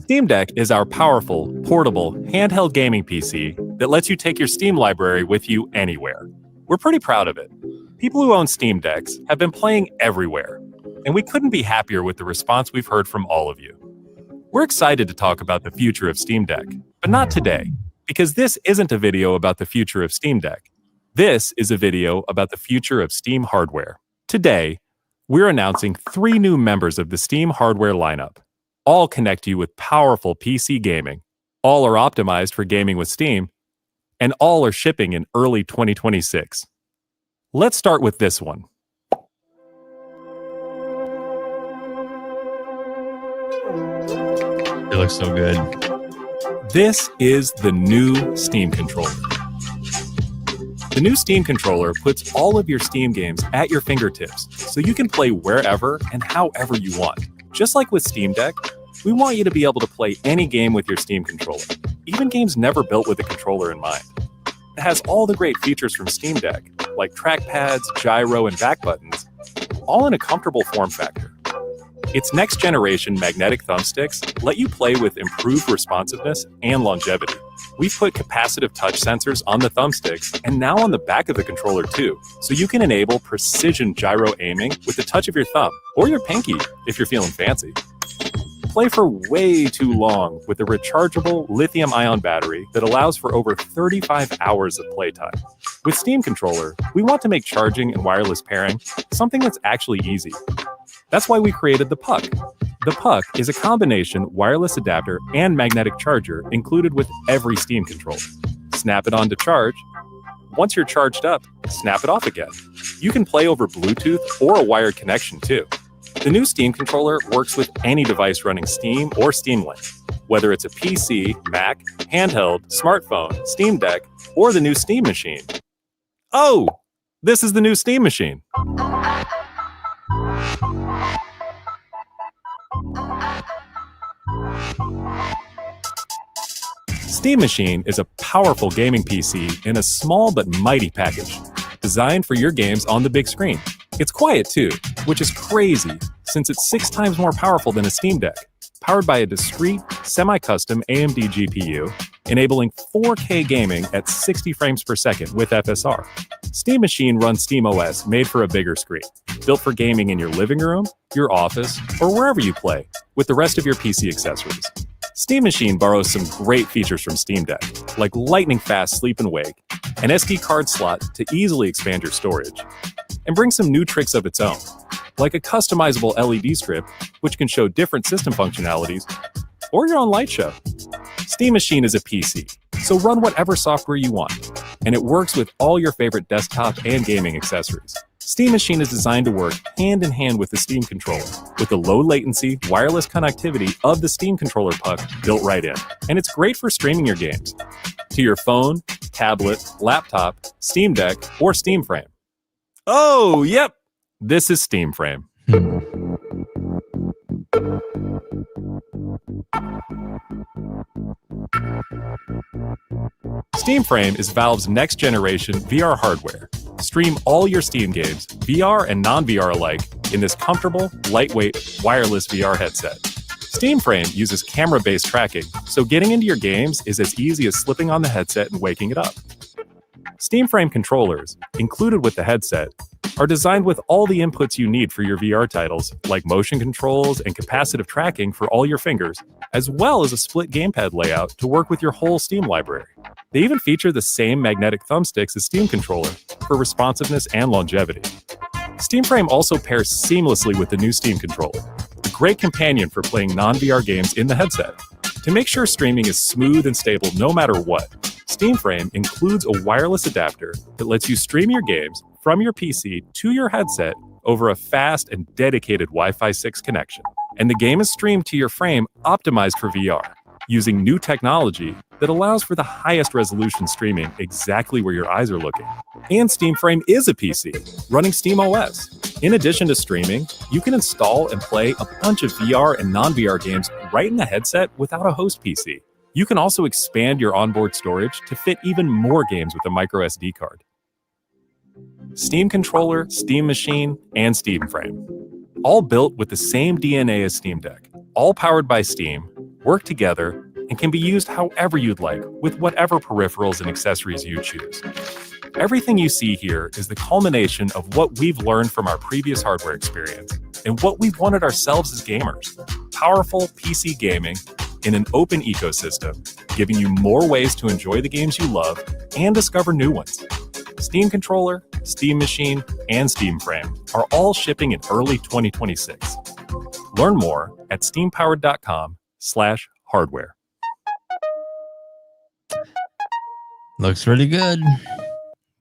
Steam Deck is our powerful, portable, handheld gaming PC that lets you take your Steam library with you anywhere. We're pretty proud of it. People who own Steam Decks have been playing everywhere, and we couldn't be happier with the response we've heard from all of you. We're excited to talk about the future of Steam Deck, but not today. Because this isn't a video about the future of Steam Deck. This is a video about the future of Steam hardware. Today, we're announcing 3 new members of the Steam hardware lineup. All connect you with powerful PC gaming. All are optimized for gaming with Steam, and all are shipping in early 2026. Let's start with this one. It looks so good. This is the new Steam controller. The new Steam controller puts all of your Steam games at your fingertips, so you can play wherever and however you want. Just like with Steam Deck, we want you to be able to play any game with your Steam controller, even games never built with a controller in mind. It has all the great features from Steam Deck, like trackpads, gyro, and back buttons, all in a comfortable form factor. Its next-generation magnetic thumbsticks let you play with improved responsiveness and longevity. We've put capacitive touch sensors on the thumbsticks and now on the back of the controller too, so you can enable precision gyro aiming with the touch of your thumb, or your pinky if you're feeling fancy. Play for way too long with a rechargeable lithium-ion battery that allows for over 35 hours of playtime. With Steam Controller, we want to make charging and wireless pairing something that's actually easy. That's why we created the Puck. The Puck is a combination wireless adapter and magnetic charger included with every Steam controller. Snap it on to charge. Once you're charged up, snap it off again. You can play over Bluetooth or a wired connection too. The new Steam controller works with any device running Steam or Steam Link, whether it's a PC, Mac, handheld, smartphone, Steam Deck, or the new Steam Machine. Oh, this is the new Steam Machine. Steam Machine is a powerful gaming PC in a small but mighty package, designed for your games on the big screen. It's quiet too, which is crazy since it's 6 times more powerful than a Steam Deck, powered by a discrete, semi-custom AMD GPU, enabling 4K gaming at 60 frames per second with FSR. Steam Machine runs SteamOS made for a bigger screen, built for gaming in your living room, your office, or wherever you play, with the rest of your PC accessories. Steam Machine borrows some great features from Steam Deck, like lightning-fast sleep and wake, an SD card slot to easily expand your storage, and brings some new tricks of its own, like a customizable LED strip, which can show different system functionalities, or your own light show. Steam Machine is a PC, so run whatever software you want, and it works with all your favorite desktop and gaming accessories. Steam Machine is designed to work hand-in-hand with the Steam controller, with the low-latency, wireless connectivity of the Steam controller puck built right in. And it's great for streaming your games to your phone, tablet, laptop, Steam Deck, or Steam Frame. Oh, yep, this is Steam Frame. Steam Frame is Valve's next-generation VR hardware. Stream all your Steam games, VR and non-VR alike, in this comfortable, lightweight, wireless VR headset. Steam Frame uses camera-based tracking, so getting into your games is as easy as slipping on the headset and waking it up. Steam Frame controllers, included with the headset, are designed with all the inputs you need for your VR titles, like motion controls and capacitive tracking for all your fingers, as well as a split gamepad layout to work with your whole Steam library. They even feature the same magnetic thumbsticks as Steam controller for responsiveness and longevity. Steam Frame also pairs seamlessly with the new Steam controller, a great companion for playing non-VR games in the headset. To make sure streaming is smooth and stable no matter what, Steam Frame includes a wireless adapter that lets you stream your games from your PC to your headset over a fast and dedicated Wi-Fi 6 connection. And the game is streamed to your frame optimized for VR, using new technology that allows for the highest resolution streaming exactly where your eyes are looking. And Steam Frame is a PC, running SteamOS. In addition to streaming, you can install and play a bunch of VR and non-VR games right in the headset without a host PC. You can also expand your onboard storage to fit even more games with a micro SD card. Steam Controller, Steam Machine, and Steam Frame. All built with the same DNA as Steam Deck. All powered by Steam, work together, and can be used however you'd like with whatever peripherals and accessories you choose. Everything you see here is the culmination of what we've learned from our previous hardware experience and what we've wanted ourselves as gamers. Powerful PC gaming in an open ecosystem, giving you more ways to enjoy the games you love and discover new ones. Steam Controller, Steam Machine, and Steam Frame are all shipping in early 2026. Learn more at steampowered.com/hardware. Looks really good.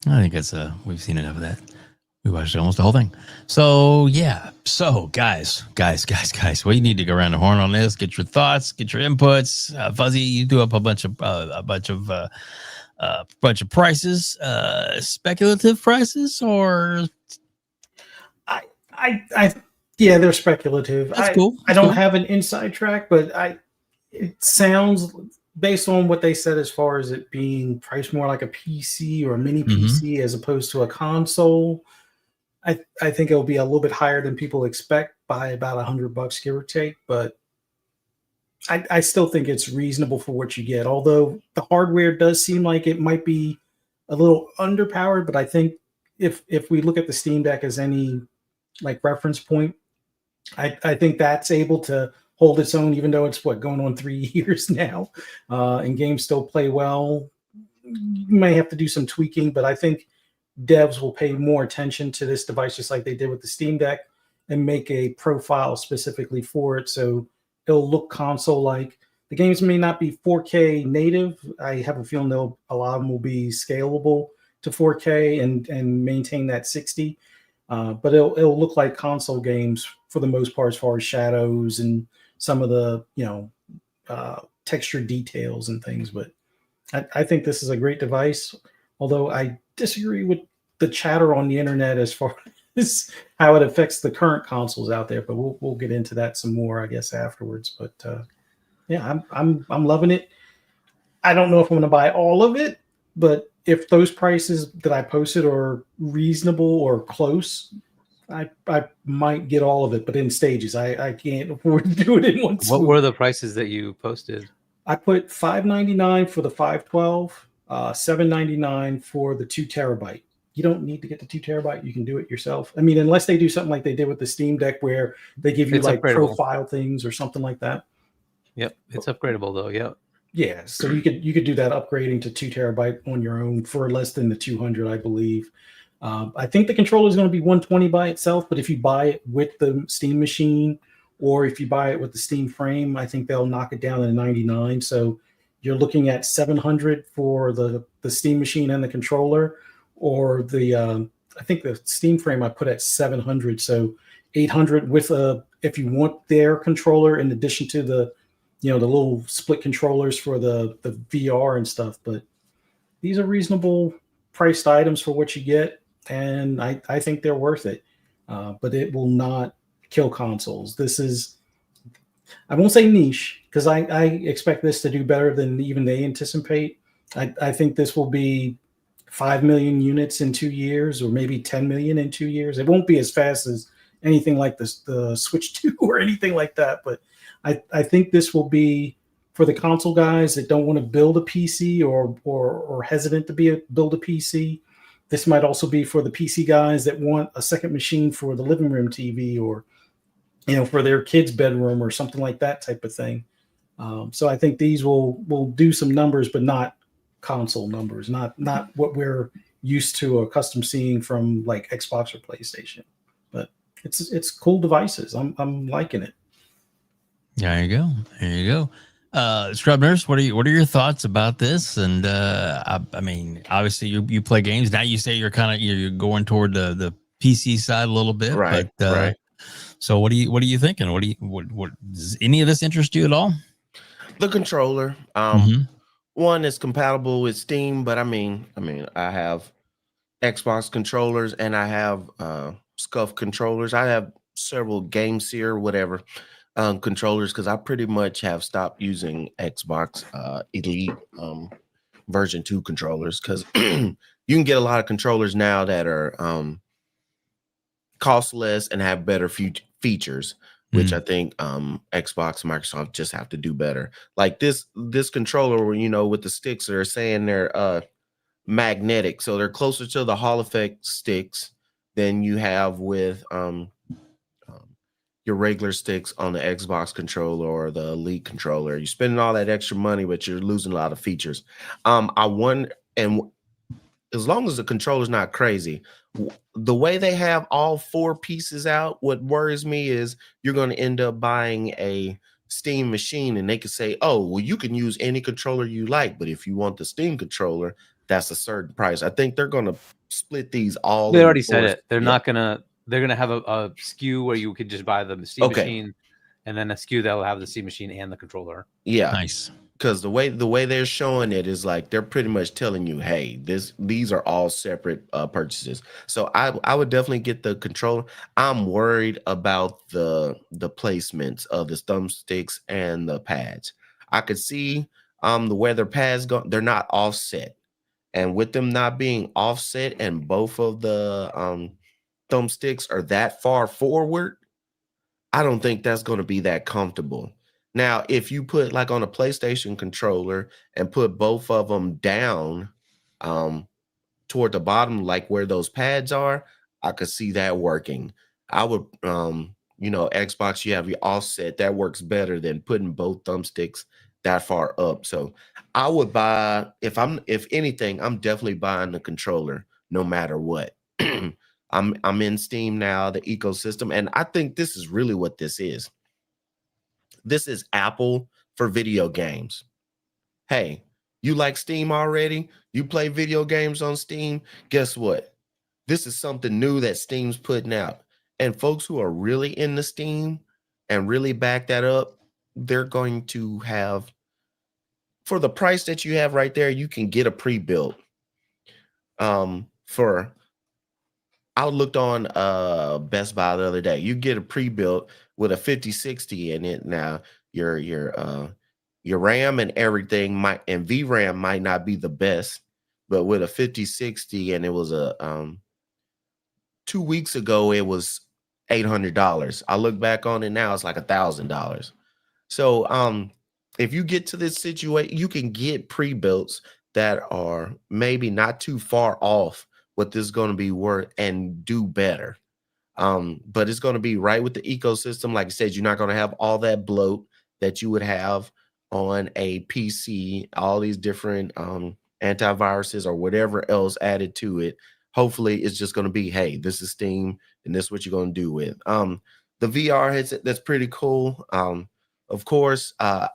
I think it's we've seen enough of that. We watched almost the whole thing. So yeah. So guys, we need to go around the horn on this. Get your thoughts, get your inputs. Fuzzy, you do up a bunch of prices, speculative prices, or yeah, they're speculative. That's cool. I don't have an inside track, but it sounds, based on what they said as far as it being priced more like a PC or a mini PC as opposed to a console, I think it'll be a little bit higher than people expect by about $100, give or take. But I still think it's reasonable for what you get. Although the hardware does seem like it might be a little underpowered, but I think if we look at the Steam Deck as any like reference point, I think that's able to hold its own, even though it's going on 3 years now, and games still play well. You may have to do some tweaking, but I think devs will pay more attention to this device, just like they did with the Steam Deck, and make a profile specifically for it, so it'll look console-like. The games may not be 4K native. I have a feeling a lot of them will be scalable to 4K and maintain that 60. But it'll look like console games for the most part, as far as shadows and some of the texture details and things. But I think this is a great device, although I disagree with the chatter on the internet as far as how it affects the current consoles out there. But we'll get into that some more, I guess, afterwards. But yeah, I'm loving it. I don't know if I'm going to buy all of it, but if those prices that I posted are reasonable or close, I might get all of it, but in stages. I can't afford to do it in one swoop. What were the prices that you posted? I put $599 for the 512, $799 for the 2 terabyte. You don't need to get the 2 terabyte. You can do it yourself. I mean, unless they do something like they did with the Steam Deck, where they give you It's like upgradable. profile things or something like that. Yep, it's upgradable though. Yep. Yeah, so you could do that upgrading to 2 terabyte on your own for less than the 200, I believe. I think the controller is going to be 120 by itself, but if you buy it with the Steam Machine, or if you buy it with the Steam Frame, I think they'll knock it down to 99. So you're looking at 700 for the Steam Machine and the controller, or I think the Steam Frame I put at 700. So 800 with if you want their controller in addition to the little split controllers for the VR and stuff. But these are reasonable priced items for what you get, and I think they're worth it. But it will not kill consoles. This is, I won't say niche, because I expect this to do better than even they anticipate. I think this will be 5 million units in 2 years, or maybe 10 million in 2 years. It won't be as fast as anything like the Switch 2 or anything like that, but I think this will be for the console guys that don't want to build a PC or hesitant to build a PC. This might also be for the PC guys that want a second machine for the living room TV, or for their kids' bedroom or something like that type of thing. So I think these will do some numbers, but not console numbers, not what we're used to or accustomed seeing from like Xbox or PlayStation. But it's cool devices. I'm liking it. There you go. Scrub Nurse, what are your thoughts about this? And I mean, obviously you play games now. You say you're going toward the PC side a little bit, Right, but right. So what are you thinking? What does any of this interest you at all? The controller, one is compatible with Steam, but I mean, I have Xbox controllers and I have SCUF controllers. I have several Game Seer, whatever, controllers, because I pretty much have stopped using Xbox Elite version 2 controllers, because you can get a lot of controllers now that are cost less and have better features, which I think Xbox and Microsoft just have to do better. Like this controller, with the sticks, they're saying they're magnetic, so they're closer to the Hall effect sticks than you have with your regular sticks on the Xbox controller or the Elite controller. You're spending all that extra money, but you're losing a lot of features. I wonder, and as long as the controller's not crazy, the way they have all 4 pieces out, what worries me is you're going to end up buying a Steam machine and they could say, oh, well, you can use any controller you like, but if you want the Steam controller, that's a certain price. I think they're going to split these all. They already said 4. it. They're not gonna. They're gonna have a SKU where you could just buy the Steam machine, and then a SKU that will have the Steam machine and the controller. Yeah, Nice. because the way they're showing it is like they're pretty much telling you, hey, these are all separate purchases. So I would definitely get the controller. I'm worried about the placements of the thumbsticks and the pads. I could see the where their pads go, they're not offset. And with them not being offset and both of the thumbsticks are that far forward, I don't think that's going to be that comfortable. Now, if you put like on a PlayStation controller and put both of them down toward the bottom, like where those pads are, I could see that working. I would, Xbox, you have your offset. That works better than putting both thumbsticks that far up. So I would buy, if anything, I'm definitely buying the controller no matter what. I'm in Steam now, the ecosystem, and I think this is really what this is. This is Apple for video games. Hey, you like Steam already? You play video games on Steam? Guess what? This is something new that Steam's putting out. And folks who are really into Steam and really back that up, they're going to have, for the price that you have right there, you can get a pre-built. I looked on Best Buy the other day. You get a pre-built with a 5060 in it. Now your RAM and everything and VRAM might not be the best, but with a 5060, and it was a 2 weeks ago it was $800. I look back on it now, it's like $1,000. So if you get to this situation, you can get pre-builts that are maybe not too far off what this is going to be worth and do better. But it's going to be right with the ecosystem. Like I said, you're not going to have all that bloat that you would have on a PC, all these different antiviruses or whatever else added to it. Hopefully it's just going to be, hey, this is Steam and this is what you're going to do with. The VR headset, that's pretty cool. Of course, I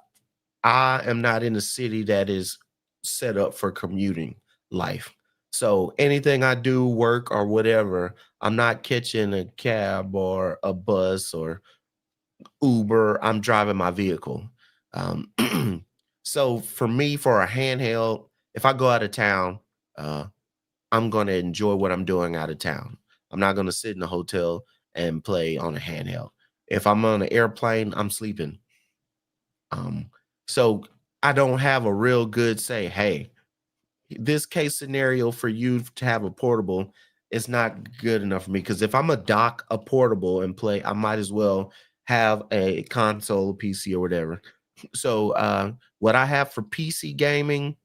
am not in a city that is set up for commuting life. So anything I do, work or whatever, I'm not catching a cab or a bus or Uber. I'm driving my vehicle. So for me, for a handheld, if I go out of town, I'm going to enjoy what I'm doing out of town. I'm not going to sit in a hotel and play on a handheld. If I'm on an airplane, I'm sleeping. So I don't have a real good say, hey, this case scenario for you to have a portable is not good enough for me, because if I'm a dock a portable and play, I might as well have a console, PC or whatever. So what I have for PC gaming,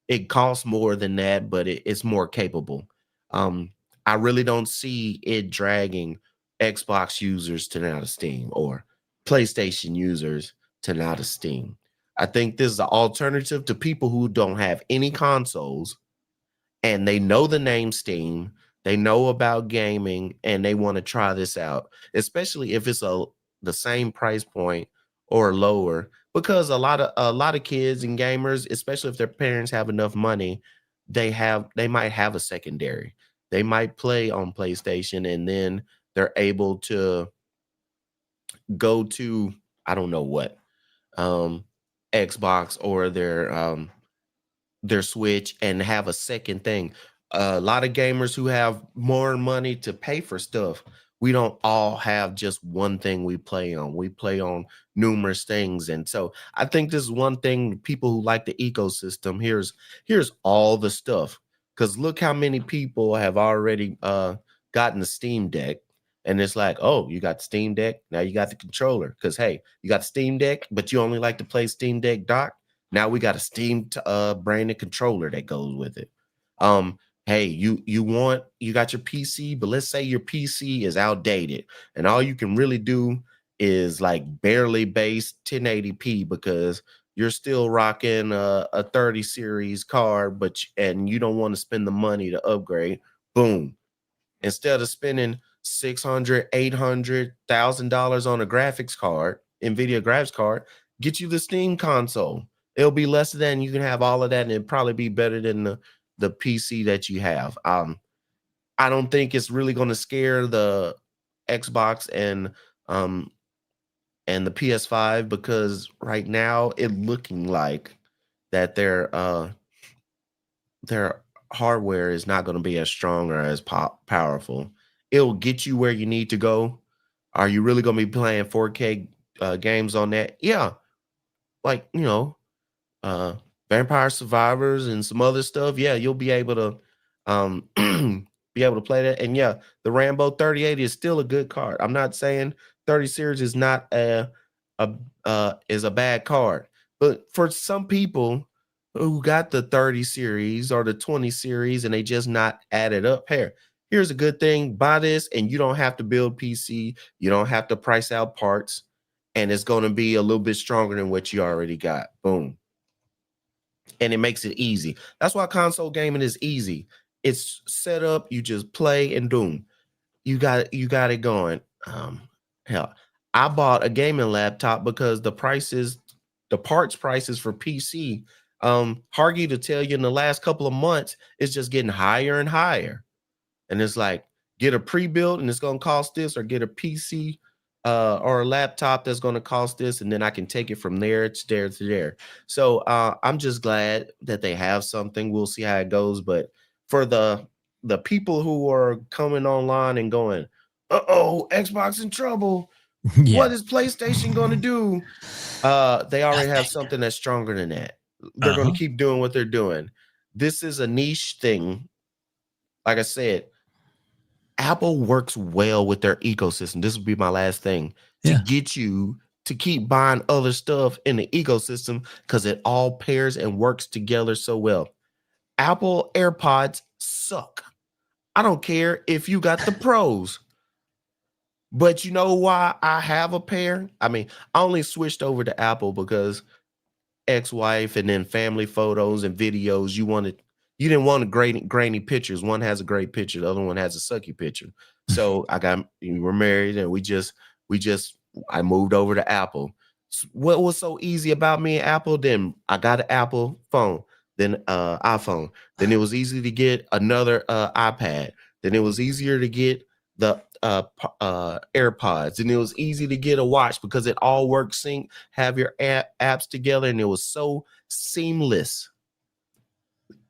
it costs more than that, but it's more capable. I really don't see it dragging Xbox users to now to Steam or PlayStation users to now to Steam. I think this is an alternative to people who don't have any consoles and they know the name Steam, they know about gaming, and they want to try this out, especially if it's the same price point or lower, because a lot of kids and gamers, especially if their parents have enough money, they might have a secondary. They might play on PlayStation and then they're able to go to, I don't know what, Xbox or their Switch and have a second thing. A lot of gamers who have more money to pay for stuff, we don't all have just one thing we play on. We play on numerous things. And so I think this is one thing, people who like the ecosystem, here's all the stuff. Because look how many people have already gotten the Steam Deck. And it's like, oh, you got the Steam Deck, now you got the controller. Because, hey, you got the Steam Deck, but you only like to play Steam Deck dock. Now we got a Steam branded controller that goes with it. Hey, you got your PC, but let's say your PC is outdated and all you can really do is like barely based 1080p because you're still rocking a 30 series card, and you don't want to spend the money to upgrade. Boom. Instead of spending $600, $800,000 on a graphics card, NVIDIA graphics card, get you the Steam console. It'll be less than, you can have all of that, and it'll probably be better than the PC that you have. I don't think it's really going to scare the Xbox and the PS5, because right now it looking like that their hardware is not going to be as strong or as powerful. It'll get you where you need to go. Are you really going to be playing 4K games on that? Yeah. Like, Vampire Survivors and some other stuff. Yeah, you'll be able to play that. And yeah, the Rambo 3080 is still a good card. I'm not saying 30 series is not a bad card, but for some people who got the 30 series or the 20 series and they just not added up, here's a good thing. Buy this and you don't have to build PC. You don't have to price out parts, and it's going to be a little bit stronger than what you already got. Boom. And it makes it easy. That's why console gaming is easy. It's set up, you just play, and boom, you got it going. Hell, I bought a gaming laptop because the parts prices for PC, Hargeet to tell you, in the last couple of months, it's just getting higher and higher. And it's like, get a pre-built and it's going to cost this, or get a PC or a laptop that's going to cost this, and then I can take it from there to there to there. So I'm just glad that they have something. We'll see how it goes. But for the people who are coming online and going, uh-oh, Xbox in trouble. Yeah. What is PlayStation going to do? They already have something that's stronger than that. They're going to keep doing what they're doing. This is a niche thing. Like I said, Apple works well with their ecosystem. This will be my last thing, to get you to keep buying other stuff in the ecosystem, because it all pairs and works together so well. Apple AirPods suck. I don't care if you got the pros. But you know why I have a pair? I mean, I only switched over to Apple because ex-wife, and then family photos and videos. You didn't want grainy pictures. One has a great picture, the other one has a sucky picture. So we were married, and I moved over to Apple. What was so easy about me and Apple? Then I got an Apple phone, then iPhone. Then it was easy to get another iPad. Then it was easier to get the AirPods, and it was easy to get a watch because it all works sync, have your apps together, and it was so seamless.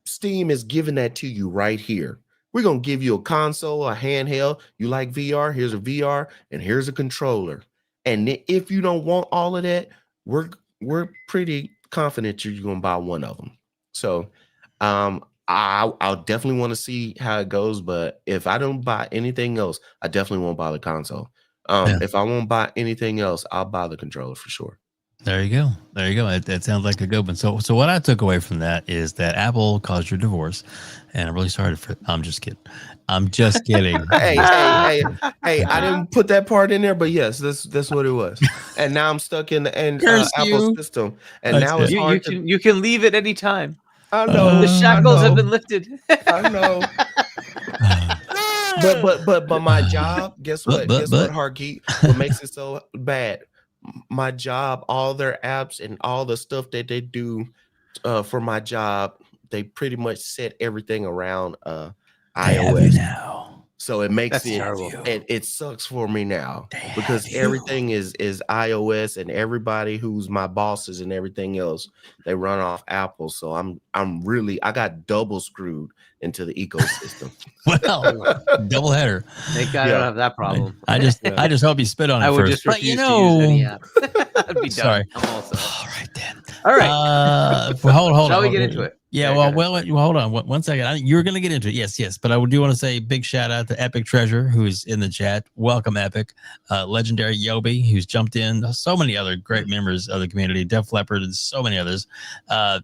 Steam is giving that to you right here. We're going to give you a console, a handheld. You like VR? Here's a VR, and here's a controller. And if you don't want all of that, we're pretty confident you're going to buy one of them. So I'll definitely want to see how it goes, but if I don't buy anything else, I definitely won't buy the console. If I won't buy anything else, I'll buy the controller for sure. There you go. That sounds like a good one. So what I took away from that is that Apple caused your divorce, and I'm really sorry I'm just kidding. Hey, I didn't put that part in there, but yes, that's what it was. And now I'm stuck in the Apple system, and now it's hard you can leave at any time. I know the shackles have been lifted. I know. But my job, guess what? Hargeet, what makes it so bad? My job, all their apps and all the stuff that they do for my job, they pretty much set everything around iOS now. So it makes it sucks for me now because everything is iOS, and everybody who's my bosses and everything else, they run off Apple. So I got double screwed into the ecosystem. Well, double header. Thank God I don't have that problem. I just hope you spit on it. I would first. just refuse to use any app. I'd be done. Sorry. I'm also. All right then. All right. Hold on. Shall we get into it? Yeah. Well, hold on. One second. You're going to get into it. Yes. But I do want to say big shout out to Epic Treasure, who's in the chat. Welcome, Epic. Legendary Yobi, who's jumped in. So many other great members of the community. Def Leppard and so many others.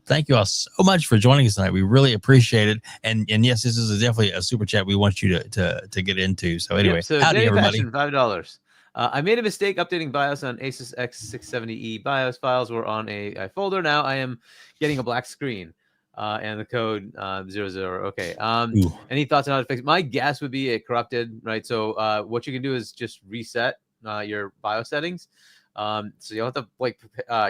Thank you all so much for joining us tonight. We really appreciate it. And yes, this is definitely a super chat we want you to get into. So anyway, so howdy everybody. $5. I made a mistake updating BIOS on Asus X670E. BIOS files were on a folder. Now I am getting a black screen. And the code 00. Okay. Ooh. Any thoughts on how to fix it? My guess would be it corrupted, right? So what you can do is just reset your BIOS settings. So you'll have to like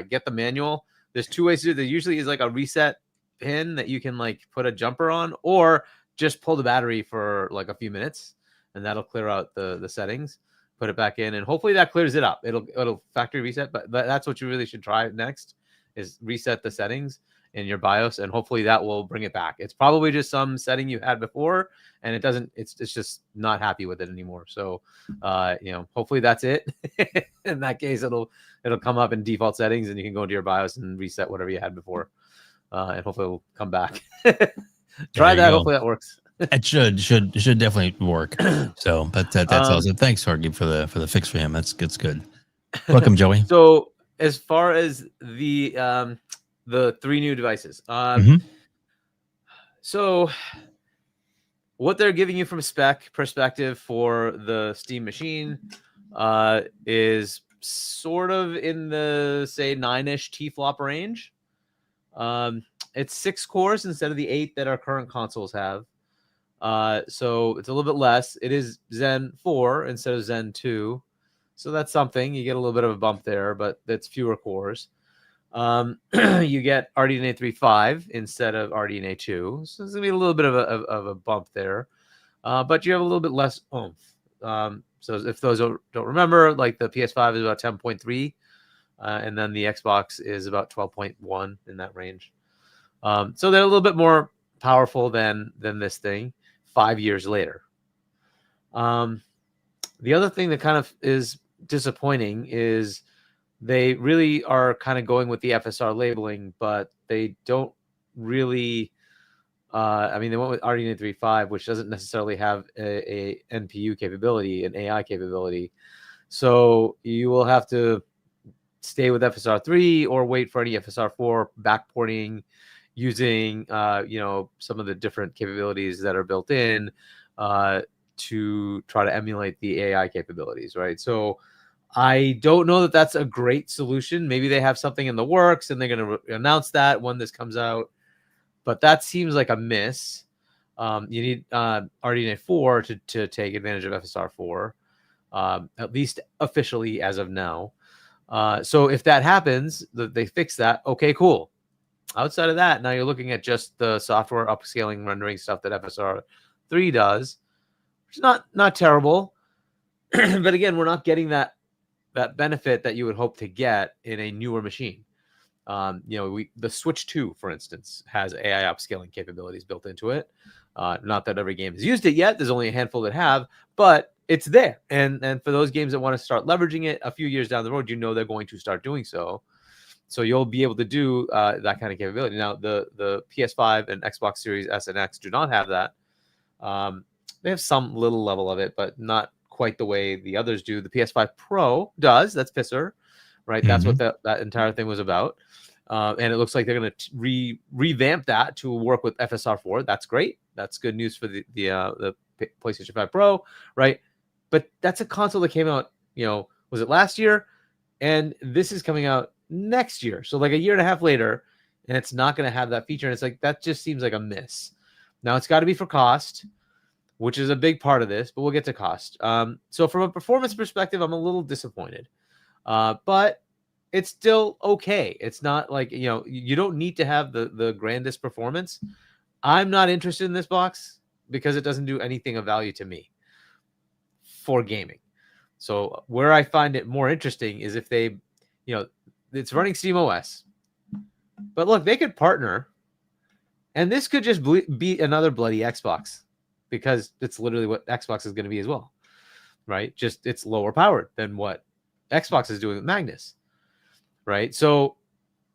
get the manual. There's two ways to do it. There usually is like a reset pin that you can like put a jumper on, or just pull the battery for like a few minutes, and that'll clear out the settings. Put it back in, and hopefully that clears it up. It'll factory reset, but that's what you really should try next is reset the settings in your BIOS, and hopefully that will bring it back. It's probably just some setting you had before, and it doesn't. It's just not happy with it anymore. So, hopefully that's it. In that case, it'll come up in default settings, and you can go into your BIOS and reset whatever you had before, and hopefully it'll come back. Try that. Hopefully that works. It should definitely work. So, but that's awesome. Thanks, Hargeet, for the fix for him. That's good. Welcome, Joey. So, as far as the 3 new devices, so what they're giving you from spec perspective for the Steam machine is sort of in the say 9-ish T-flop range. It's 6 cores instead of the 8 that our current consoles have. So it's a little bit less. It is Zen 4 instead of Zen 2. So that's something. You get a little bit of a bump there, but it's fewer cores. You get RDNA 3.5 instead of RDNA 2. So there's going to be a little bit of a bump there. But you have a little bit less oomph. So if those don't remember, like the PS5 is about 10.3, and then the Xbox is about 12.1 in that range. So they're a little bit more powerful than this thing 5 years later. The other thing that kind of is disappointing is they really are kind of going with the FSR labeling, but they don't really. They went with RDNA 3.5, which doesn't necessarily have a NPU capability, an AI capability. So you will have to stay with FSR 3 or wait for any FSR 4 backporting using some of the different capabilities that are built in to try to emulate the AI capabilities, right? So I don't know that that's a great solution. Maybe they have something in the works and they're going to announce that when this comes out, but that seems like a miss. You need RDNA 4 to take advantage of FSR 4, at least officially as of now. So if that happens, they fix that, okay, cool. Outside of that, now you're looking at just the software upscaling rendering stuff that FSR 3 does, which is not terrible. But again, we're not getting that benefit that you would hope to get in a newer machine. The Switch 2, for instance, has AI upscaling capabilities built into it. Not that every game has used it yet. There's only a handful that have, but it's there. And for those games that want to start leveraging it a few years down the road, they're going to start doing so. So you'll be able to do that kind of capability. Now, the PS5 and Xbox Series S and X do not have that. They have some little level of it, but not quite the way the others do. The PS5 Pro does. That's Pisser, right? That's what that entire thing was about. And it looks like they're going to revamp that to work with FSR 4. That's great. That's good news for the PlayStation 5 Pro, right? But that's a console that came out, was it last year? And this is coming out next year. So like a year and a half later, and it's not going to have that feature. And it's like, that just seems like a miss. Now it's got to be for cost, which is a big part of this, but we'll get to cost. So from a performance perspective, I'm a little disappointed, but it's still okay. It's not like, you don't need to have the grandest performance. I'm not interested in this box because it doesn't do anything of value to me for gaming. So where I find it more interesting is if they, it's running SteamOS, but look, they could partner, and this could just be another bloody Xbox, because it's literally what Xbox is going to be as well, right? Just it's lower powered than what Xbox is doing with Magnus, right? So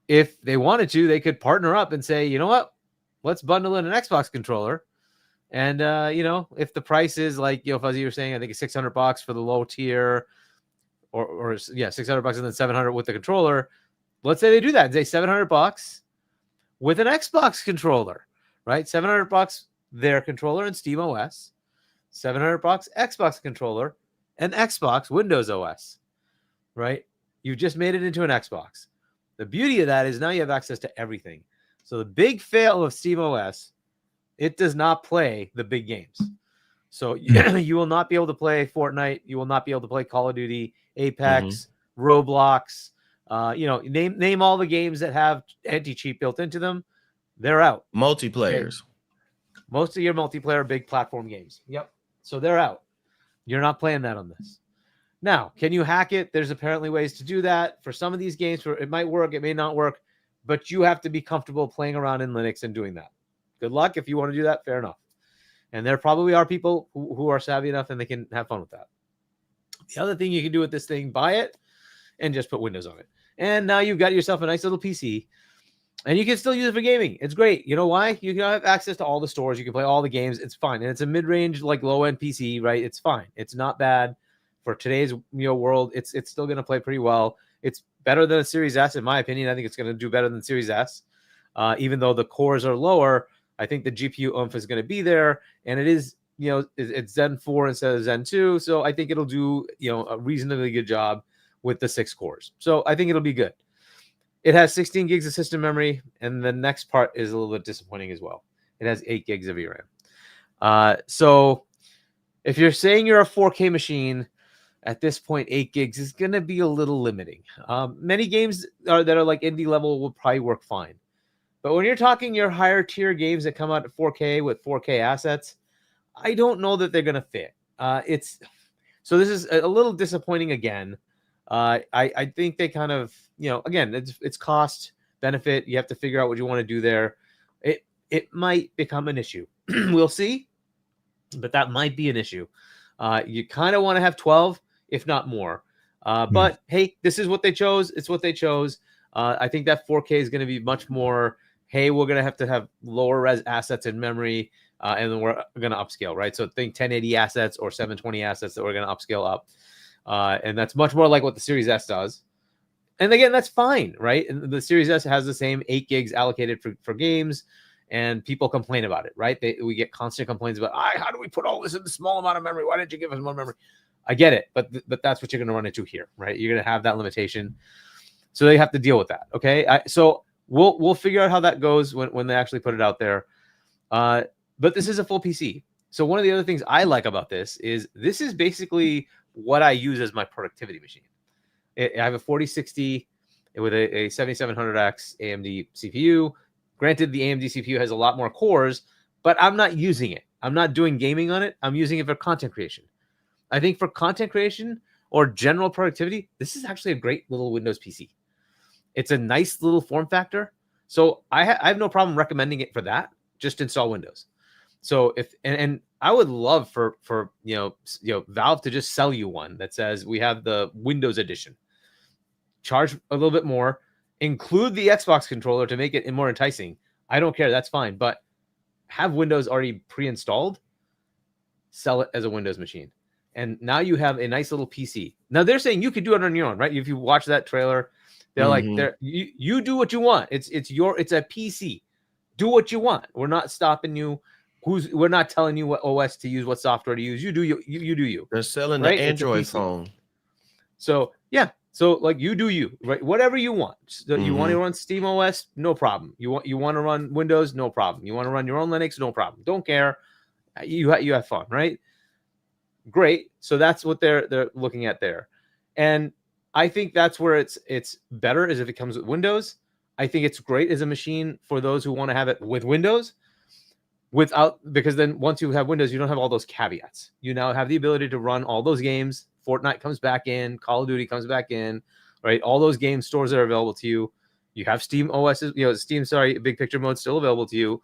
if they wanted to, they could partner up and say, you know what, let's bundle in an Xbox controller. And, if the price is like, Fuzzy, you were saying, I think it's $600 for the low tier, or $600 and then $700 with the controller. Let's say they do that and say $700 with an Xbox controller, right? $700 their controller and SteamOS, $700 Xbox controller an Xbox Windows OS, right? You've just made it into an Xbox. The beauty of that is now you have access to everything. So the big fail of Steam OS, it does not play the big games. So you will not be able to play Fortnite. You will not be able to play Call of Duty, Apex, Roblox. Name all the games that have anti-cheat built into them. They're out. Multiplayers. Okay. Most of your multiplayer big platform games. Yep. So they're out. You're not playing that on this. Now, can you hack it? There's apparently ways to do that. For some of these games, it might work, it may not work, but you have to be comfortable playing around in Linux and doing that. Good luck. If you want to do that, fair enough. And there probably are people who are savvy enough and they can have fun with that. The other thing you can do with this thing, buy it and just put Windows on it. And now you've got yourself a nice little PC. And you can still use it for gaming. It's great. You know why? You can have access to all the stores. You can play all the games. It's fine. And it's a mid-range, like low-end PC, right? It's fine. It's not bad for today's world. It's still going to play pretty well. It's better than a Series S, in my opinion. I think it's going to do better than Series S. Even though the cores are lower, I think the GPU oomph is going to be there. And it is, it's Zen 4 instead of Zen 2. So I think it'll do, a reasonably good job with the 6 cores. So I think it'll be good. It has 16 gigs of system memory, and the next part is a little bit disappointing as well. It has 8 gigs of VRAM. So if you're saying you're a 4K machine, at this point, 8 gigs is going to be a little limiting. Many games that are like indie level will probably work fine. But when you're talking your higher tier games that come out at 4K with 4K assets, I don't know that they're going to fit. So this is a little disappointing again. I think they kind of, again, it's cost benefit. You have to figure out what you want to do there. It might become an issue. We'll see, but that might be an issue. You kind of want to have 12, if not more. But hey, this is what they chose. It's what they chose. I think that 4K is going to be much more, hey, we're going to have lower res assets in memory, and then we're going to upscale, right? So think 1080 assets or 720 assets that we're going to upscale up. And that's much more like what the Series S does. And again, that's fine, right? And the Series S has the same 8 gigs allocated for games, and people complain about it, right? We get constant complaints about, how do we put all this in a small amount of memory? Why didn't you give us more memory? I get it, but that's what you're going to run into here, right? You're going to have that limitation. So they have to deal with that, okay? So we'll figure out how that goes when they actually put it out there. But this is a full PC. So one of the other things I like about this is basically what I use as my productivity machine. I have a 4060 with a 7700X AMD CPU. Granted, the AMD CPU has a lot more cores, but I'm not using it. I'm not doing gaming on it. I'm using it for content creation. I think for content creation or general productivity, this is actually a great little Windows PC. It's a nice little form factor. So I have no problem recommending it for that. Just install Windows. So if and I would love for Valve to just sell you one that says we have the Windows edition. Charge a little bit more, include the Xbox controller to make it more enticing. I don't care, that's fine, but have Windows already pre-installed, sell it as a Windows machine. And now you have a nice little PC. Now they're saying you could do it on your own, right? If you watch that trailer, they're like, you do what you want. It's a PC. Do what you want. We're not stopping you. We're not telling you what OS to use, what software to use. You do you. They're selling right? the Android phone. So yeah. So like you do you, right? Whatever you want. So you want to run Steam OS, no problem. You want to run Windows, no problem. You want to run your own Linux, no problem. Don't care. You have fun, right? Great. So that's what they're looking at there. And I think that's where it's better is if it comes with Windows. I think it's great as a machine for those who want to have it with Windows because then once you have Windows, you don't have all those caveats. You now have the ability to run all those games. Fortnite comes back in, Call of Duty comes back in, right? All those game stores that are available to you. You have Steam OS, Big Picture Mode still available to you.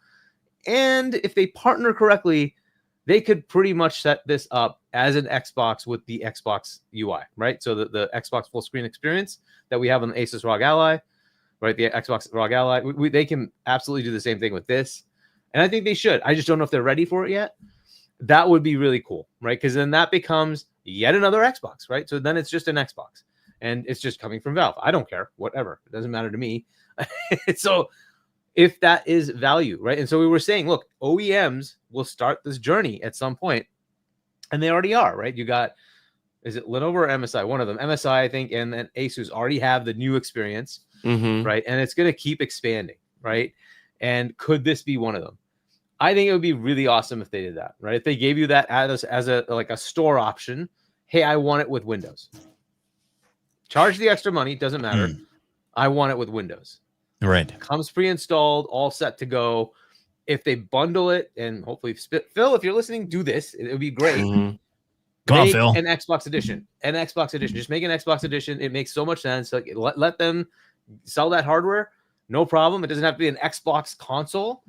And if they partner correctly, they could pretty much set this up as an Xbox with the Xbox UI, right? So the Xbox full screen experience that we have on the Asus ROG Ally, right? The Xbox ROG Ally, they can absolutely do the same thing with this. And I think they should. I just don't know if they're ready for it yet. That would be really cool, right? Because then that becomes yet another Xbox, right? So then it's just an Xbox. And it's just coming from Valve. I don't care. Whatever. It doesn't matter to me. So if that is value, right? And so we were saying, look, OEMs will start this journey at some point, and they already are, right? You got is it Lenovo or MSI? One of them, MSI, I think, and then Asus already have the new experience, right? And it's going to keep expanding, right? And could this be one of them? I think it would be really awesome if they did that, right? If they gave you that as a like a store option. Hey, I want it with Windows. Charge the extra money, doesn't matter. I want it with Windows. Right. Comes pre-installed, all set to go. If they bundle it, and hopefully, Phil, if you're listening, do this. It would be great. Come on, Make Phil. an Xbox edition. Just make an Xbox edition. It makes so much sense. Like, let them sell that hardware. No problem. It doesn't have to be an Xbox console,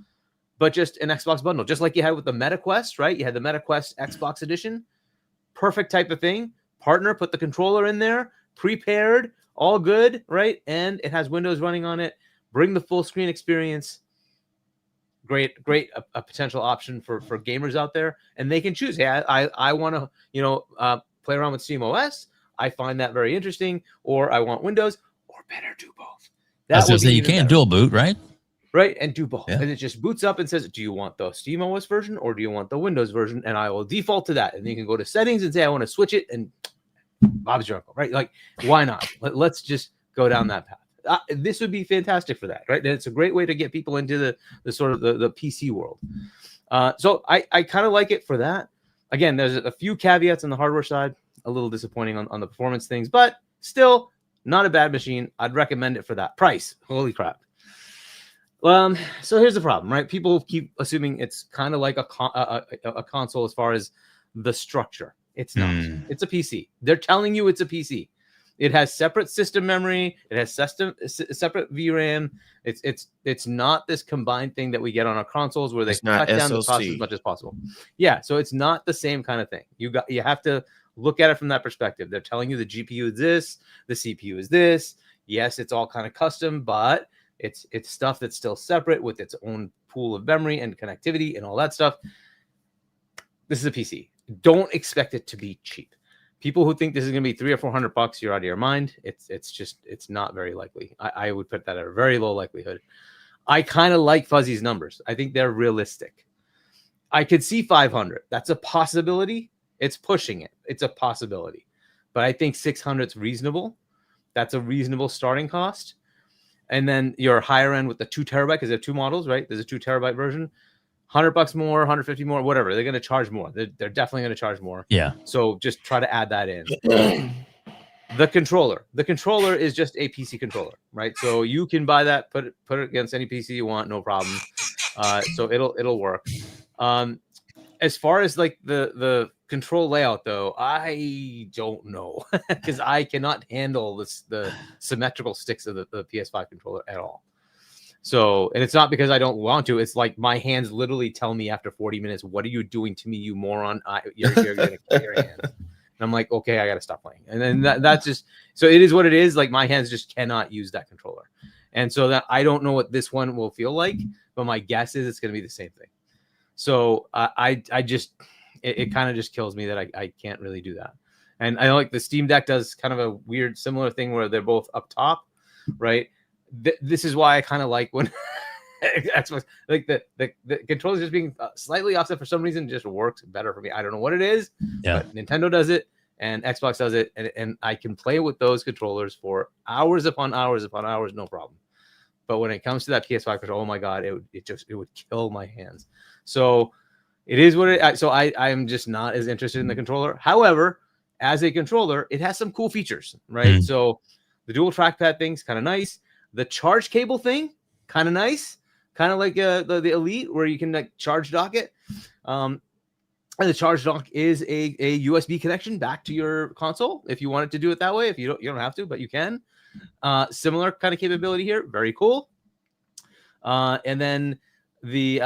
but just an Xbox bundle. Just like you had with the MetaQuest, right? You had the MetaQuest Xbox edition. Perfect type of thing. Partner, put the controller in there. Prepared. All good, right? And it has Windows running on it. Bring the full screen experience. Great, a potential option for gamers out there, and they can choose. Hey, I want to play around with SteamOS. I find that very interesting, or I want Windows, or better, do both. That would say you can dual boot, right? Right, and do both, Yeah. and it just boots up and says, "Do you want the SteamOS version or do you want the Windows version?" And I will default to that, and you can go to settings and say, "I want to switch it," and Bob's your uncle, right? Like, why not? Let's just go down that path. This would be fantastic for that, right? And it's a great way to get people into the sort of the PC world. So I kind of like it for that. Again, there's a few caveats on the hardware side, a little disappointing on the performance things, but still not a bad machine. I'd recommend it for that price. Holy crap. So here's the problem, right? People keep assuming it's kind of like a console as far as the structure. It's not. It's a PC. They're telling you it's a PC. It has separate system memory. It has separate VRAM. It's not this combined thing that we get on our consoles where they cut down the cost as much as possible. Yeah, so it's not the same kind of thing. You have to look at it from that perspective. They're telling you the GPU is this, the CPU is this. Yes, it's all kind of custom, but it's stuff that's still separate with its own pool of memory and connectivity and all that stuff. This is a PC. Don't expect it to be cheap. People who think this is going to be $300 or $400, you're out of your mind. It's not very likely. I would put that at a very low likelihood. I kind of like Fuzzy's numbers. I think they're realistic. I could see 500. That's a possibility. It's pushing it. It's a possibility. But I think 600 is reasonable. That's a reasonable starting cost. And then your higher end with the 2 terabyte, because they have two models, right? There's a 2 terabyte version. $100 more, 150 more, whatever. They're going to charge more. They're definitely going to charge more. Yeah. So just try to add that in. The controller is just a PC controller, right? So you can buy that, put it against any PC you want, no problem. So it'll work. As far as like the control layout, though, I don't know because I cannot handle the symmetrical sticks of the PS5 controller at all. So, and it's not because I don't want to. It's like my hands literally tell me after 40 minutes, "What are you doing to me, you moron? You're going to kill your hands." And I'm like, okay, I got to stop playing. And then that's just, so it is what it is. Like my hands just cannot use that controller. And so that I don't know what this one will feel like, but my guess is it's going to be the same thing. So I just, it kind of just kills me that I can't really do that. And I know like the Steam Deck does kind of a weird similar thing where they're both up top, right? This is why I kind of like when Xbox, like the controller just being slightly offset for some reason just works better for me. I don't know what it is, but Nintendo does it and Xbox does it, and I can play with those controllers for hours upon hours upon hours, no problem. But when it comes to that PS5 controller, oh my god, it would kill my hands. So it is what it. So I'm just not as interested in the controller. However, as a controller, it has some cool features, right? So the dual trackpad thing's kind of nice. The charge cable thing, kind of nice, kind of like the Elite, where you can like charge dock it. And the charge dock is a USB connection back to your console if you wanted to do it that way. If you don't have to, but you can. Similar kind of capability here, very cool. And then the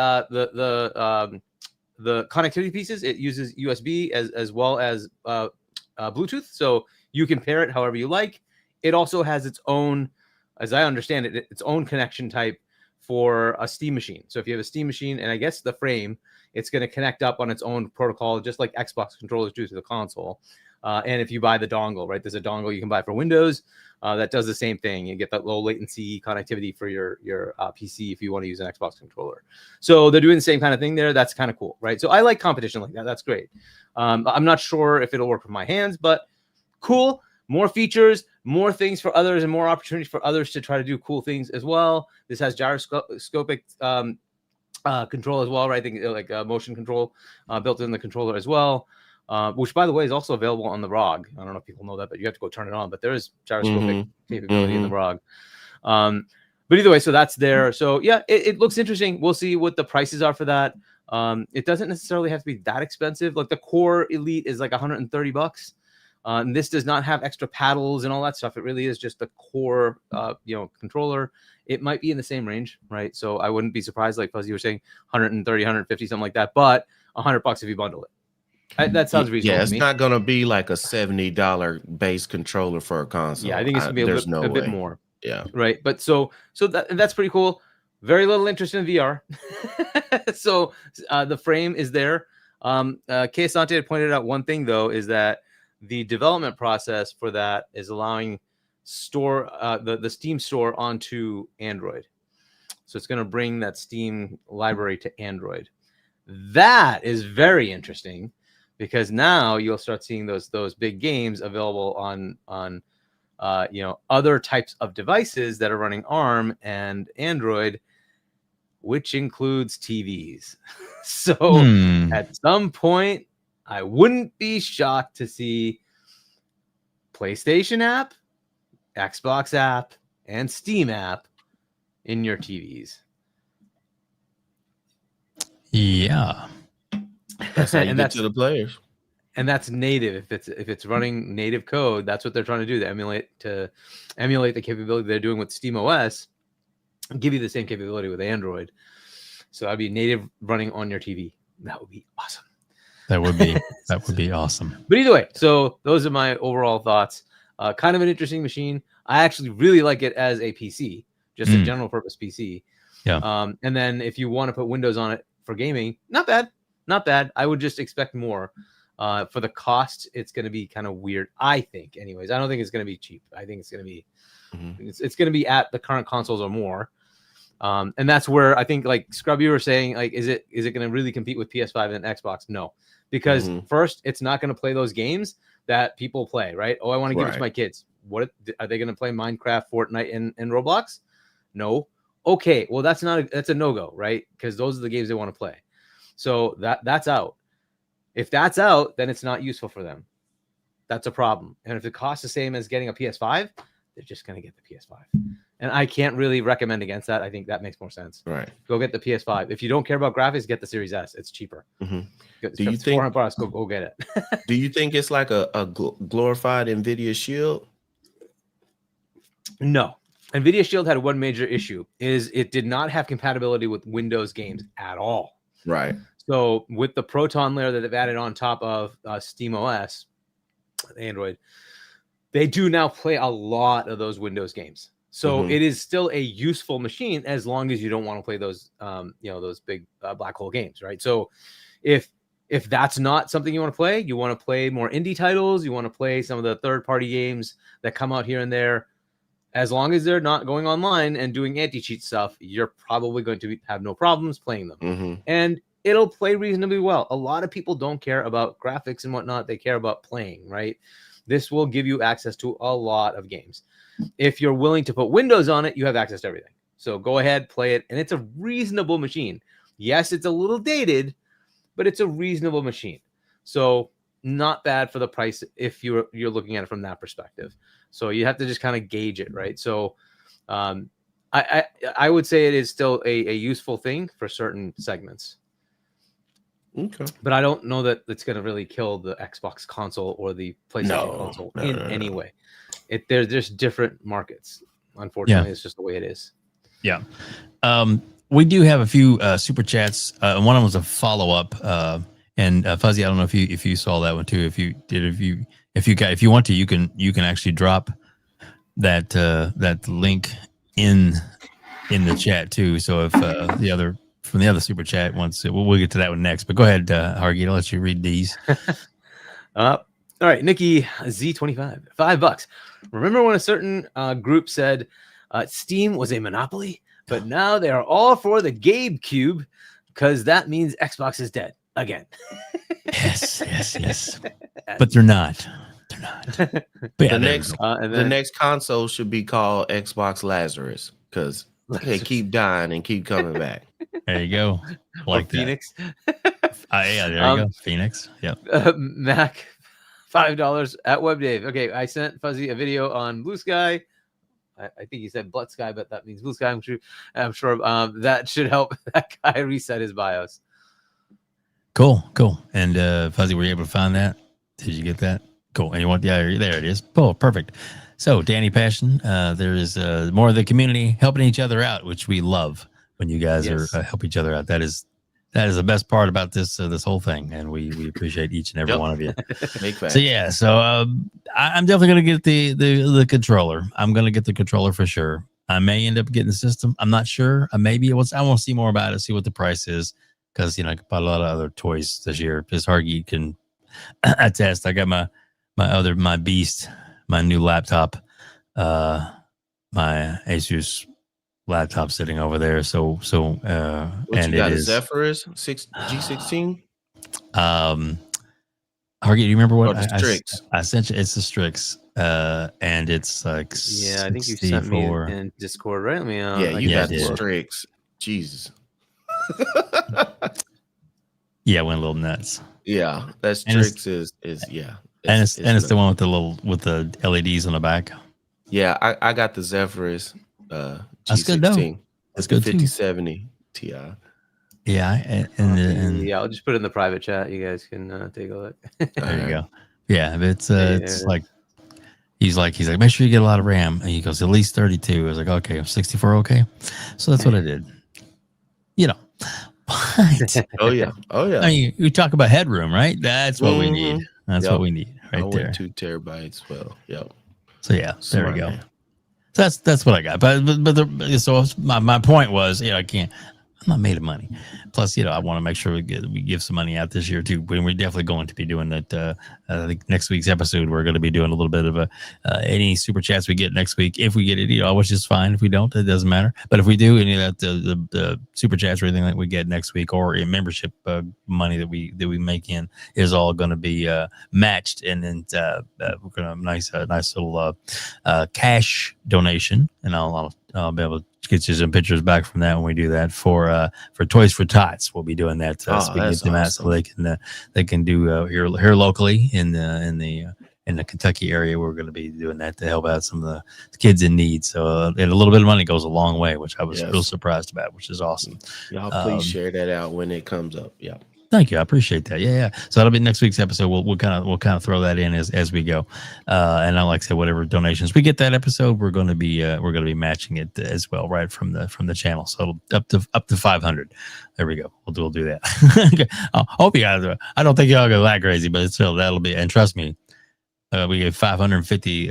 connectivity pieces, it uses USB as well as Bluetooth, so you can pair it however you like. It also has its own, as I understand it, its own connection type for a Steam machine. So if you have a Steam machine, and I guess the frame, it's going to connect up on its own protocol, just like Xbox controllers do to the console. And if you buy the dongle, right, there's a dongle you can buy for Windows that does the same thing. You get that low latency connectivity for your PC if you want to use an Xbox controller. So they're doing the same kind of thing there. That's kind of cool, right? So I like competition like that. That's great. I'm not sure if it'll work with my hands, but cool. More features, more things for others, and more opportunities for others to try to do cool things as well. This has gyroscopic control as well, right? I think like motion control built in the controller as well, which, by the way, is also available on the ROG. I don't know if people know that, but you have to go turn it on. But there is gyroscopic capability in the ROG. But either way, so that's there. So yeah, it looks interesting. We'll see what the prices are for that. It doesn't necessarily have to be that expensive. Like the Core Elite is like $130. And this does not have extra paddles and all that stuff. It really is just the core, controller. It might be in the same range, right? So I wouldn't be surprised, like Fuzzy, you were saying, 130, 150, something like that. But $100 if you bundle it. That sounds reasonable. Yeah, it's to me. not going to be like a $70 base controller for a console. Yeah, I think it's going to be a bit more. Yeah. Right. But so that's pretty cool. Very little interest in VR. So the frame is there. Kay Asante had pointed out one thing, though, is that the development process for that is allowing the Steam store onto Android. So it's going to bring that Steam library to Android. That is very interesting because now you'll start seeing those big games available on other types of devices that are running ARM and Android, which includes TVs. So at some point, I wouldn't be shocked to see PlayStation app, Xbox app, and Steam app in your TVs. Yeah. That's how you get to the players. And that's native. If it's running native code, that's what they're trying to do. To emulate the capability they're doing with SteamOS, and give you the same capability with Android. So that'd be native running on your TV. That would be awesome. That would be awesome. But either way, so those are my overall thoughts. Kind of an interesting machine. I actually really like it as a PC, just a general purpose PC. Yeah. And then if you want to put Windows on it for gaming, not bad. I would just expect more. For the cost, it's going to be kind of weird. I think, anyways. I don't think it's going to be cheap. I think it's going to be it's going to be at the current consoles or more. And that's where I think, like Scrub, you were saying, like, is it going to really compete with PS5 and Xbox? No. Because first, it's not going to play those games that people play, right? Oh, I want to give it to my kids. What are they going to play? Minecraft, Fortnite, and Roblox? No. Okay, well that's a no-go, right? Because those are the games they want to play. So that's out. If that's out, then it's not useful for them. That's a problem. And if it costs the same as getting a PS5, they're just going to get the PS5. And I can't really recommend against that. I think that makes more sense. Right. Go get the PS5. If you don't care about graphics, get the Series S. It's cheaper. Do you think $400? Go get it. Do you think it's like a glorified NVIDIA Shield? No. NVIDIA Shield had one major issue: is it did not have compatibility with Windows games at all. Right. So with the Proton layer that they've added on top of SteamOS, Android, they do now play a lot of those Windows games. So it is still a useful machine as long as you don't want to play those, those big black hole games, right? So if that's not something you want to play more indie titles, you want to play some of the third-party games that come out here and there, as long as they're not going online and doing anti-cheat stuff, you're probably going to have no problems playing them. And it'll play reasonably well. A lot of people don't care about graphics and whatnot. They care about playing, right? This will give you access to a lot of games. If you're willing to put Windows on it, you have access to everything. So go ahead, play it. And it's a reasonable machine. Yes, it's a little dated, but it's a reasonable machine. So not bad for the price if you're looking at it from that perspective. So you have to just kind of gauge it, right? So I would say it is still a useful thing for certain segments. Okay. But I don't know that it's going to really kill the Xbox console or the PlayStation console in any way. There's just different markets. Unfortunately, it's just the way it is. Yeah. We do have a few super chats. One of them was a follow up. And Fuzzy, I don't know if you saw that one too. If you want to, you can actually drop that link in the chat too. So if the other super chat wants, we'll get to that one next. But go ahead, Hargeet. I'll let you read these. All right, Nikki Z25, $5. Remember when a certain group said Steam was a monopoly, but now they are all for the Gabe Cube because that means Xbox is dead again. Yes. But they're not. They're not. But yeah, The there we next go. And the then next console should be called Xbox Lazarus because they keep dying and keep coming back. There you go. or Like that. Phoenix. Yeah, there you go. Phoenix. Yep. Mac, $5 at WebDave. Okay, I sent Fuzzy a video on Blue Sky. I think he said Blood Sky, but that means Blue Sky. I'm sure that should help that guy reset his BIOS. Cool. And Fuzzy, were you able to find that? Did you get that? Cool. And you want? Yeah, there it is. Oh, perfect. So, Danny Passion, there is more of the community helping each other out, which we love when you guys are help each other out. That is the best part about this whole thing, and we appreciate each and every one of you. So yeah, I'm definitely gonna get the controller. I'm gonna get the controller for sure. I may end up getting the system. I'm not sure. I want to see more about it, see what the price is, because I bought a lot of other toys this year. As Hargeet can attest, I got my beast, my new laptop, my Asus laptop sitting over there. So what you got? A Zephyrus G16? Hargeet, do you remember what I sent you? It's the Strix, and it's like I think you sent me in Discord, right? Let me you got the Strix. Jesus. Yeah, went a little nuts. Yeah, that Strix is yeah. It's the one with the LEDs on the back. Yeah, I got the Zephyrus G16. That's good though. That's good 5070 Ti. Yeah, and I'll just put it in the private chat. You guys can take a look. There you go. Yeah, it's like he's like make sure you get a lot of RAM, and he goes at least 32. I was like, okay, 64, okay. So that's what I did. But oh yeah. I mean, you talk about headroom, right? That's what we need. That's what we need right there. 2 terabytes. Well, yep. So yeah, there we go. So that's what I got. But so my point was, I'm not made of money. Plus, I want to make sure we give some money out this year too. We're definitely going to be doing that. I think next week's episode, we're going to be doing a little bit of any super chats we get next week. If we get it, which is fine. If we don't, it doesn't matter. But if we do any of that, the super chats or anything that we get next week, or in membership money that we make in, is all going to be matched, and then we're going to have a nice little cash donation, and I'll be able to get you some pictures back from that when we do that for Toys for Tots. We'll be doing that. So we get them out so they can do here locally in the Kentucky area. We're going to be doing that to help out some of the kids in need. So and a little bit of money goes a long way, which I was real surprised about, which is awesome. Y'all please share that out when it comes up. Yeah. Thank you. I appreciate that. Yeah. So that'll be next week's episode. We'll kind of throw that in as we go. And I like I said, whatever donations we get that episode, we're going to be matching it as well, right from the channel. So up to 500. There we go. We'll do that. Okay. I hope you guys. I don't think y'all go that crazy, but still that'll be. And trust me, we gave 550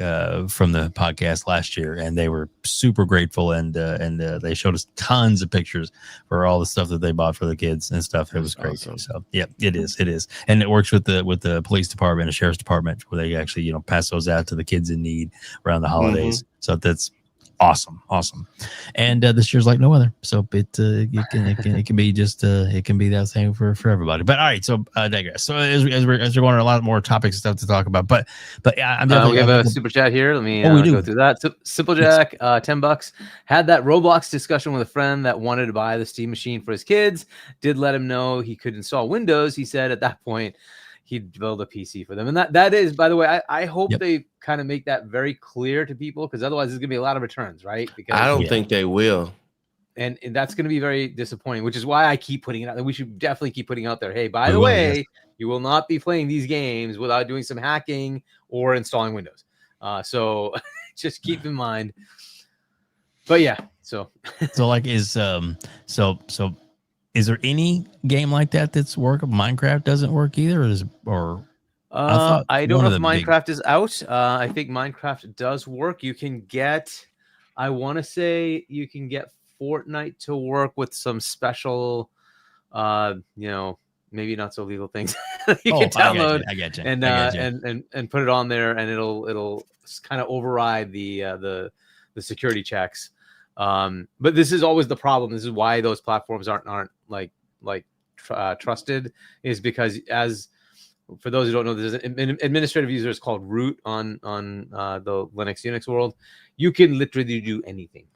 from the podcast last year, and they were super grateful, and they showed us tons of pictures for all the stuff that they bought for the kids and stuff. It was great. Awesome. So yeah, it is, and it works with the police department and sheriff's department, where they actually pass those out to the kids in need around the holidays. So that's awesome. And this year's like no other. So it can be just it can be that same for everybody. But all right, so digress. So as we're going on, a lot more topics and stuff to talk about. But I'm definitely we have a super chat here. Let me we do go through that. So, Simple Jack, $10. Had that Roblox discussion with a friend that wanted to buy the Steam machine for his kids. Did let him know he could install Windows. He said at that point he'd build a PC for them. And that is, by the way, I hope they kind of make that very clear to people, because otherwise there's going to be a lot of returns, right? Because I don't think they will. And that's going to be very disappointing, which is why I keep putting it out there. We should definitely keep putting out there, hey, by the way, you will not be playing these games without doing some hacking or installing Windows. So just keep in mind. But yeah, so like is is there any game like that that's workable? Minecraft doesn't work either, I don't know if Minecraft is out. I think Minecraft does work. You can get, I want to say you can get Fortnite to work with some special, maybe not so legal things you can download. I get you. And put it on there, and it'll kind of override the security checks. But this is always the problem. This is why those platforms aren't like trusted, is because as for those who don't know, there's an administrative user is called root on the Linux Unix world. You can literally do anything.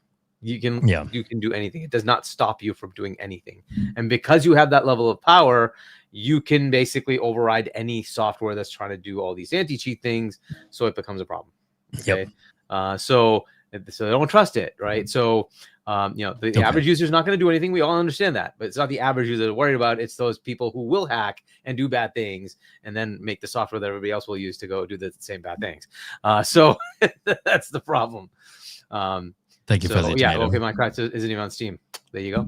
You can do anything. It does not stop you from doing anything. And because you have that level of power, you can basically override any software that's trying to do all these anti-cheat things, so it becomes a problem. Okay. So they don't trust it, right? So the average user is not going to do anything. We all understand that, but it's not the average user they're worried about. It's those people who will hack and do bad things and then make the software that everybody else will use to go do the same bad things. So that's the problem. Thank you for the tomato. Okay, Minecraft isn't even on Steam. There you go.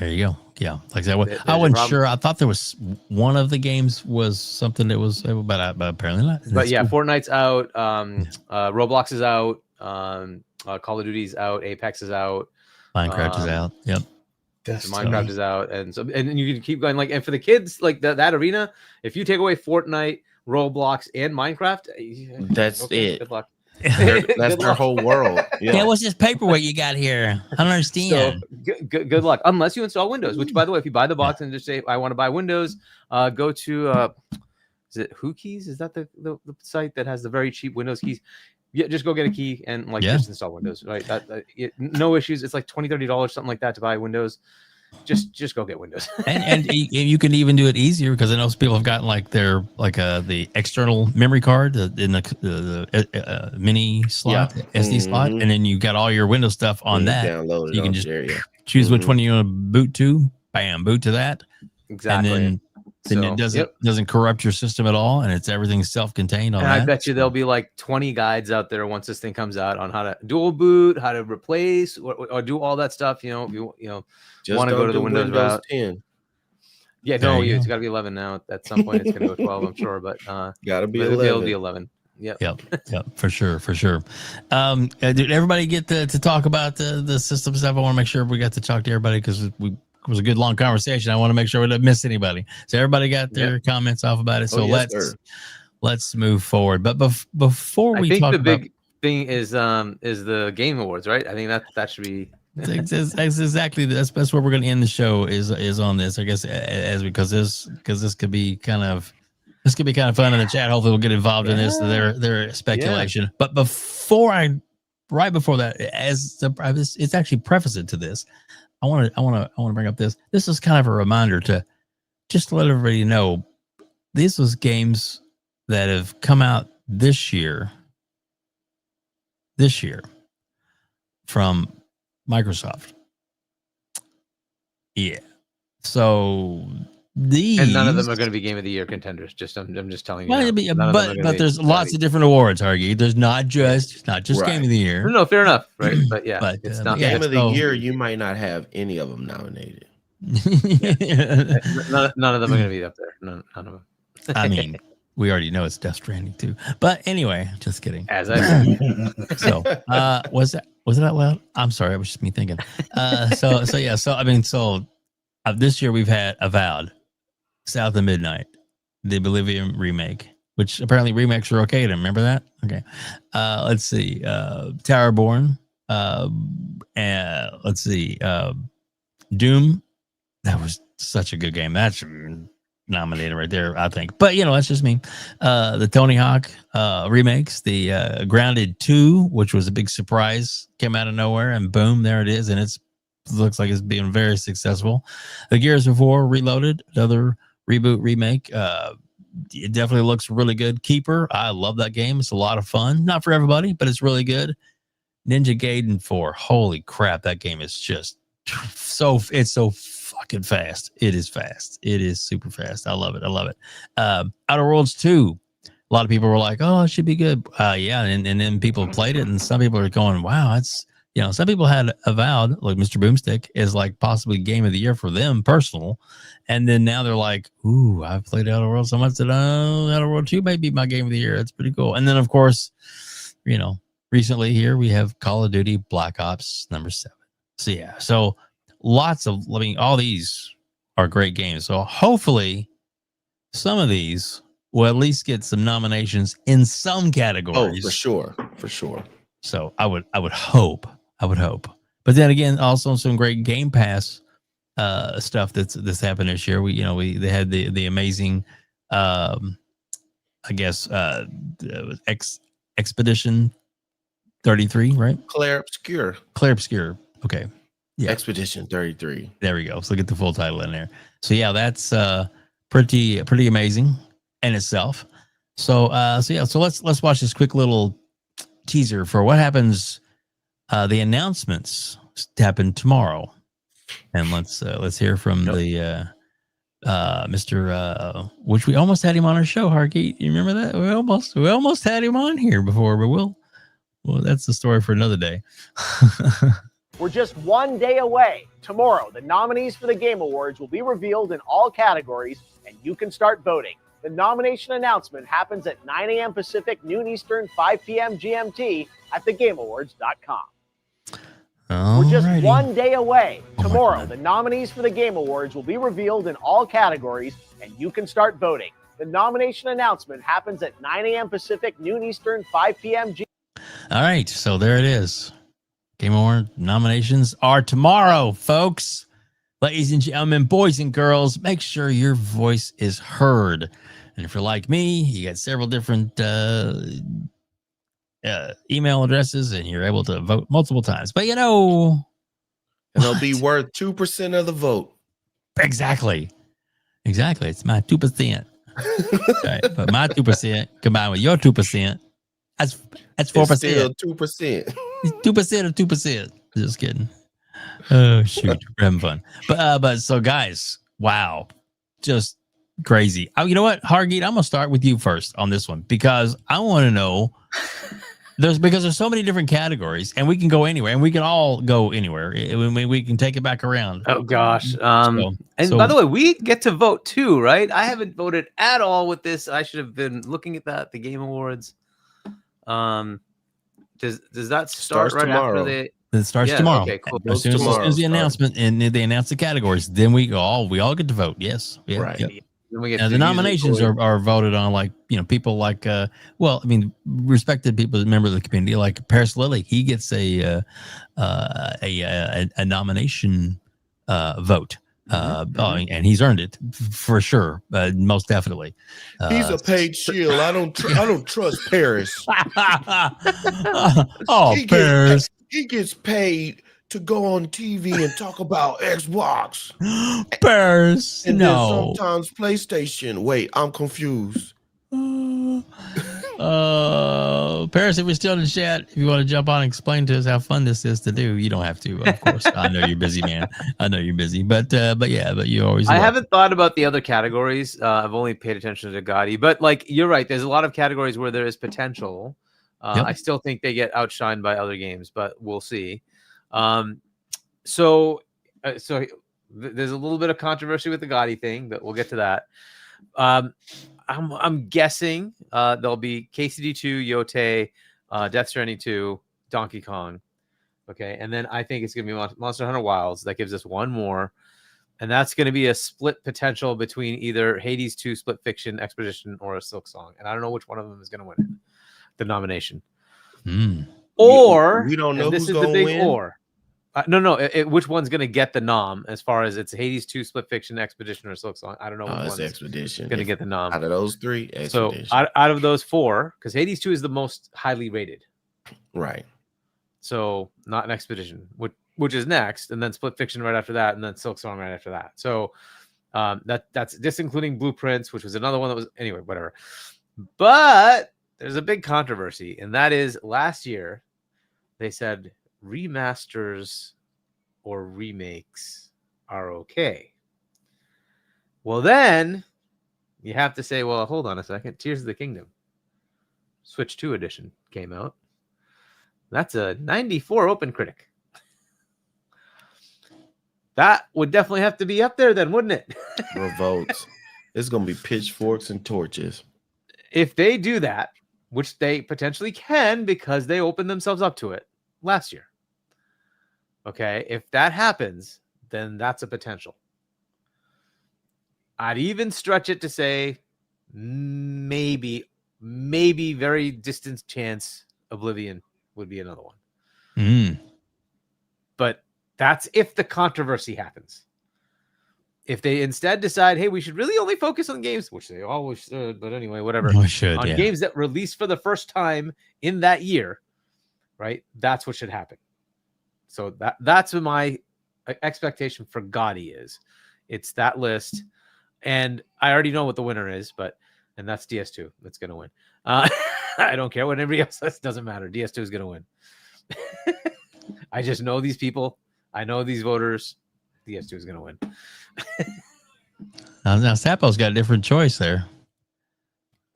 There you go. Yeah, like that. I wasn't sure. I thought there was one of the games was something that was, but apparently not. But yeah, cool. Fortnite's out. Roblox is out. Call of Duty's out. Apex is out. Minecraft is out. Yep. Minecraft is out, and you can keep going. Like, and for the kids, like that arena, if you take away Fortnite, Roblox, and Minecraft, that's it. Good luck. That's their whole world. Yeah, what's this paperwork you got here? I don't understand. So, good luck. Unless you install Windows, which, by the way, if you buy the box and just say, I want to buy Windows, go to, is it WhoKeys? Is that the site that has the very cheap Windows keys? Yeah, just go get a key and just install Windows, right? No issues. It's like $20-$30, something like that, to buy Windows. Just go get Windows. and you can even do it easier, because I know some people have gotten the external memory card in the mini slot, SD slot, and then you got all your Windows stuff on that. You can just choose which one you want to boot to. Bam, boot to that. Exactly. And then it doesn't corrupt your system at all, and everything's self-contained on that. I bet you there'll be like 20 guides out there once this thing comes out on how to dual boot, how to replace, or do all that stuff. You want to go to the Windows route. 10. Yeah, no, it's got to be 11 now. At some point, it's going to go 12, I'm sure, but got to be 11. It'll be 11. Yep, for sure. Did everybody get to talk about the system stuff? I want to make sure we got to talk to everybody, because it was a good long conversation. I want to make sure we didn't miss anybody. So everybody got their comments off about it. So let's move forward. But before we talk, the big thing is the Game Awards, right? I think that should be. That's exactly that's where we're going to end the show is on this, I guess, because this could be kind of fun in the chat. Hopefully we'll get involved in this. Their speculation. Yeah. But right before that, it's actually prefaced to this. I want to bring up this. This is kind of a reminder to just let everybody know these was games that have come out this year from Microsoft. Yeah. So and none of them are going to be Game of the Year contenders. I'm just telling you. But there's lots of different awards, Hargeet. There's not just Game of the Year. No, fair enough, right? But yeah, it's not Game of the Year. You might not have any of them nominated. None of them are going to be up there. None of them. I mean, we already know it's Death Stranding too. But anyway, just kidding. As I said. So was it out loud? I'm sorry, it was just me thinking. This year we've had Avowed, South of Midnight, the Oblivion remake, which apparently remakes are okay. Remember that? Okay. Let's see. Towerborn. And let's see. Doom. That was such a good game. That's nominated right there, I think. But that's just me. The Tony Hawk remakes, the Grounded 2, which was a big surprise, came out of nowhere, and boom, there it is, and it looks like it's being very successful. The Gears of War Reloaded, another reboot remake. It definitely looks really good. Keeper, I love that game. It's a lot of fun. Not for everybody, but it's really good. Ninja Gaiden 4, holy crap, that game is just so fucking fast. It is fast. It is super fast. I love it. Outer Worlds 2. A lot of people were like, oh, it should be good. And then people played it, and some people are going, wow, it's, some people had Avowed, like Mr. Boomstick, is like possibly Game of the Year for them, personal. And then now they're like, ooh, I've played Outer Worlds so much that Outer Worlds 2 may be my Game of the Year. That's pretty cool. And then, of course, recently here we have Call of Duty Black Ops number 7. So, yeah. So, all these are great games. So hopefully some of these will at least get some nominations in some categories. Oh, for sure. So I would hope. But then again, also some great Game Pass stuff that's happened this year. They had the amazing I guess Expedition 33, right? Claire Obscure. Claire Obscure. Okay. Yeah. Expedition 33. There we go. So get the full title in there. So yeah, that's pretty amazing in itself. So so let's watch this quick little teaser for what happens. The announcements happen tomorrow, and let's hear from the Mr. Which we almost had him on our show, Hargeet. You remember that? We almost had him on here before, but well, that's the story for another day. We're just one day away. Tomorrow, the nominees for the Game Awards will be revealed in all categories, and you can start voting. The nomination announcement happens at 9 a.m. Pacific, noon Eastern, 5 p.m. GMT at thegameawards.com. We're just one day away. Tomorrow, the nominees for the Game Awards will be revealed in all categories, and you can start voting. The nomination announcement happens at 9 a.m. Pacific, noon Eastern, 5 p.m. All right, so there it is. Game Award nominations are tomorrow, folks. Ladies and gentlemen, boys and girls, make sure your voice is heard. And if you're like me, you got several different email addresses, and you're able to vote multiple times. But and it'll be worth 2% of the vote. Exactly. It's my 2%. Right. But my 2% combined with your 2%, that's 4%. It's still 2%. 2% of 2%. Just kidding. Oh shoot, we're having fun. But so guys, wow, just crazy. You know what, Hargeet, I'm gonna start with you first on this one because I want to know. Because there's so many different categories, and we can go anywhere, and we can all go anywhere. We can take it back around. Oh gosh. And by the way, we get to vote too, right? I haven't voted at all with this. I should have been looking at that. The Game Awards. Does that start right tomorrow? After it starts tomorrow. Okay, cool. As soon as the announcement and they announce the categories, then we all get to vote. Yes. Yeah, right. Yep. Then we get the nominations are voted on, like, people like respected people, members of the community, like Paris Lilly. He gets a nomination vote. And he's earned it for sure, most definitely. He's a paid shield. I don't trust Paris. Paris. He gets paid to go on TV and talk about Xbox. Paris. And then sometimes PlayStation. Wait, I'm confused. Paris, if you're still in the chat, if you want to jump on and explain to us how fun this is to do, you don't have to, of course. I know you're busy, man. I know you're busy, but you always. I haven't thought about the other categories. I've only paid attention to Gotti, but you're right. There's a lot of categories where there is potential. I still think they get outshined by other games, but we'll see. So there's a little bit of controversy with the Gotti thing, but we'll get to that. I'm guessing there'll be KCD2, Yote, Death Stranding 2, Donkey Kong. Okay, and then I think it's going to be Monster Hunter Wilds. That gives us one more, and that's going to be a split potential between either Hades 2, Split Fiction, Expedition, or a Silk Song. And I don't know which one of them is going to win the nomination. Or we don't know this who's is the big win. Or. Which one's going to get the nom as far as it's Hades 2, Split Fiction, Expedition, or Silk Song? I don't know which one's Expedition going to get the nom. Out of those three, Expedition. So out of those four, because Hades 2 is the most highly rated. Right. So not an Expedition, which is next, and then Split Fiction right after that, and then Silk Song right after that. So that's just including Blueprints, which was another one that was, anyway, whatever. But there's a big controversy, and that is last year they said remasters or remakes are okay. Well, then you have to say, well, hold on a second. Tears of the Kingdom Switch 2 edition came out. That's a 94 Open Critic. That would definitely have to be up there then, wouldn't it? Revolts. It's going to be pitchforks and torches. If they do that, which they potentially can because they opened themselves up to it last year. Okay, if that happens, then that's a potential. I'd even stretch it to say maybe very distant chance Oblivion would be another one. But that's if the controversy happens. if they instead decide, hey, we should really only focus on games, which they always should, but anyway, whatever. We should, on yeah. games that release for the first time in that year, right? That's what should happen. So that's what my expectation for GOTY is. It's that list, and I already know what the winner is, and that's DS2 that's going to win. I don't care what anybody else says. Doesn't matter. DS2 is going to win. I just know these people. I know these voters. DS2 is going to win. Now Sapo's got a different choice there.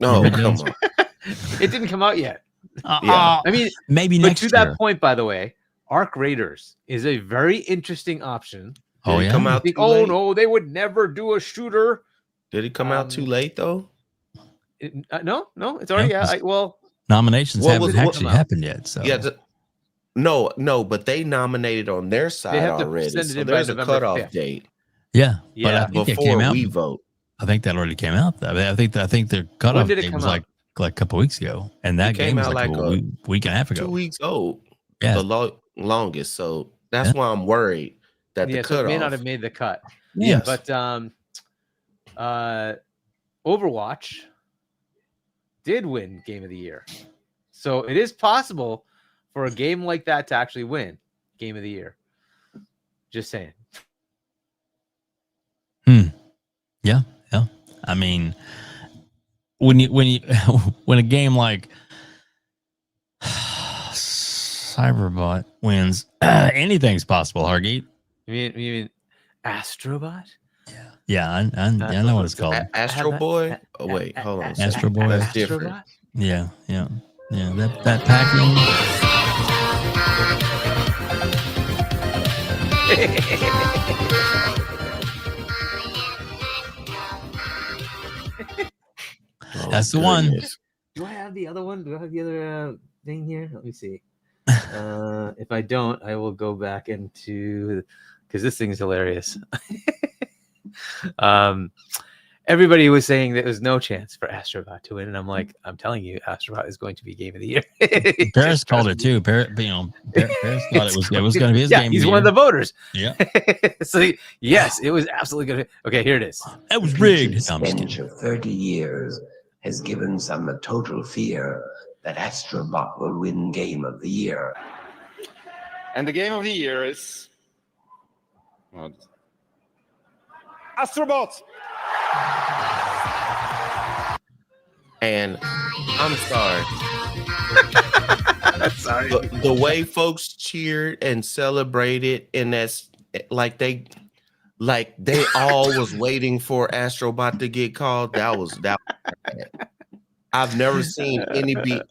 No, come on. It didn't come out yet. Yeah. I mean, maybe but next to year. that point, by the way, Arc Raiders is a very interesting option. Oh, Did it yeah? come out Think, too late? no, they would never do a shooter. Did it come out too late though? No, it's already Yeah, out. Nominations What haven't was- actually what- happened yet. So Yeah. No, but they nominated on their side have to already. send it So in by there's a November cutoff 5th. date yeah, Yeah. but I think it before came out. we vote. I think that already came out. I mean, I think the cutoff did it date come was out? like a couple weeks ago, and that It came game was out like like a week and a half ago. 2 weeks old. Yeah. The longest. So that's Yeah. why I'm worried that the So it cutoff may not have made the cut. Yes. But Overwatch did win Game of the Year. So it is possible for a game like that to actually win Game of the Year. Just saying. Yeah. I mean, when a game like Cyberbot wins, anything's possible. Hargeet. You mean Astrobot? Yeah, I know what it's called. Astro Boy? Oh wait, hold on. a Astro second. Boy. That's different. Astrobot? Yeah. That packing. Oh, That's the one. goodness. Do I have the other one? Do I have the other thing here? Let me see. If I don't, I will go back into because this thing's hilarious. Everybody was saying that there's no chance for Astrobot to win, and I'm like, I'm telling you, Astrobot is going to be Game of the Year. Paris called it too. Paris thought it was going to be his yeah, game. he's one of the voters. Yeah, So yes, it was absolutely good. Okay, here it is. that was rigged. The No, I'm just stench kidding. of 30 years has given some a total fear that Astrobot will win Game of the Year. And the game of the year is Astrobot. And I'm sorry. Sorry. The way folks cheered and celebrated, and that's like they all was waiting for Astrobot to get called. That was I've never seen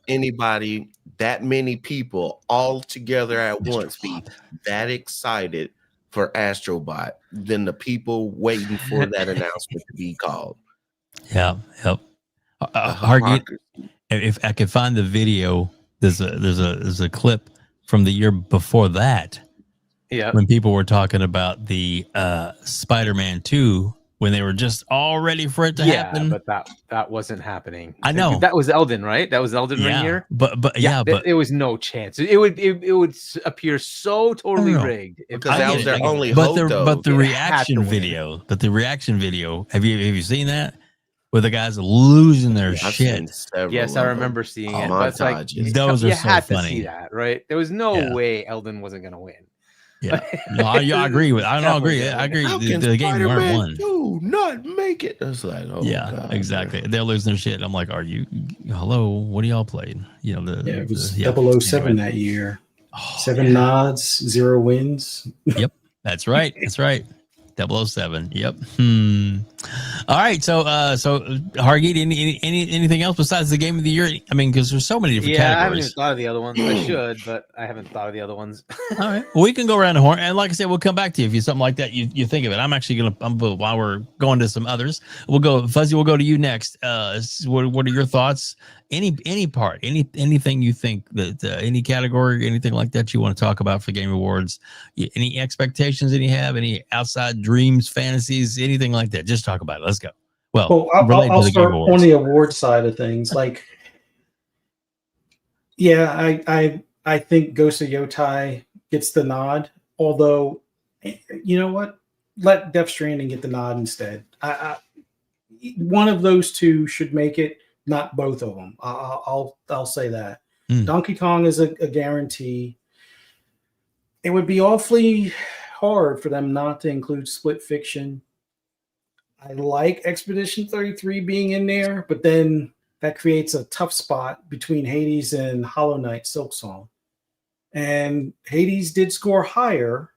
anybody, that many people all together at once be that excited for Astrobot than the people waiting for that announcement to be called. Yeah, yep. Hargeet, if I could find the video, there's a clip from the year before that. Yeah. When people were talking about the Spider-Man 2, when they were just all ready for it to happen. But that wasn't happening. I know. That was Elden, right? That was Elden Ring Yeah, here. but There was no chance. It would appear so totally No. rigged Because I that get was it, their I get it. only but hope, the though. but the It had reaction to win. video. Have you seen that? Where the guys are losing their I've shit. seen several Yes, I of remember them. seeing it. But it's like Montages. Those you are so had to funny. see that, right? There was no Yeah. way Elden wasn't going to win. Yeah, no, I agree with. I don't agree. I agree. How The can game weren't Spider-Man won. 2 not make it? It's like, oh Yeah, God, exactly. They're losing their shit. I'm like, are you? Hello, what do y'all played? You know, Yeah, it was yeah. 007 Anyway. that year. Oh, 7 nods, 0 wins. That's right. That's right. 007. Yep. All right. So Hargeet, anything else besides the game of the year? I mean, because there's so many different Yeah, I haven't even categories. thought of the other ones. I should, but I haven't thought of the other ones. All right. Well, we can go around the horn, and like I said, we'll come back to you if you something like that. You think of it. I'm actually gonna. While we're going to some others, we'll go. Fuzzy, we'll go to you next. What are your thoughts? Any part, anything you think that any category, anything like that you want to talk about for Game Awards? Any expectations that you have? Any outside dreams, fantasies, anything like that? Just talk about it. Let's go. Well, related I'll to the Game start Awards. on the award side of things. Like, yeah, I think Ghost of Yotai gets the nod. Although, you know what? let Death Stranding get the nod instead. One of those two should make it, not both of them. I'll say that. Donkey Kong is a guarantee. It would be awfully hard for them not to include Split Fiction. I like Expedition 33 being in there, but then that creates a tough spot between Hades and Hollow Knight Silksong. And Hades did score higher,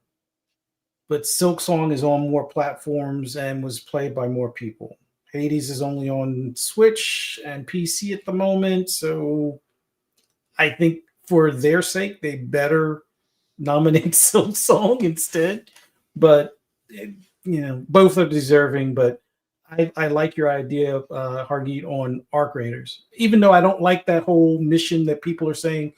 but Silksong is on more platforms and was played by more people. Hades is only on Switch and PC at the moment, so I think for their sake, they better nominate Silksong instead. But, both are deserving, but I like your idea, Hargeet, on Arc Raiders. Even though I don't like that whole mission that people are saying,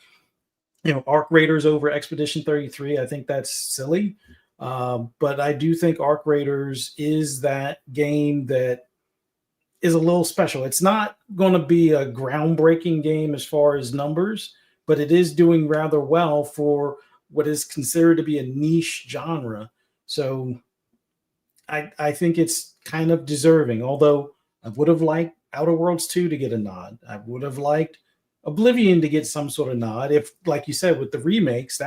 Arc Raiders over Expedition 33, I think that's silly. But I do think Arc Raiders is that game that is a little special. It's not going to be a groundbreaking game as far as numbers, but it is doing rather well for what is considered to be a niche genre. So I think it's kind of deserving, although I would have liked Outer Worlds 2 to get a nod. I would have liked Oblivion to get some sort of nod. If, like you said, with the remakes,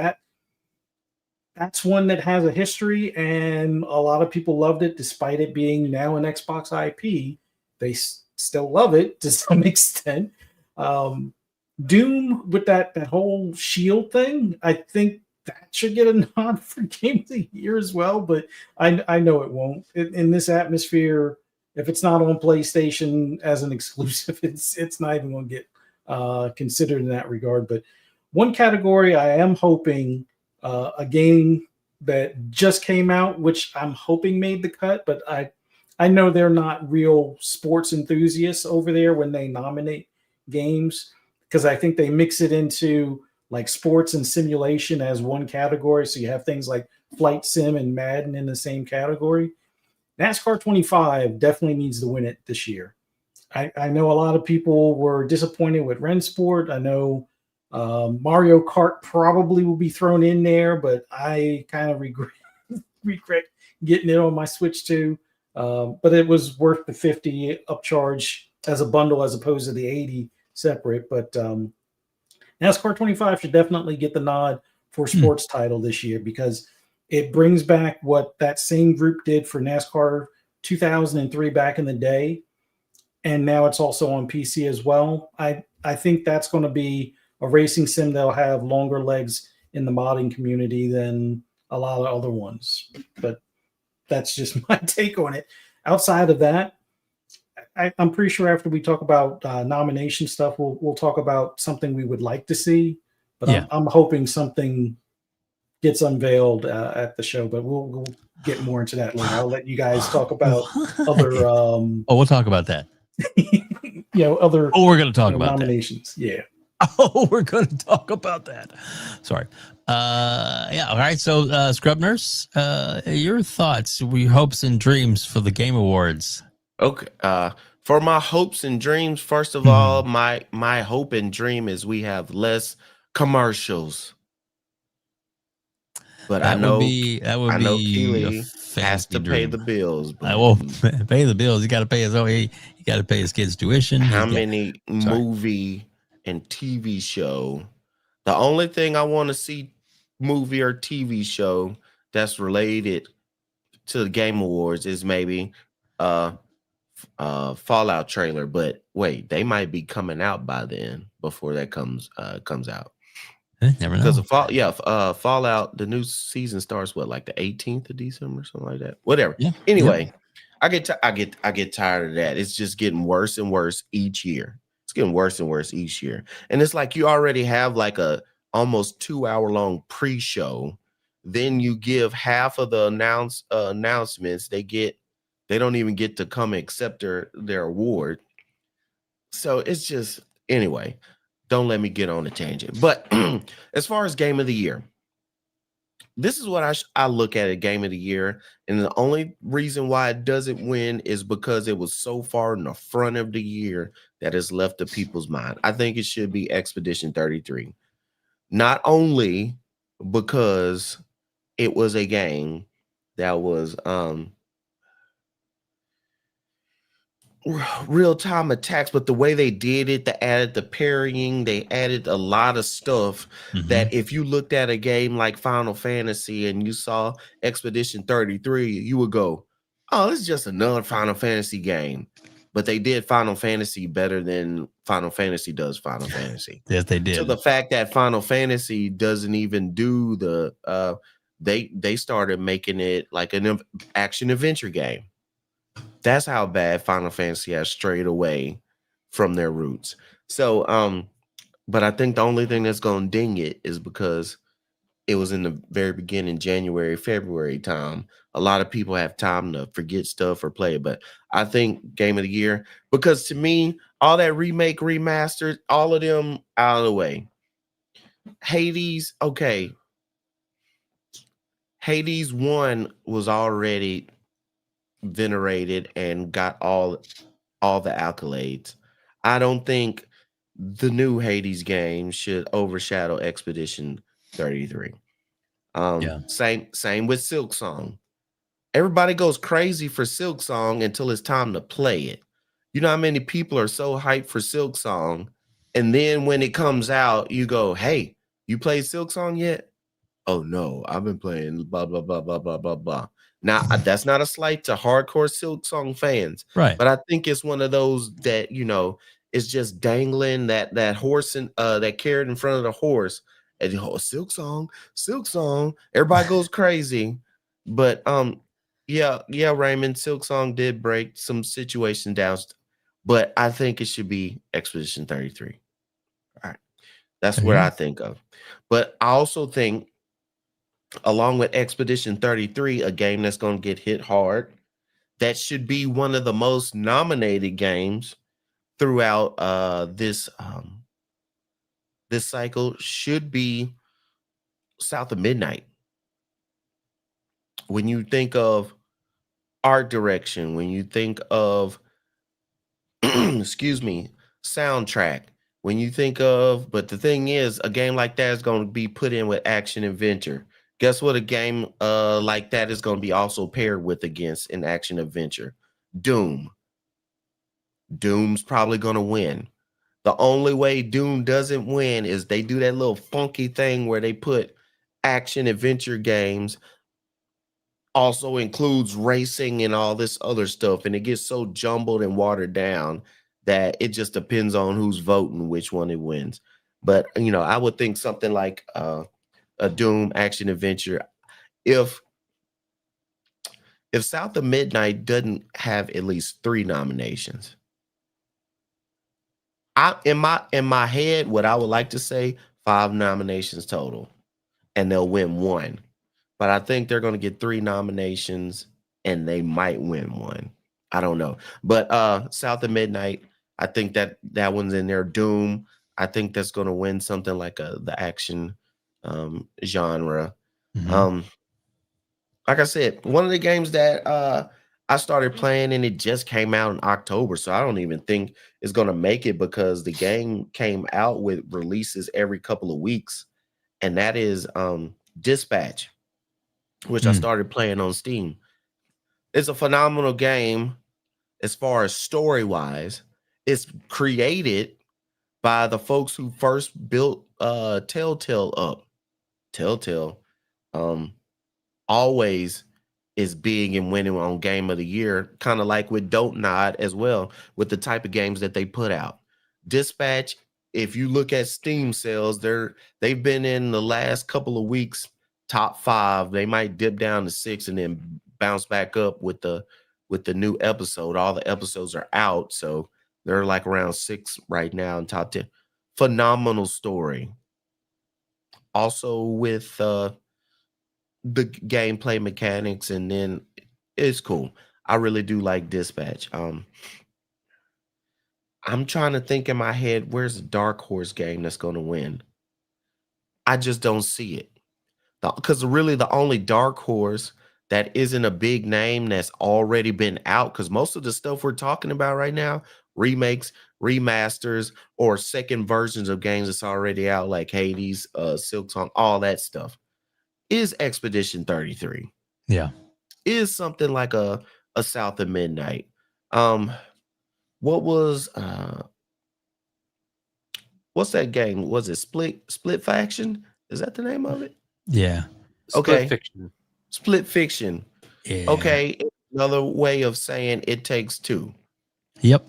that's one that has a history and a lot of people loved it despite it being now an Xbox IP. They still love it to some extent. Doom with that whole shield thing, I think that should get a nod for Game of the Year as well, but I know it won't. In this atmosphere, if it's not on PlayStation as an exclusive, it's not even going to get considered in that regard. But one category I am hoping, a game that just came out, which I'm hoping made the cut, but I know they're not real sports enthusiasts over there when they nominate games, because I think they mix it into like sports and simulation as one category. So you have things like Flight Sim and Madden in the same category. NASCAR 25 definitely needs to win it this year. I know a lot of people were disappointed with Rennsport. I know Mario Kart probably will be thrown in there, but I kind of regret getting it on my Switch too. But it was worth the $50 upcharge as a bundle as opposed to the $80 separate. But NASCAR 25 should definitely get the nod for sports title this year, because it brings back what that same group did for NASCAR 2003 back in the day. And now it's also on PC as well. I think that's going to be a racing sim that'll have longer legs in the modding community than a lot of other ones. But that's just my take on it. Outside of that, I'm pretty sure after we talk about nomination stuff, we'll talk about something we would like to see. But yeah. I'm hoping something gets unveiled at the show. But we'll get more into that later. I'll let you guys talk about other. We'll talk about that. Other. Oh, we're going to talk about nominations. That. Yeah. Oh, we're going to talk about that. Sorry. Yeah. All right. So, Scrub Nurse, your thoughts, your hopes and dreams for the Game Awards. Okay. For my hopes and dreams, first of all, my hope and dream is we have less commercials. But I know Keely has to pay the bills. I will pay the bills. You got to pay his own. You got to pay his kids' tuition. How many movie and TV show? The only thing I want to see movie or TV show that's related to the Game Awards is maybe Fallout trailer. But wait, they might be coming out by then before that comes out. Never know. Because of Fallout, the new season starts like the 18th of December, something like that. Whatever. Yeah. Anyway, I get tired of that. It's just getting worse and worse each year. It's getting worse and worse each year. And it's like you already have like a almost 2-hour-long pre-show. Then you give half of the announcements. They don't even get to come accept their award. So it's just, anyway. Don't let me get on a tangent. But as far as Game of the Year, this is what I look at Game of the Year. And the only reason why it doesn't win is because it was so far in the front of the year that it's left to people's mind. I think it should be Expedition 33. Not only because it was a game that was real-time attacks, but the way they did it, they added the parrying, they added a lot of stuff that if you looked at a game like Final Fantasy and you saw Expedition 33, you would go, oh, this is just another Final Fantasy game. But they did Final Fantasy better than Final Fantasy does Final Fantasy. Yes, they did. To the fact that Final Fantasy doesn't even do the they started making it like an action adventure game. That's how bad Final Fantasy has strayed away from their roots. So, but I think the only thing that's going to ding it is because it was in the very beginning, January, February time. A lot of people have time to forget stuff or play it. But I think Game of the Year, because to me, all that remake, remastered, all of them out of the way. Hades, okay. Hades 1 was already venerated and got all the accolades. I don't think the new Hades game should overshadow Expedition 33. Same with Silk Song. Everybody goes crazy for Silk Song until it's time to play it. You know how many people are so hyped for Silk Song, and then when it comes out, you go, "Hey, you played Silk Song yet?" "Oh no, I've been playing blah blah blah blah blah blah blah." Now, that's not a slight to hardcore Silk Song fans, right? But I think it's one of those that, you know, it's just dangling that horse and that carrot in front of the horse. And Silk Song, everybody goes crazy. But yeah, Raymond, Silk Song did break some situation down, but I think it should be Expedition 33. All right, that's what I think of. But I also think, along with Expedition 33, a game that's going to get hit hard, that should be one of the most nominated games throughout this cycle, should be South of Midnight. When you think of art direction, when you think of soundtrack, when you think of, but the thing is, a game like that is going to be put in with action adventure. Guess what a game like that is going to be also paired with against an action adventure? Doom. Doom's probably going to win. The only way Doom doesn't win is they do that little funky thing where they put action adventure games, also includes racing and all this other stuff, and it gets so jumbled and watered down that it just depends on who's voting which one it wins. But, you know, I would think something like a Doom action adventure, if South of Midnight doesn't have at least 3 nominations, in my head, what I would like to say, 5 nominations total, and they'll win 1. But I think they're going to get 3 nominations, and they might win 1. I don't know. But South of Midnight, I think that one's in there. Doom, I think that's going to win something like the action genre. Like I said, one of the games that I started playing, and it just came out in October, so I don't even think it's going to make it, because the game came out with releases every couple of weeks, and that is Dispatch, which I started playing on Steam. It's a phenomenal game as far as story-wise. It's created by the folks who first built Telltale up. Telltale always is big and winning on Game of the Year, kind of like with Don't Nod as well, with the type of games that they put out. Dispatch, if you look at Steam sales, they've been in the last couple of weeks top 5. They might dip down to 6 and then bounce back up with the new episode. All the episodes are out, so they're like around 6 right now in top 10. Phenomenal story. Also with the gameplay mechanics, and then it's cool. I really do like Dispatch. I'm trying to think in my head, where's the dark horse game that's going to win? I just don't see it. Because really the only dark horse that isn't a big name that's already been out, because most of the stuff we're talking about right now, remakes, remasters, or second versions of games that's already out, like Hades, Silk Song, all that stuff, is Expedition 33. Yeah. is something like a South of Midnight. What was what's that game? Was it Split Faction? Is that the name of it? Yeah. Split Okay. Fiction. Split Fiction. Yeah. Okay. Another way of saying It Takes Two. Yep.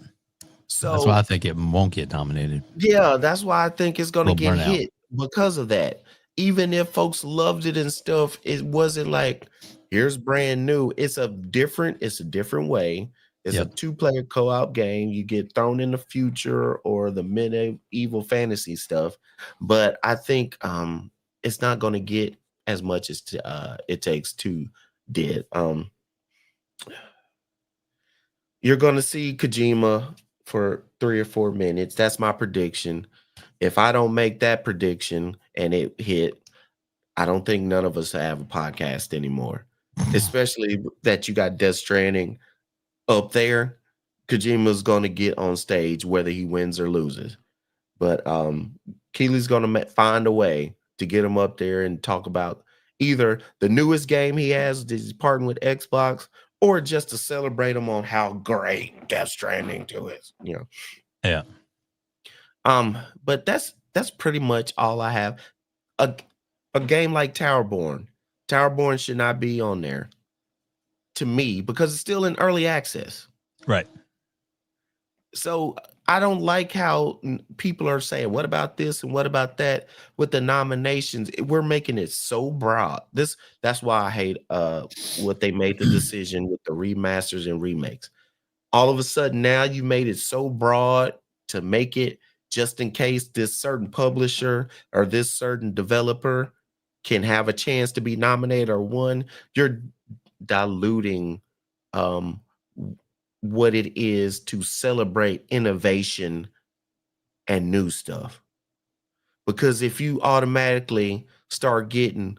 So that's why I think it won't get nominated. Yeah, that's why I think it's gonna get Burnout. hit because of that. Even if folks loved it and stuff, it wasn't like here's brand new. It's a different way. It's a 2-player co-op game. You get thrown in the future or the medieval fantasy stuff, but I think it's not going to get as much as It Takes Two did. You're going to see Kojima for 3 or 4 minutes. That's my prediction. If I don't make that prediction and it hit, I don't think none of us have a podcast anymore. Especially that you got Death Stranding up there. Kojima's going to get on stage whether he wins or loses. But Keely's going to find a way to get him up there and talk about either the newest game he has that he's partnering with Xbox, or just to celebrate him on how great Death Stranding 2 is. You know. Yeah. But that's pretty much all I have. A game like Towerborn should not be on there to me because it's still in early access. Right. So I don't like how people are saying, what about this and what about that with the nominations? We're making it so broad. That's why I hate what they made the decision with the remasters and remakes. All of a sudden now you made it so broad to make it just in case this certain publisher or this certain developer can have a chance to be nominated or won. You're diluting what it is to celebrate innovation and new stuff. Because if you automatically start getting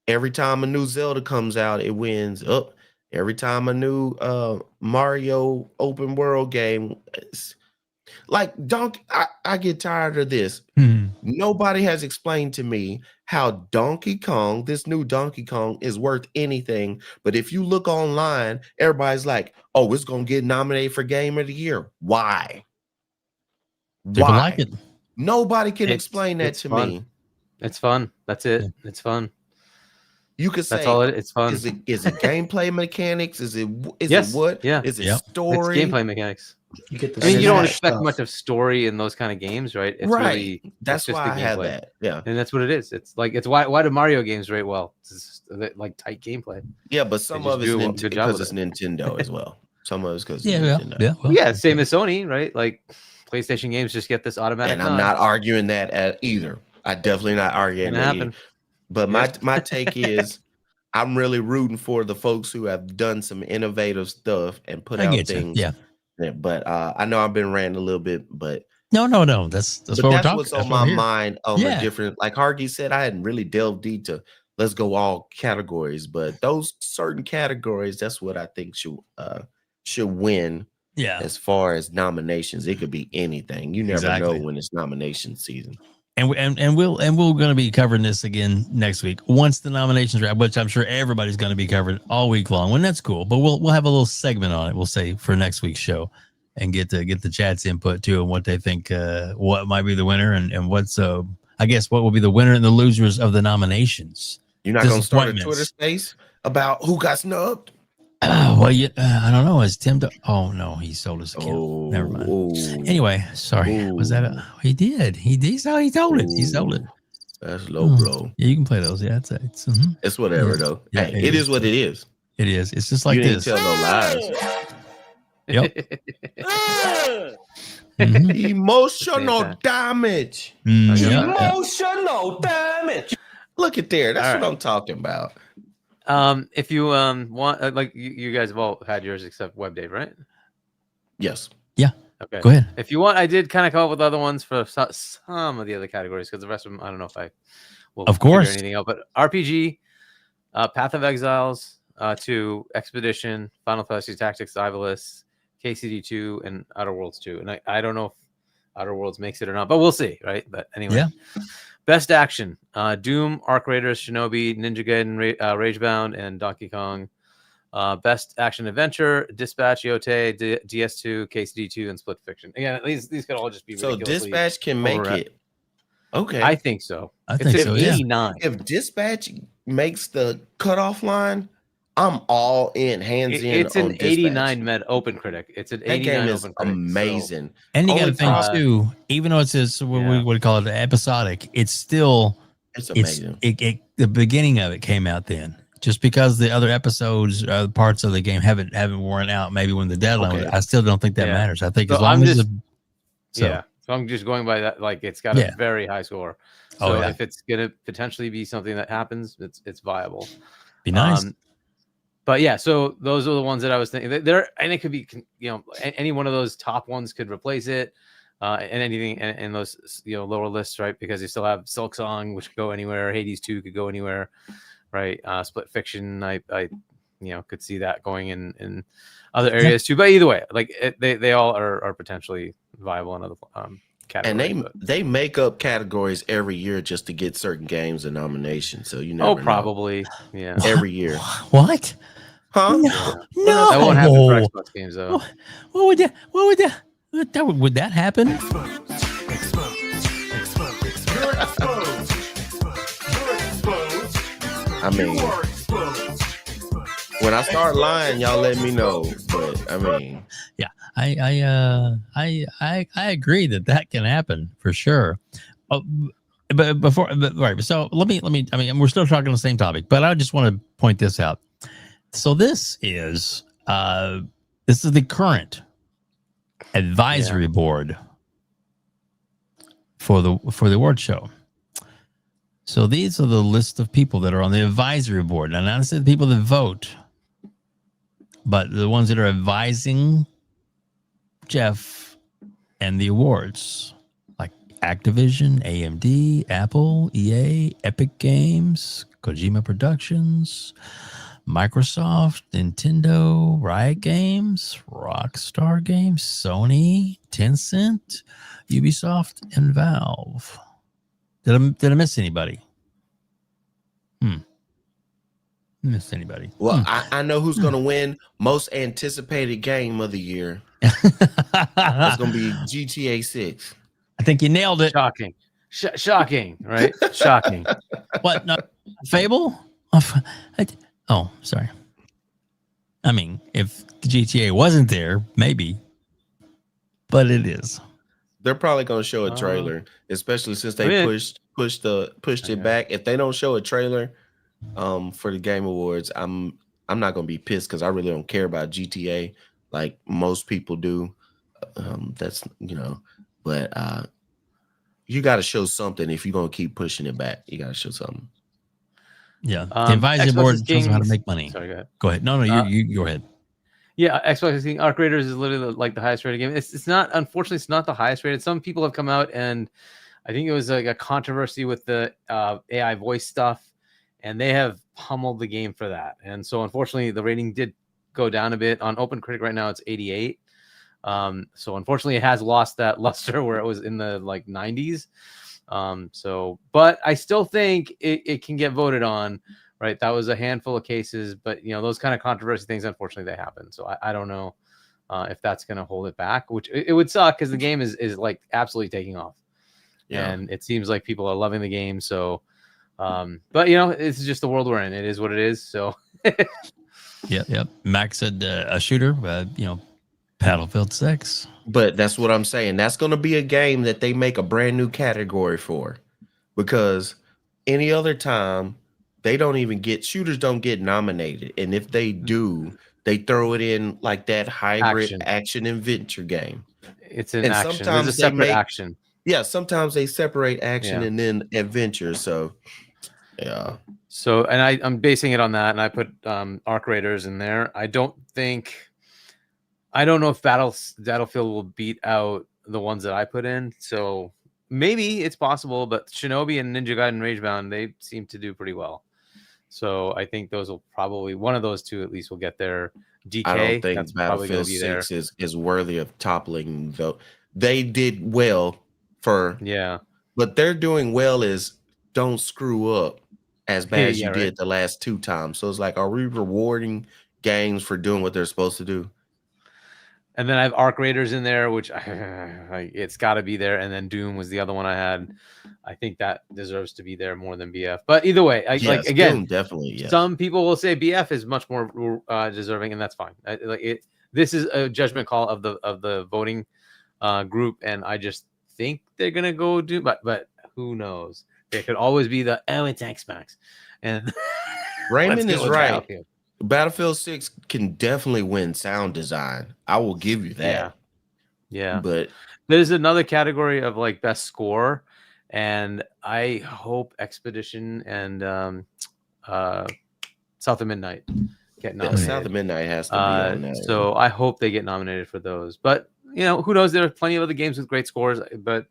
every time a new Zelda comes out, it wins. Every time a new Mario open world game, like I get tired of this. Nobody has explained to me how Donkey Kong, this new Donkey Kong, is worth anything. But if you look online, everybody's like, "Oh, it's gonna get nominated for Game of the Year." Why? People like it. Nobody can explain that to me. It's fun. That's it. It's fun. You could say that's all it's fun. Is it gameplay mechanics? Is it what? Yeah. Is it story? It's gameplay mechanics. You get I mean, you don't expect much of story in those kind of games, right? It's right. Really, that's just why the I have gameplay. that. Yeah. And that's what it is. It's why do Mario games rate well? It's just, like tight gameplay. Yeah, but some of it's because it's Nintendo as well. Some of it's because Nintendo. Yeah, same as Sony, right? Like PlayStation games just get this automatic. And I'm not arguing that either. I definitely not arguing that either. But my take is I'm really rooting for the folks who have done some innovative stuff and put out things. Yeah. But I know I've been ranting a little bit, but no. That's what we're talking. What's on my mind on the different, like Hargeet said, I hadn't really delved deep to let's go all categories, but those certain categories, that's what I think should win. Yeah. As far as nominations, it could be anything. You never know when it's nomination season. And we're going to be covering this again next week once the nominations wrap, which I'm sure everybody's going to be covered all week long. When that's cool, but we'll have a little segment on it. We'll say for next week's show, and get the chat's input too, and what they think, what might be the winner, and what's I guess what will be the winner and the losers of the nominations. You're not going to start a Twitter space about who got snubbed. Well, I don't know. Is Tim? Oh no, he sold his account. Never mind. Anyway, sorry. Was that? He did. So he told it. He sold it. That's low, bro. Yeah, you can play those. Yeah, it's whatever though. Yeah, hey, it is what it is. It is. It's just like you this. Didn't tell no lies. Yep. Emotional damage. Emotional damage. Look at there. That's what I'm talking about. If you want, like you guys have all had yours except WEBDAVE, right? Yes. Yeah. Okay. Go ahead. If you want, I did kind of come up with other ones for some of the other categories because the rest of them, I don't know if I will. Of course. Figure anything out, but RPG, Path of Exiles, 2, Expedition, Final Fantasy Tactics, Survivalists, KCD 2, and Outer Worlds 2. And I don't know if Outer Worlds makes it or not, but we'll see, right? But anyway. Yeah. Best action: Doom, Arc Raiders, Shinobi, Ninja Gaiden, Ragebound, and Donkey Kong. Best action adventure: Dispatch, Yote, DS2, KCD2, and Split Fiction. Again, these could all just be So ridiculously Dispatch can make overwrapped. it. Okay. I think so. I think it's so, an yeah. 89. If Dispatch makes the cutoff line, I'm all in, hands in. It's on an Dispatch. 89 med open critic. It's an That 89 game is open critic. amazing. And you got to Only think problem- too, even though it's this, what we would call it episodic, it's still It's amazing. The beginning of it came out then. Just because the other episodes, parts of the game haven't worn out, maybe when the deadline was, I still don't think that matters. I think So as long I'm as just, so so I'm just going by that. Like it's got a very high score. So if it's gonna potentially be something that happens, it's viable. Be nice. But yeah, so those are the ones that I was thinking. There, and it could be, any one of those top ones could replace it, and anything in those lower lists, right? Because you still have Silk Song, which could go anywhere. Hades 2 could go anywhere, right? Split Fiction, I could see that going in other areas too. But either way, like they all are potentially viable in other categories. And they make up categories every year just to get certain games a nomination. So you never know. Probably, yeah. Every year. What? Huh? No. That won't happen for Xbox games though. What would that happen? I mean, when I start lying, y'all let me know. But I mean, yeah, I agree that can happen for sure. Right. So let me. I mean, we're still talking the same topic, but I just want to point this out. So this is the current advisory board for the award show. So these are the list of people that are on the advisory board. And not necessarily the people that vote, but the ones that are advising Jeff and the awards, like Activision, AMD, Apple, EA, Epic Games, Kojima Productions, Microsoft, Nintendo, Riot Games, Rockstar Games, Sony, Tencent, Ubisoft, and Valve. Did I miss anybody? Miss anybody? Well, I know who's going to win most anticipated game of the year. It's going to be GTA 6. I think you nailed it. Shocking. Shocking, right? Shocking. What? No, Fable? Oh, sorry. I mean, if GTA wasn't there, maybe. But it is. They're probably going to show a trailer, especially since they pushed it back. If they don't show a trailer for the Game Awards, I'm not going to be pissed because I really don't care about GTA like most people do. That's but you got to show something if you're going to keep pushing it back. You got to show something. Yeah, the advisory board shows how to make money. Sorry, go ahead. Go ahead. No, you go ahead. Yeah, Xbox is Arc Raiders is literally like the highest rated game. It's not, unfortunately, it's not the highest rated. Some people have come out and I think it was like a controversy with the AI voice stuff, and they have pummeled the game for that. And so, unfortunately, the rating did go down a bit. On OpenCritic right now, it's 88. So, unfortunately, it has lost that luster where it was in the like 90s. But I still think it can get voted on. Right, that was a handful of cases, but those kind of controversy things, unfortunately, they happen. So I don't know if that's going to hold it back, which it would suck because the game is like absolutely taking off, and it seems like people are loving the game. So, but it's just the world we're in. It is what it is. So, Yep. Max said a shooter, Battlefield 6. But that's what I'm saying. That's going to be a game that they make a brand new category for, because any other time. They don't even shooters don't get nominated. And if they do, they throw it in like that hybrid action adventure game. It's an action. There's a separate action. Yeah, sometimes they separate action and then adventure. So, yeah. So, and I'm basing it on that, and I put Arc Raiders in there. I don't know if Battlefield will beat out the ones that I put in. So maybe it's possible, but Shinobi and Ninja Gaiden Ragebound, they seem to do pretty well. So I think those will probably, one of those two at least will get their DK. I don't think Battlefield 6 is worthy of toppling, though. They did well for But they're doing well is don't screw up as bad as you Yeah, did the last 2 times. So it's like, are we rewarding games for doing what they're supposed to do? And then I have Arc Raiders in there, which it's got to be there. And then Doom was the other one I had. I think that deserves to be there more than BF. But either way, like again, Doom, definitely. Yes. Some people will say BF is much more deserving, and that's fine. This is a judgment call of the voting group, and I just think they're gonna go Doom, but who knows? It could always be it's Xbox. And Raymond is right. Battlefield 6 can definitely win sound design. I will give you that. Yeah. But there's another category of like best score, and I hope Expedition and South of Midnight get nominated. South of Midnight has to be on that. So I hope they get nominated for those. But who knows? There are plenty of other games with great scores, but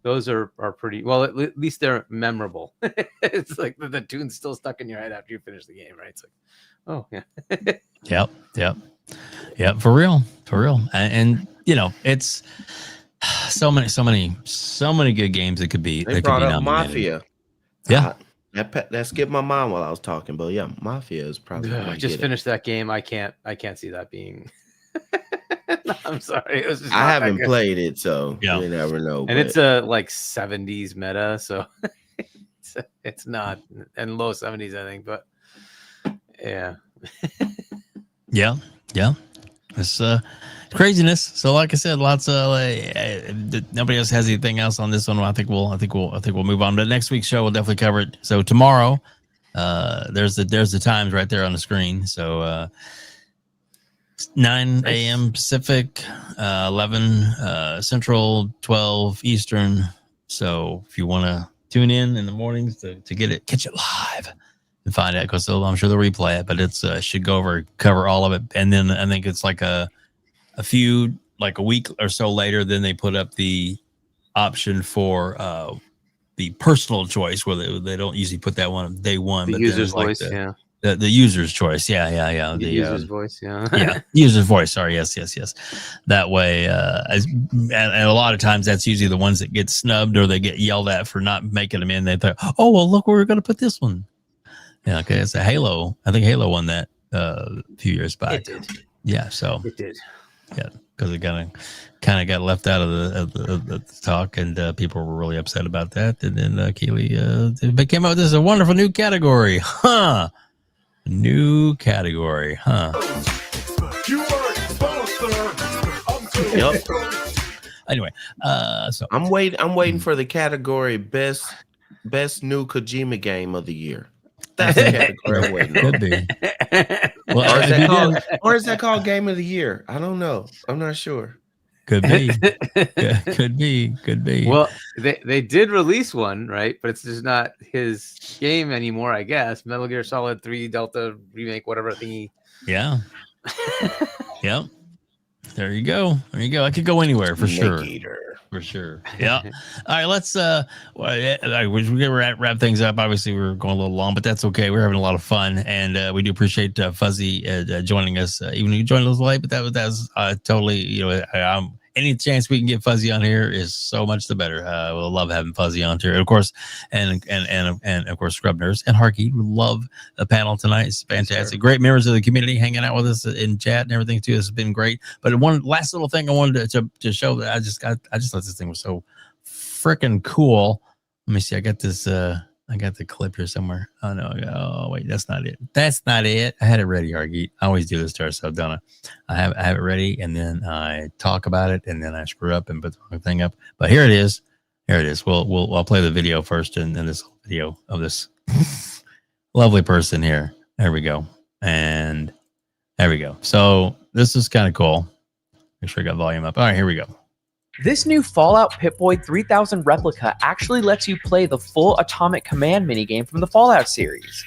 those are pretty well. At least they're memorable. It's like the tune's still stuck in your head after you finish the game, right? It's like, oh yeah. Yep. For real. And it's so many good games that could be. They brought up nominated. Mafia. Yeah. That skipped my mind while I was talking, but yeah, Mafia is probably. I just finished that game. I can't see that being. I'm sorry. I haven't played it, so you never know. And it's a like 70s meta, so it's not, and low 70s, I think. But yeah, yeah. It's craziness. So, like I said, lots of nobody else has anything else on this one. I think we'll move on. But next week's show we'll definitely cover it. So tomorrow, there's the times right there on the screen. So 9 a.m. Pacific, 11 Central, 12 Eastern. So if you want to tune in the mornings to catch it live and find out, because I'm sure they'll replay it, but it's should cover all of it. And then I think it's like a week or so later, then they put up the option for the personal choice, where they don't usually put that one day one, the but user's voice, the user's choice, the user's voice, user's voice. Sorry, yes. That way, and a lot of times that's usually the ones that get snubbed or they get yelled at for not making them in. They thought, oh well, look where we're going to put this one. Yeah, okay, it's a Halo. I think Halo won that a few years back. It did. Yeah, so it did. Yeah, because it kind of got left out of the talk, and people were really upset about that. And then Keeley came out with this a wonderful new category, New category, You are exposed, sir. Yep. Anyway, so I'm waiting for the category best new Kojima game of the year. That's the category I'm waiting on. Could be. Well, or is that called game of the year? I don't know. I'm not sure. Could be. Could be. Well, they did release one, right? But it's just not his game anymore, I guess. Metal Gear Solid 3 Delta remake, whatever thingy. Yeah. Yep. There you go. I could go anywhere for sure. For sure. Yeah. All right. Let's we're gonna wrap things up. Obviously, we're going a little long, but that's okay. We're having a lot of fun, and we do appreciate Fuzzy joining us. Even though you joined us late, but that was totally. Any chance we can get Fuzzy on here is so much the better. We'll love having Fuzzy on here, of course, and of course Scrub Nurse and Hargeet. We love the panel tonight. It's fantastic. Sure. Great members of the community hanging out with us in chat and everything too. It's been great. But one last little thing I wanted to show that I just thought this thing was so freaking cool. Let me see. I got this. I got the clip here somewhere. Oh no! Oh wait, that's not it. I had it ready, Hargeet. I always do this to ourselves, don't I? I have it ready, and then I talk about it, and then I screw up and put the wrong thing up. But here it is. I'll play the video first, and this video of this lovely person here. There we go, and there we go. So this is kind of cool. Make sure I got volume up. All right, here we go. This new Fallout Pip-Boy 3000 replica actually lets you play the full Atomic Command minigame from the Fallout series.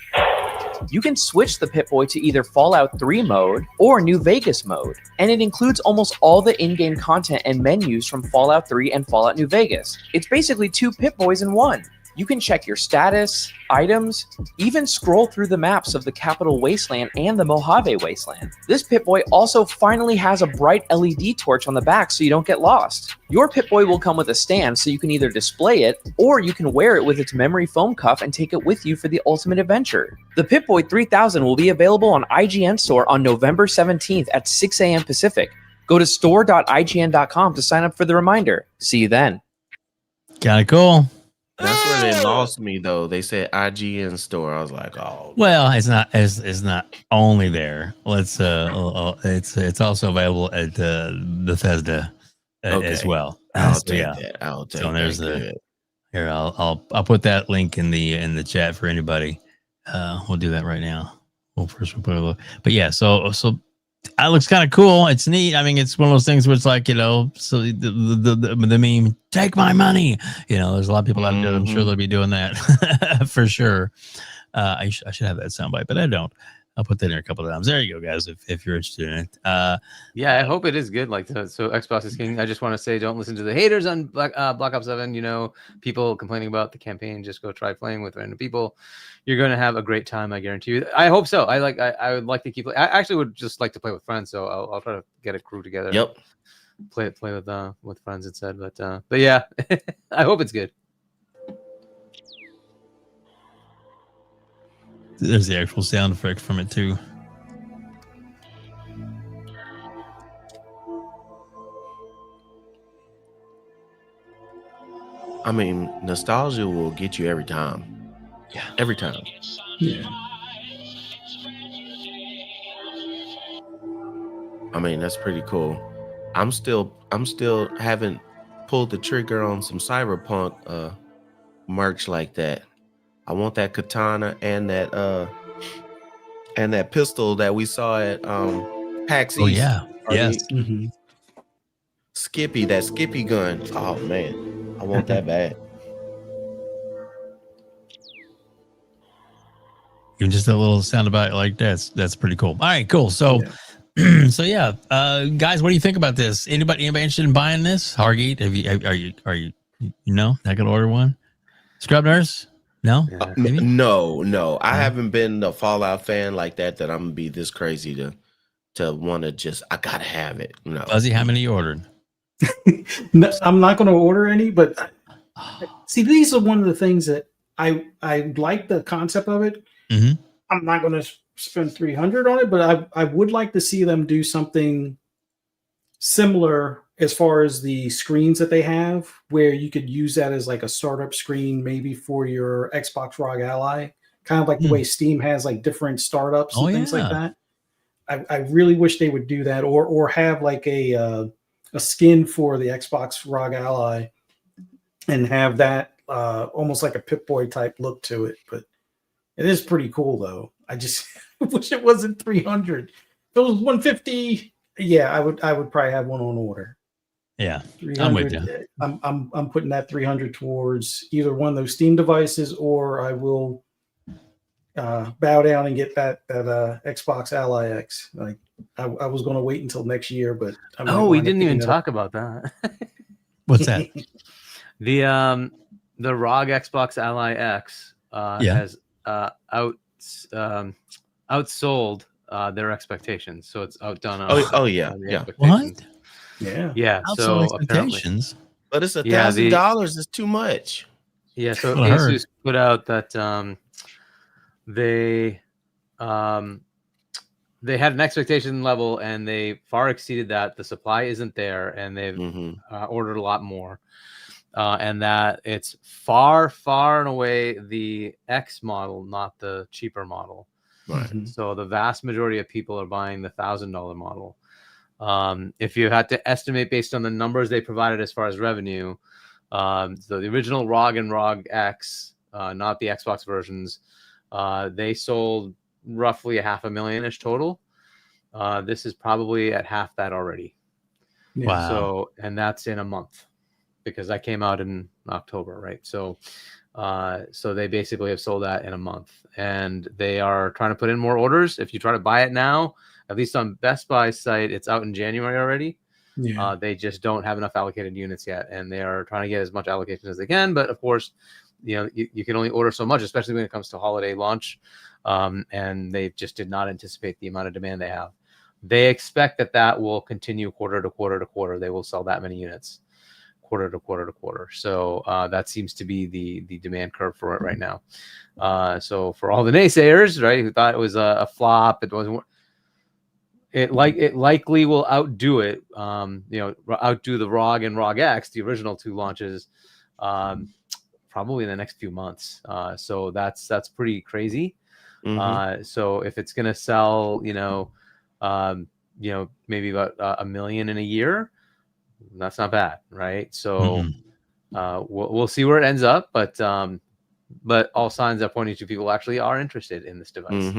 You can switch the Pip-Boy to either Fallout 3 mode or New Vegas mode, and it includes almost all the in-game content and menus from Fallout 3 and Fallout New Vegas. It's basically two Pip-Boys in one. You can check your status, items, even scroll through the maps of the Capital Wasteland and the Mojave Wasteland. This Pip-Boy also finally has a bright LED torch on the back so you don't get lost. Your Pip-Boy will come with a stand so you can either display it or you can wear it with its memory foam cuff and take it with you for the ultimate adventure. The Pip-Boy 3000 will be available on IGN Store on November 17th at 6 a.m. Pacific. Go to store.ign.com to sign up for the reminder. See you then. Kind of cool. That's where they lost me though. They said IGN store. I was like, oh. Well, it's not only there. Let's it's also available at Bethesda as well. I'll take that. I'll take so there's that. Here I'll put that link in the chat for anybody. We'll do that right now. We'll put a look. But yeah, so that looks kind of cool. It's neat. I mean, it's one of those things where it's like, so the meme, take my money. There's a lot of people out there. I'm sure they'll be doing that for sure. I should have that soundbite, but I don't. I'll put that in a couple of times. There you go, guys. If you're interested in it. Yeah, I hope it is good. So Xbox is king. I just want to say, don't listen to the haters on Black Ops 7. People complaining about the campaign. Just go try playing with random people. You're going to have a great time. I guarantee you. I hope so. I would like to keep. I actually would just like to play with friends. So I'll try to get a crew together. Yep. Play with friends instead. But yeah, I hope it's good. There's the actual sound effect from it too. I mean, nostalgia will get you every time. Yeah. Every time. Yeah. I mean, that's pretty cool. I'm still haven't pulled the trigger on some Cyberpunk merch like that. I want that katana and that pistol that we saw at PAX East. Oh yeah. Yes. Skippy, that Skippy gun. Oh man, I want that bad. Even just a little sound about it like that's pretty cool. All right, cool. So so yeah, guys, what do you think about this? Anybody interested in buying this? Hargeet, are you not gonna order one? Scrub Nurse? No? No. I haven't been a Fallout fan like that I'm gonna be this crazy to want to just I gotta have it. No. Fuzzy, how many you ordered? No, I'm not going to order any, but see, these are one of the things that I like the concept of it. Mm-hmm. I'm not going to spend $300 on it, but I would like to see them do something similar as far as the screens that they have, where you could use that as like a startup screen, maybe for your Xbox ROG Ally, kind of like the way Steam has like different startups and things like that. I really wish they would do that, or have like a skin for the Xbox ROG Ally and have that almost like a Pip-Boy type look to it. But it is pretty cool though. I just wish it wasn't $300. If it was $150, yeah, I would probably have one on order. Yeah, I'm with you. I'm putting that $300 towards either one of those Steam devices, or I will bow down and get that Xbox Ally X. Like I was going to wait until next year, but we didn't even talk about that. What's that? The ROG Xbox Ally X has outsold their expectations, so it's outdone. What? Yeah. So expectations, but it's $1,000. It's too much. Yeah. So Asus put out that they had an expectation level and they far exceeded that. The supply isn't there, and they've ordered a lot more, and that it's far and away the X model, not the cheaper model. Right. So the vast majority of people are buying the $1,000 model. If you had to estimate based on the numbers they provided as far as revenue, so the original ROG and ROG X, not the Xbox versions, they sold roughly 500,000-ish total. This is probably at half that already. Wow. So, and that's in a month, because that came out in October, right? So they basically have sold that in a month, and they are trying to put in more orders. If you try to buy it now, at least on Best Buy's site, it's out in January already. Yeah. They just don't have enough allocated units yet, and they are trying to get as much allocation as they can. But of course, you can only order so much, especially when it comes to holiday launch. And they just did not anticipate the amount of demand they have. They expect that will continue quarter to quarter to quarter. They will sell that many units quarter to quarter to quarter. So that seems to be the demand curve for it right now. So for all the naysayers, right, who thought it was a flop, it wasn't. It likely will outdo it. Outdo the ROG and ROG X, the original 2 launches, probably in the next few months. So that's pretty crazy. So if it's gonna sell, maybe about 1 million in a year, that's not bad, right? So we'll see where it ends up, but all signs are pointing to people actually are interested in this device,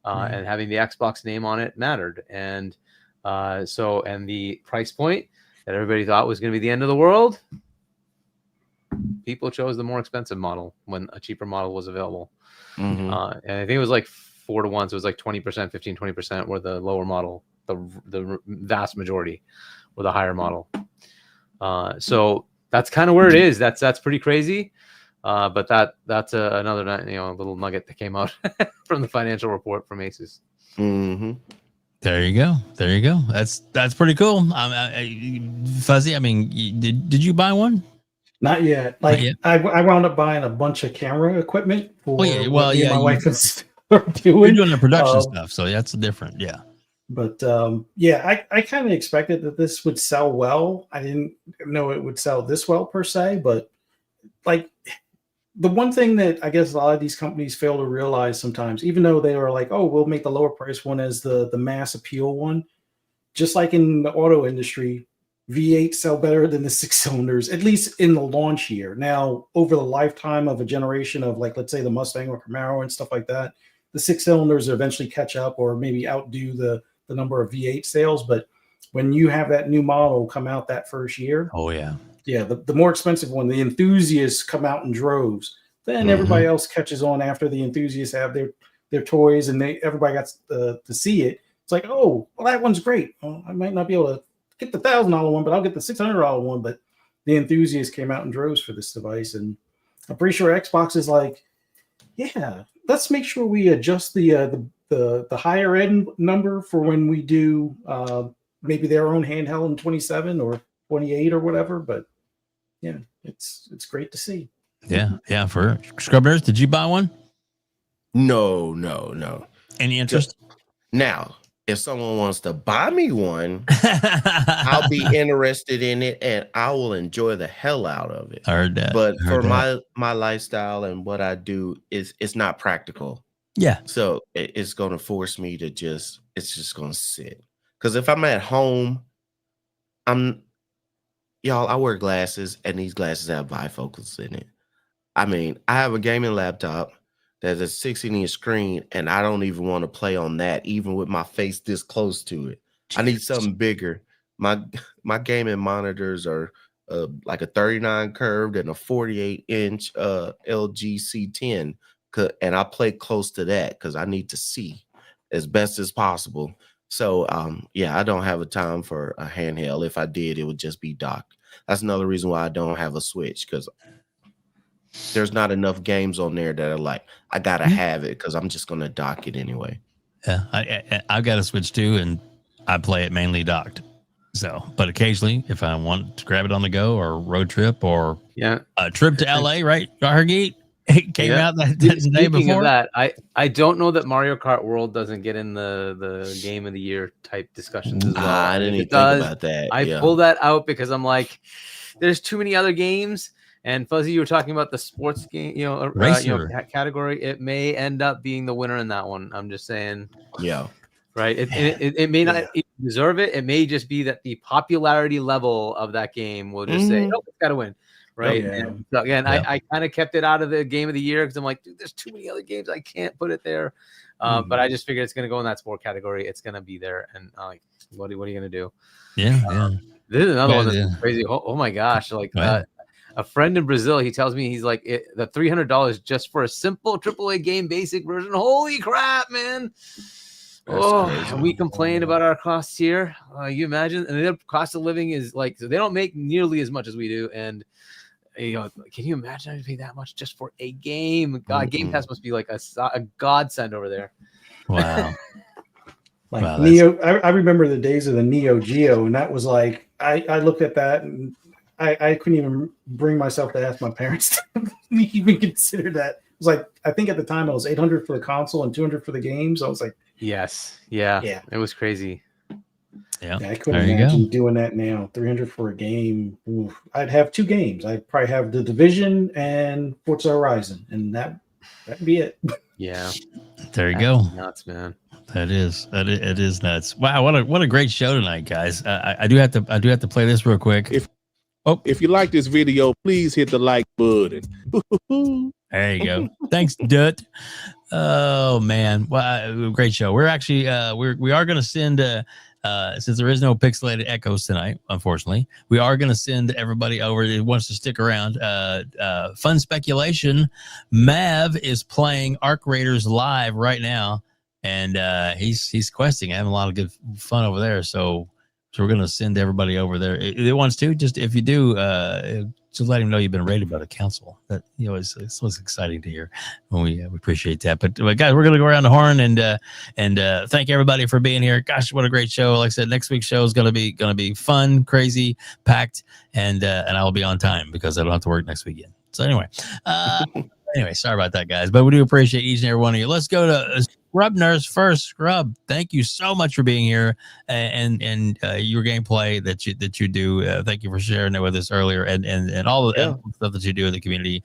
and having the Xbox name on it mattered, and the price point that everybody thought was going to be the end of the world, people chose the more expensive model when a cheaper model was available. And I think it was like 4 to 1, so it was like 20%, 15-20% were the lower model. The vast majority were the higher model. So that's kind of where it is. That's pretty crazy. But that's another little nugget that came out from the financial report from Asus. There you go. That's pretty cool. Fuzzy, I mean, did you buy one? Not yet. Like, I wound up buying a bunch of camera equipment for my wife is doing. You're doing the production stuff, so that's different. Yeah. But I kind of expected that this would sell well. I didn't know it would sell this well per se, but like the one thing that I guess a lot of these companies fail to realize sometimes, even though they are like, oh, we'll make the lower price one as the mass appeal one, just like in the auto industry, V8 sell better than the 6-cylinders, at least in the launch year. Now, over the lifetime of a generation of, like, let's say the Mustang or Camaro and stuff like that, the 6-cylinders eventually catch up or maybe outdo the number of V8 sales. But when you have that new model come out that first year, the more expensive one, the enthusiasts come out in droves. Then everybody else catches on after the enthusiasts have their toys and everybody got to see it. It's like, oh, well, that one's great. Well, I might not be able to get the $1,000 one, but I'll get the $600 one. But the enthusiasts came out in droves for this device, and I'm pretty sure Xbox is like, yeah, let's make sure we adjust the higher end number for when we do maybe their own handheld in 27 or 28 or whatever. But yeah, it's great to see. Yeah. For Scrubbers, did you buy one? No. Any interest? Now, if someone wants to buy me one, I'll be interested in it and I will enjoy the hell out of it. Heard that. But for my lifestyle and what I do, it's not practical. Yeah. So it's going to force me to it's just going to sit. Because if I'm at home, I wear glasses and these glasses have bifocals in it. I mean, I have a gaming laptop that's a 16-inch screen, and I don't even want to play on that, even with my face this close to it. I need something bigger. My gaming monitors are like a 39 curved and a 48-inch LG C10, and I play close to that because I need to see as best as possible. So, I don't have a time for a handheld. If I did, it would just be docked. That's another reason why I don't have a Switch, because there's not enough games on there that are like, I gotta have it because I'm just gonna dock it anyway. Yeah, I've got a Switch too, and I play it mainly docked. So, but occasionally, if I want to grab it on the go or road trip or a trip to LA, right? Hargeet, it came out the day before. Of that, I don't know that Mario Kart World doesn't get in the game of the year type discussions as well. I didn't even think about that. I pull that out because I'm like, there's too many other games. And Fuzzy, you were talking about the sports game, category. It may end up being the winner in that one. I'm just saying. Yeah. Right. It may not deserve it. It may just be that the popularity level of that game will just say, "Oh, it's got to win." Right. Oh, yeah. And so again, I kind of kept it out of the game of the year because I'm like, dude, there's too many other games. I can't put it there. But I just figured it's going to go in that sport category. It's going to be there. And like, what are you going to do? Yeah. This is another one that's crazy. Oh my gosh. Like a friend in Brazil, he tells me he's like the $300 just for a simple AAA game basic version. Holy crap, man. And we complained about our costs here. You imagine? And their cost of living is like, so they don't make nearly as much as we do. And can you imagine having to pay that much just for a game? God, Game Pass must be like a godsend over there. Wow. Like Wow, Neo, I remember the days of the Neo Geo, and that was like I looked at that and I couldn't even bring myself to ask my parents to even consider that. It was like, I think at the time it was $800 for the console and $200 for the games. I was like, yes, yeah, it was crazy. Yeah, I couldn't there you imagine go. doing that now. $300 for a game. Oof. I'd have 2 games. I'd probably have The Division and Forza Horizon, and that'd be it. Yeah, There you go. Nuts, man. It is nuts. Wow, what a great show tonight, guys. I do have to play this real quick. If you like this video, please hit the like button. There you go. Thanks, Dut. Oh man, well, great show. We're actually we are going to send since there is no Pixelated Echoes tonight, unfortunately, we are going to send everybody over that wants to stick around. Fun speculation. Mav is playing Arc Raiders live right now, and he's questing, having a lot of good fun over there. So we're going to send everybody over there. It wants to, just if you do, just let him know you've been rated by the council. That, it's always exciting to hear. We appreciate that. But guys, we're going to go around the horn and thank everybody for being here. Gosh, what a great show! Like I said, next week's show is going to be fun, crazy, packed, and I will be on time because I don't have to work next weekend. So anyway, sorry about that, guys. But we do appreciate each and every one of you. Let's go to Scrub Nurse first. Scrub, thank you so much for being here and your gameplay that you do. Thank you for sharing it with us earlier and all the stuff that you do in the community.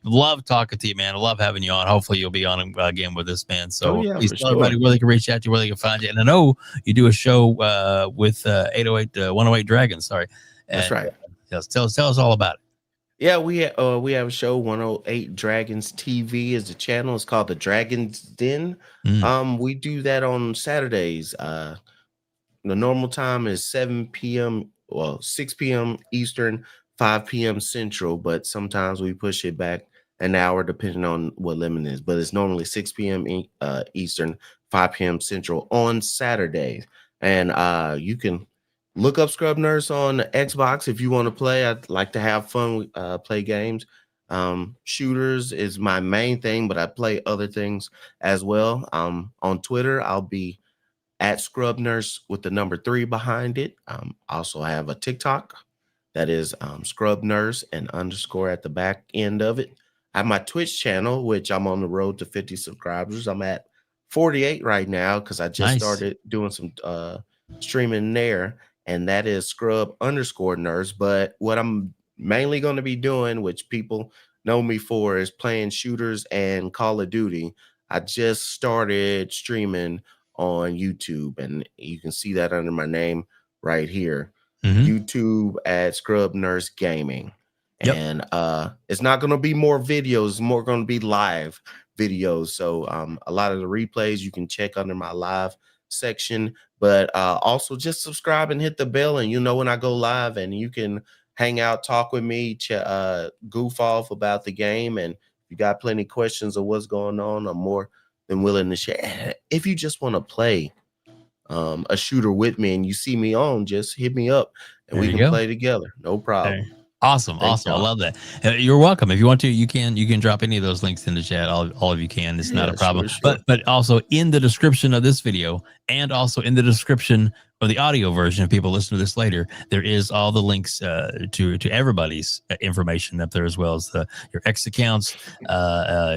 Love talking to you, man. I love having you on. Hopefully you'll be on again with this, man. So please tell everybody where they can reach out to you, where they can find you. And I know you do a show with 108 Dragons. Sorry. That's right. Tell us all about it. Yeah, we have a show. 108 Dragons TV is the channel. It's called the Dragon's Den. We do that on Saturdays. The normal time is 7 p.m. Well, 6 p.m. Eastern, 5 p.m. Central, but sometimes we push it back an hour depending on what limit is. But it's normally 6 p.m. Eastern, 5 p.m. Central on Saturdays. And you can look up Scrub Nurse on Xbox if you want to play. I'd like to have fun, play games. Shooters is my main thing, but I play other things as well. On Twitter, I'll be at Scrub Nurse with the number 3 behind it. Also, I have a TikTok that is Scrub Nurse and _ at the back end of it. I have my Twitch channel, which I'm on the road to 50 subscribers. I'm at 48 right now because I just started doing some streaming there. And that is Scrub _ Nurse. But what I'm mainly going to be doing, which people know me for, is playing shooters and Call of Duty. I just started streaming on YouTube, and you can see that under my name right here. YouTube at Scrub Nurse Gaming. And it's not going to be more videos, it's more going to be live videos. So a lot of the replays you can check under my live section, but also just subscribe and hit the bell, and you know when I go live, and you can hang out, talk with me, goof off about the game, and if you got plenty of questions of what's going on, I'm more than willing to share. If you just want to play a shooter with me and you see me on, just hit me up and we can play together. No problem. Awesome. Thanks, awesome. I love that. You're welcome. If you want to, you can drop any of those links in the chat. All of you can. It's not a problem. Sure. But also in the description of this video, and also in the description of the audio version, if people listen to this later, there is all the links to everybody's information up there, as well as your X accounts.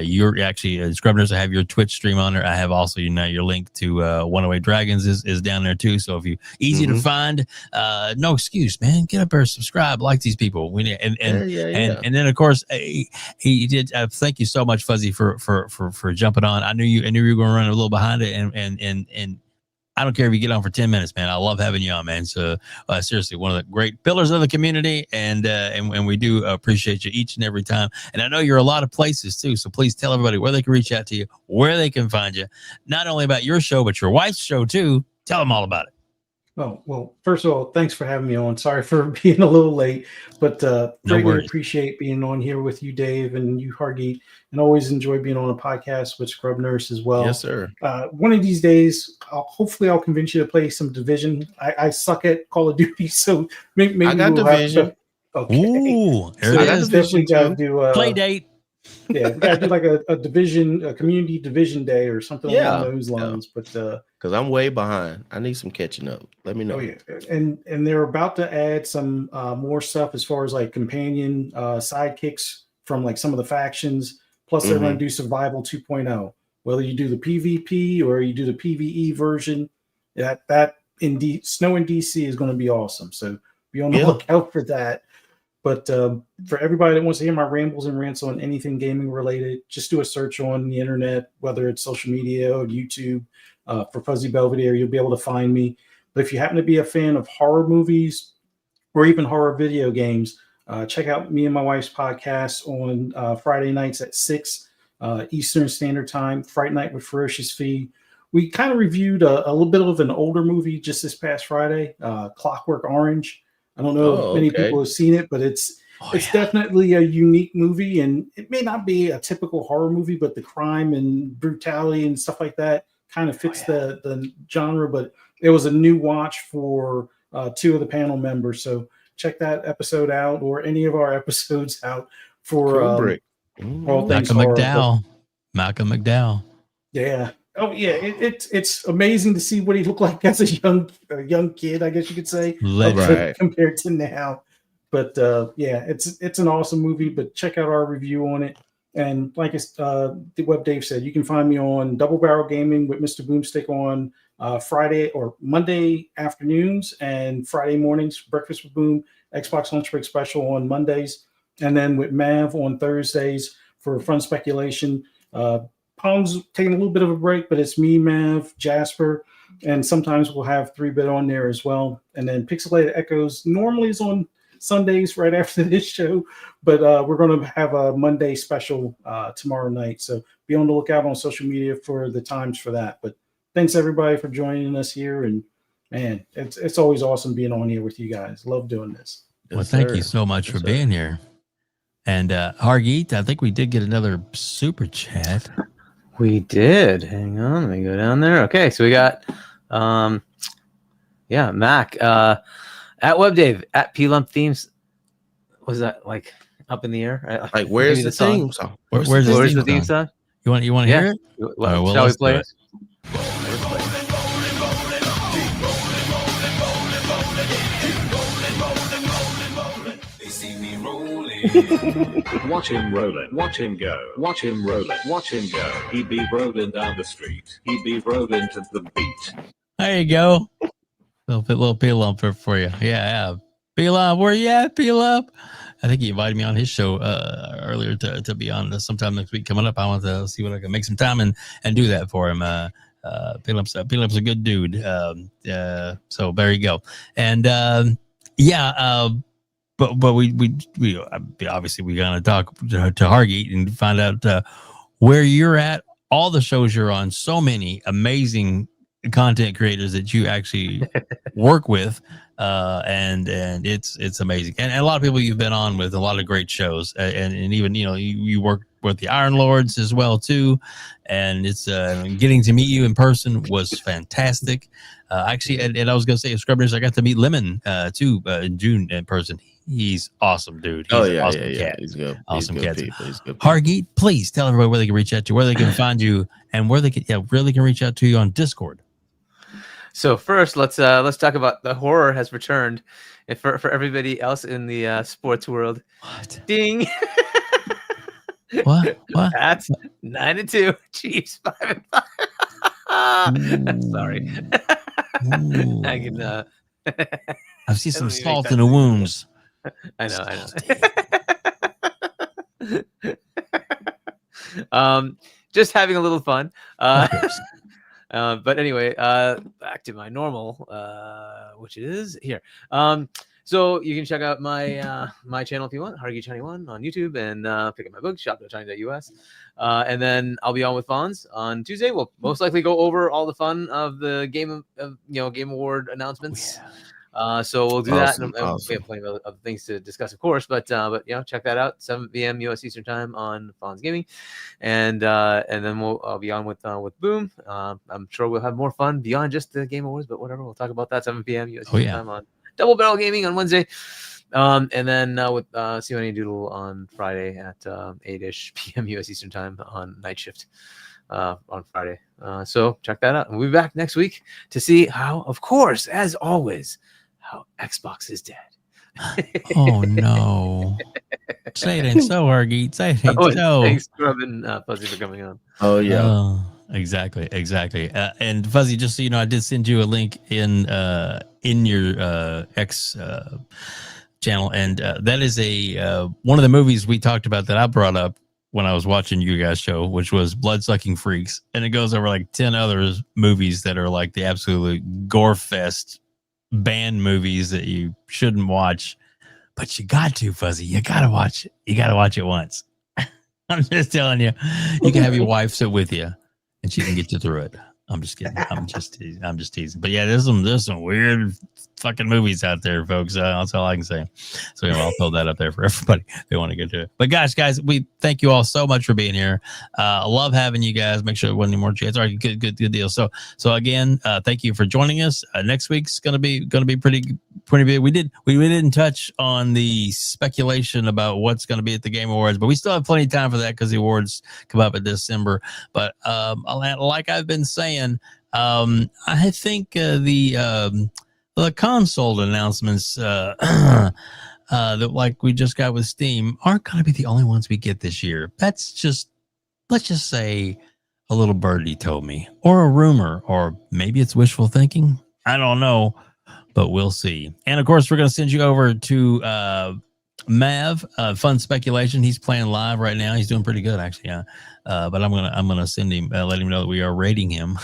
You're actually Scrub Nurse, I have your Twitch stream on there. I have also your link to 108 Dragons is down there too. So if you easy to find, no excuse, man. Get up there, subscribe, like these people. And then of course he did. Thank you so much, Fuzzy, for jumping on. I knew you were going to run a little behind it, and I don't care if you get on for 10 minutes, man. I love having you on, man. So seriously, one of the great pillars of the community, and we do appreciate you each and every time. And I know you're a lot of places too, so please tell everybody where they can reach out to you, where they can find you, not only about your show but your wife's show too. Tell them all about it. Oh, well, first of all, thanks for having me on. Sorry for being a little late, but greatly appreciate being on here with you, Dave, and you, Hargeet, and always enjoy being on a podcast with Scrub Nurse as well. Yes, sir. One of these days, hopefully I'll convince you to play some Division. I suck at Call of Duty, so maybe I got Division. Okay. Ooh, there So it I got is. definitely Division got to 2. do Play date. yeah, we got to do like a community division day or something along those lines. But Because I'm way behind. I need some catching up. Let me know. oh yeah, and they're about to add some more stuff as far as like companion sidekicks from like some of the factions. Plus, they're going to do Survival 2.0. Whether you do the PvP or you do the PvE version, that in Snow in DC is going to be awesome. So be on the lookout for that. But for everybody that wants to hear my rambles and rants on anything gaming related, just do a search on the internet, whether it's social media or YouTube, for Fuzzy Belvedere. You'll be able to find me. But if you happen to be a fan of horror movies or even horror video games, check out me and my wife's podcast on Friday nights at 6 Eastern Standard Time, Fright Night with Ferocious Fee. We kind of reviewed a little bit of an older movie just this past Friday, Clockwork Orange. I don't know if many people have seen it, but it's definitely a unique movie, and it may not be a typical horror movie, but the crime and brutality and stuff like that kind of fits the genre. But it was a new watch for two of the panel members, so check that episode out or any of our episodes out for all things horror. Malcolm McDowell. Yeah. Oh yeah, it's amazing to see what he looked like as a young kid, I guess you could say, compared to now. But yeah, it's an awesome movie. But check out our review on it. And like the WEBDAVE said, you can find me on Double Barrel Gaming with Mr. Boomstick on Friday or Monday afternoons and Friday mornings. Breakfast with Boom, Xbox Lunch Break Special on Mondays, and then with Mav on Thursdays for Fun Speculation. Palm's taking a little bit of a break, but it's me, Mav, Jasper, and sometimes we'll have 3-Bit on there as well. And then Pixelated Echoes normally is on Sundays right after this show, but we're going to have a Monday special tomorrow night. So be on the lookout on social media for the times for that. But thanks everybody for joining us here. And man, it's always awesome being on here with you guys. Love doing this. Well, thank you so much for being here. And Hargeet, I think we did get another super chat. We did. Hang on, let me go down there. Okay, so we got Mac at WebDave at Plump Themes. Was that like up in the air? Like where's the theme song? Where's the theme song? You want to hear it? Well, shall we play it? Watch him rolling, watch him go, watch him rolling, watch him go. He'd be rolling down the street, he'd be rolling to the beat. There you go. Little peel up for you. Yeah. Peel up, where you at? Peel up. I think he invited me on his show earlier to be on sometime next week coming up. I want to see what I can make some time and do that for him. Peel up's a good dude. So there you go. And But we obviously we're gonna talk to Hargeet and find out where you're at, all the shows you're on, so many amazing content creators that you actually work with, and it's amazing, and a lot of people you've been on with, a lot of great shows, and even you work with the Iron Lords as well too, and it's getting to meet you in person was fantastic. Actually, and I was gonna say, Scrubbers, I got to meet Lemon too in June in person. He's awesome, dude. He's awesome cat. He's good. Awesome He's good cat. people. He's good. Hargeet, please tell everybody where they can reach out to you, where they can find you, and where they can reach out to you on Discord. So first, let's talk about the horror has returned, and for everybody else in the sports world. What? Ding. What? That's 9-2. Chiefs 5-5. Sorry. I can. I've seen some salt in the wounds. I know. Just having a little fun. But anyway, back to my normal, which is here. So you can check out my channel if you want, Hargeet Chani 1 on YouTube, and pick up my book, shop.chani.us. And then I'll be on with Fonz on Tuesday. We'll most likely go over all the fun of the Game Award announcements. Yeah. So we'll do that, and Awesome. we have plenty of other things to discuss, of course. But check that out, 7 p.m. U.S. Eastern Time on Fonz Gaming, and then I'll be on with Boom. I'm sure we'll have more fun beyond just the Game Awards, but whatever. We'll talk about that 7 p.m. U.S. Eastern Time on Double Barrel Gaming on Wednesday. And then with see what I doodle on Friday at 8ish p.m. US Eastern Time on night shift on Friday. So check that out. And we'll be back next week to see how, of course, as always, how Xbox is dead. Oh no! Say it ain't so, Hargeet. Say it ain't so. Thanks, Robin, Fuzzy, for coming on. Oh yeah. Exactly. And Fuzzy, just so you know, I did send you a link in your X channel, and that is a one of the movies we talked about that I brought up when I was watching you guys' show, which was Bloodsucking Freaks, and it goes over like 10 other movies that are like the absolute gore fest banned movies that you shouldn't watch, but you got to, Fuzzy. You got to watch it. You got to watch it once. I'm just telling you, you can have your wife sit with you and she can get you through it. I'm just kidding. I'm just teasing. But yeah, there's some weird fucking movies out there, folks. That's all I can say. So anyway, I'll throw that up there for everybody if they want to get to it. But guys, we thank you all so much for being here. I love having you guys. Make sure there wasn't any more chats. All right, good deal. So again, thank you for joining us. Next week's gonna be pretty big. We didn't touch on the speculation about what's gonna be at the Game Awards, but we still have plenty of time for that because the awards come up in December. But like I've been saying, I think the console announcements that like we just got with Steam aren't going to be the only ones we get this year. Let's just say a little birdie told me, or a rumor, or maybe it's wishful thinking. I don't know, but we'll see. And of course, we're going to send you over to Mav, Fun Speculation. He's playing live right now. He's doing pretty good, actually. Yeah. But I'm gonna send him, let him know that we are rating him.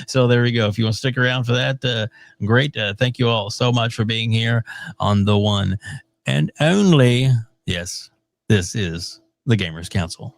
So there we go. If you want to stick around for that, great. Thank you all so much for being here on the one and only. Yes, this is the Gamers Council.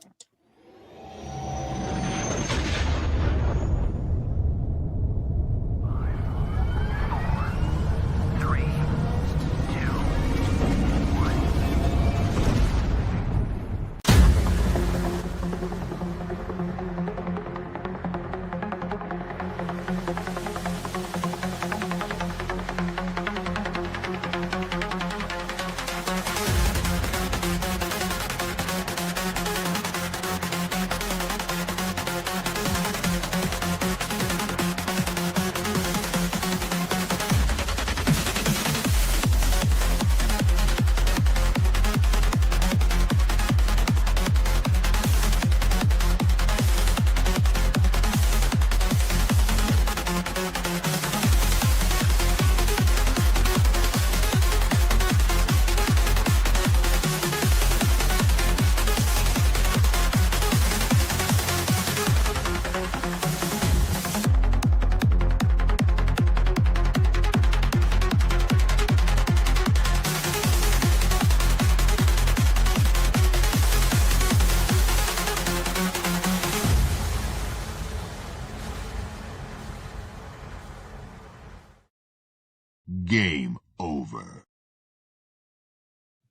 Game over.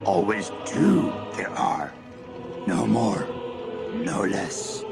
Always two there are. No more, no less.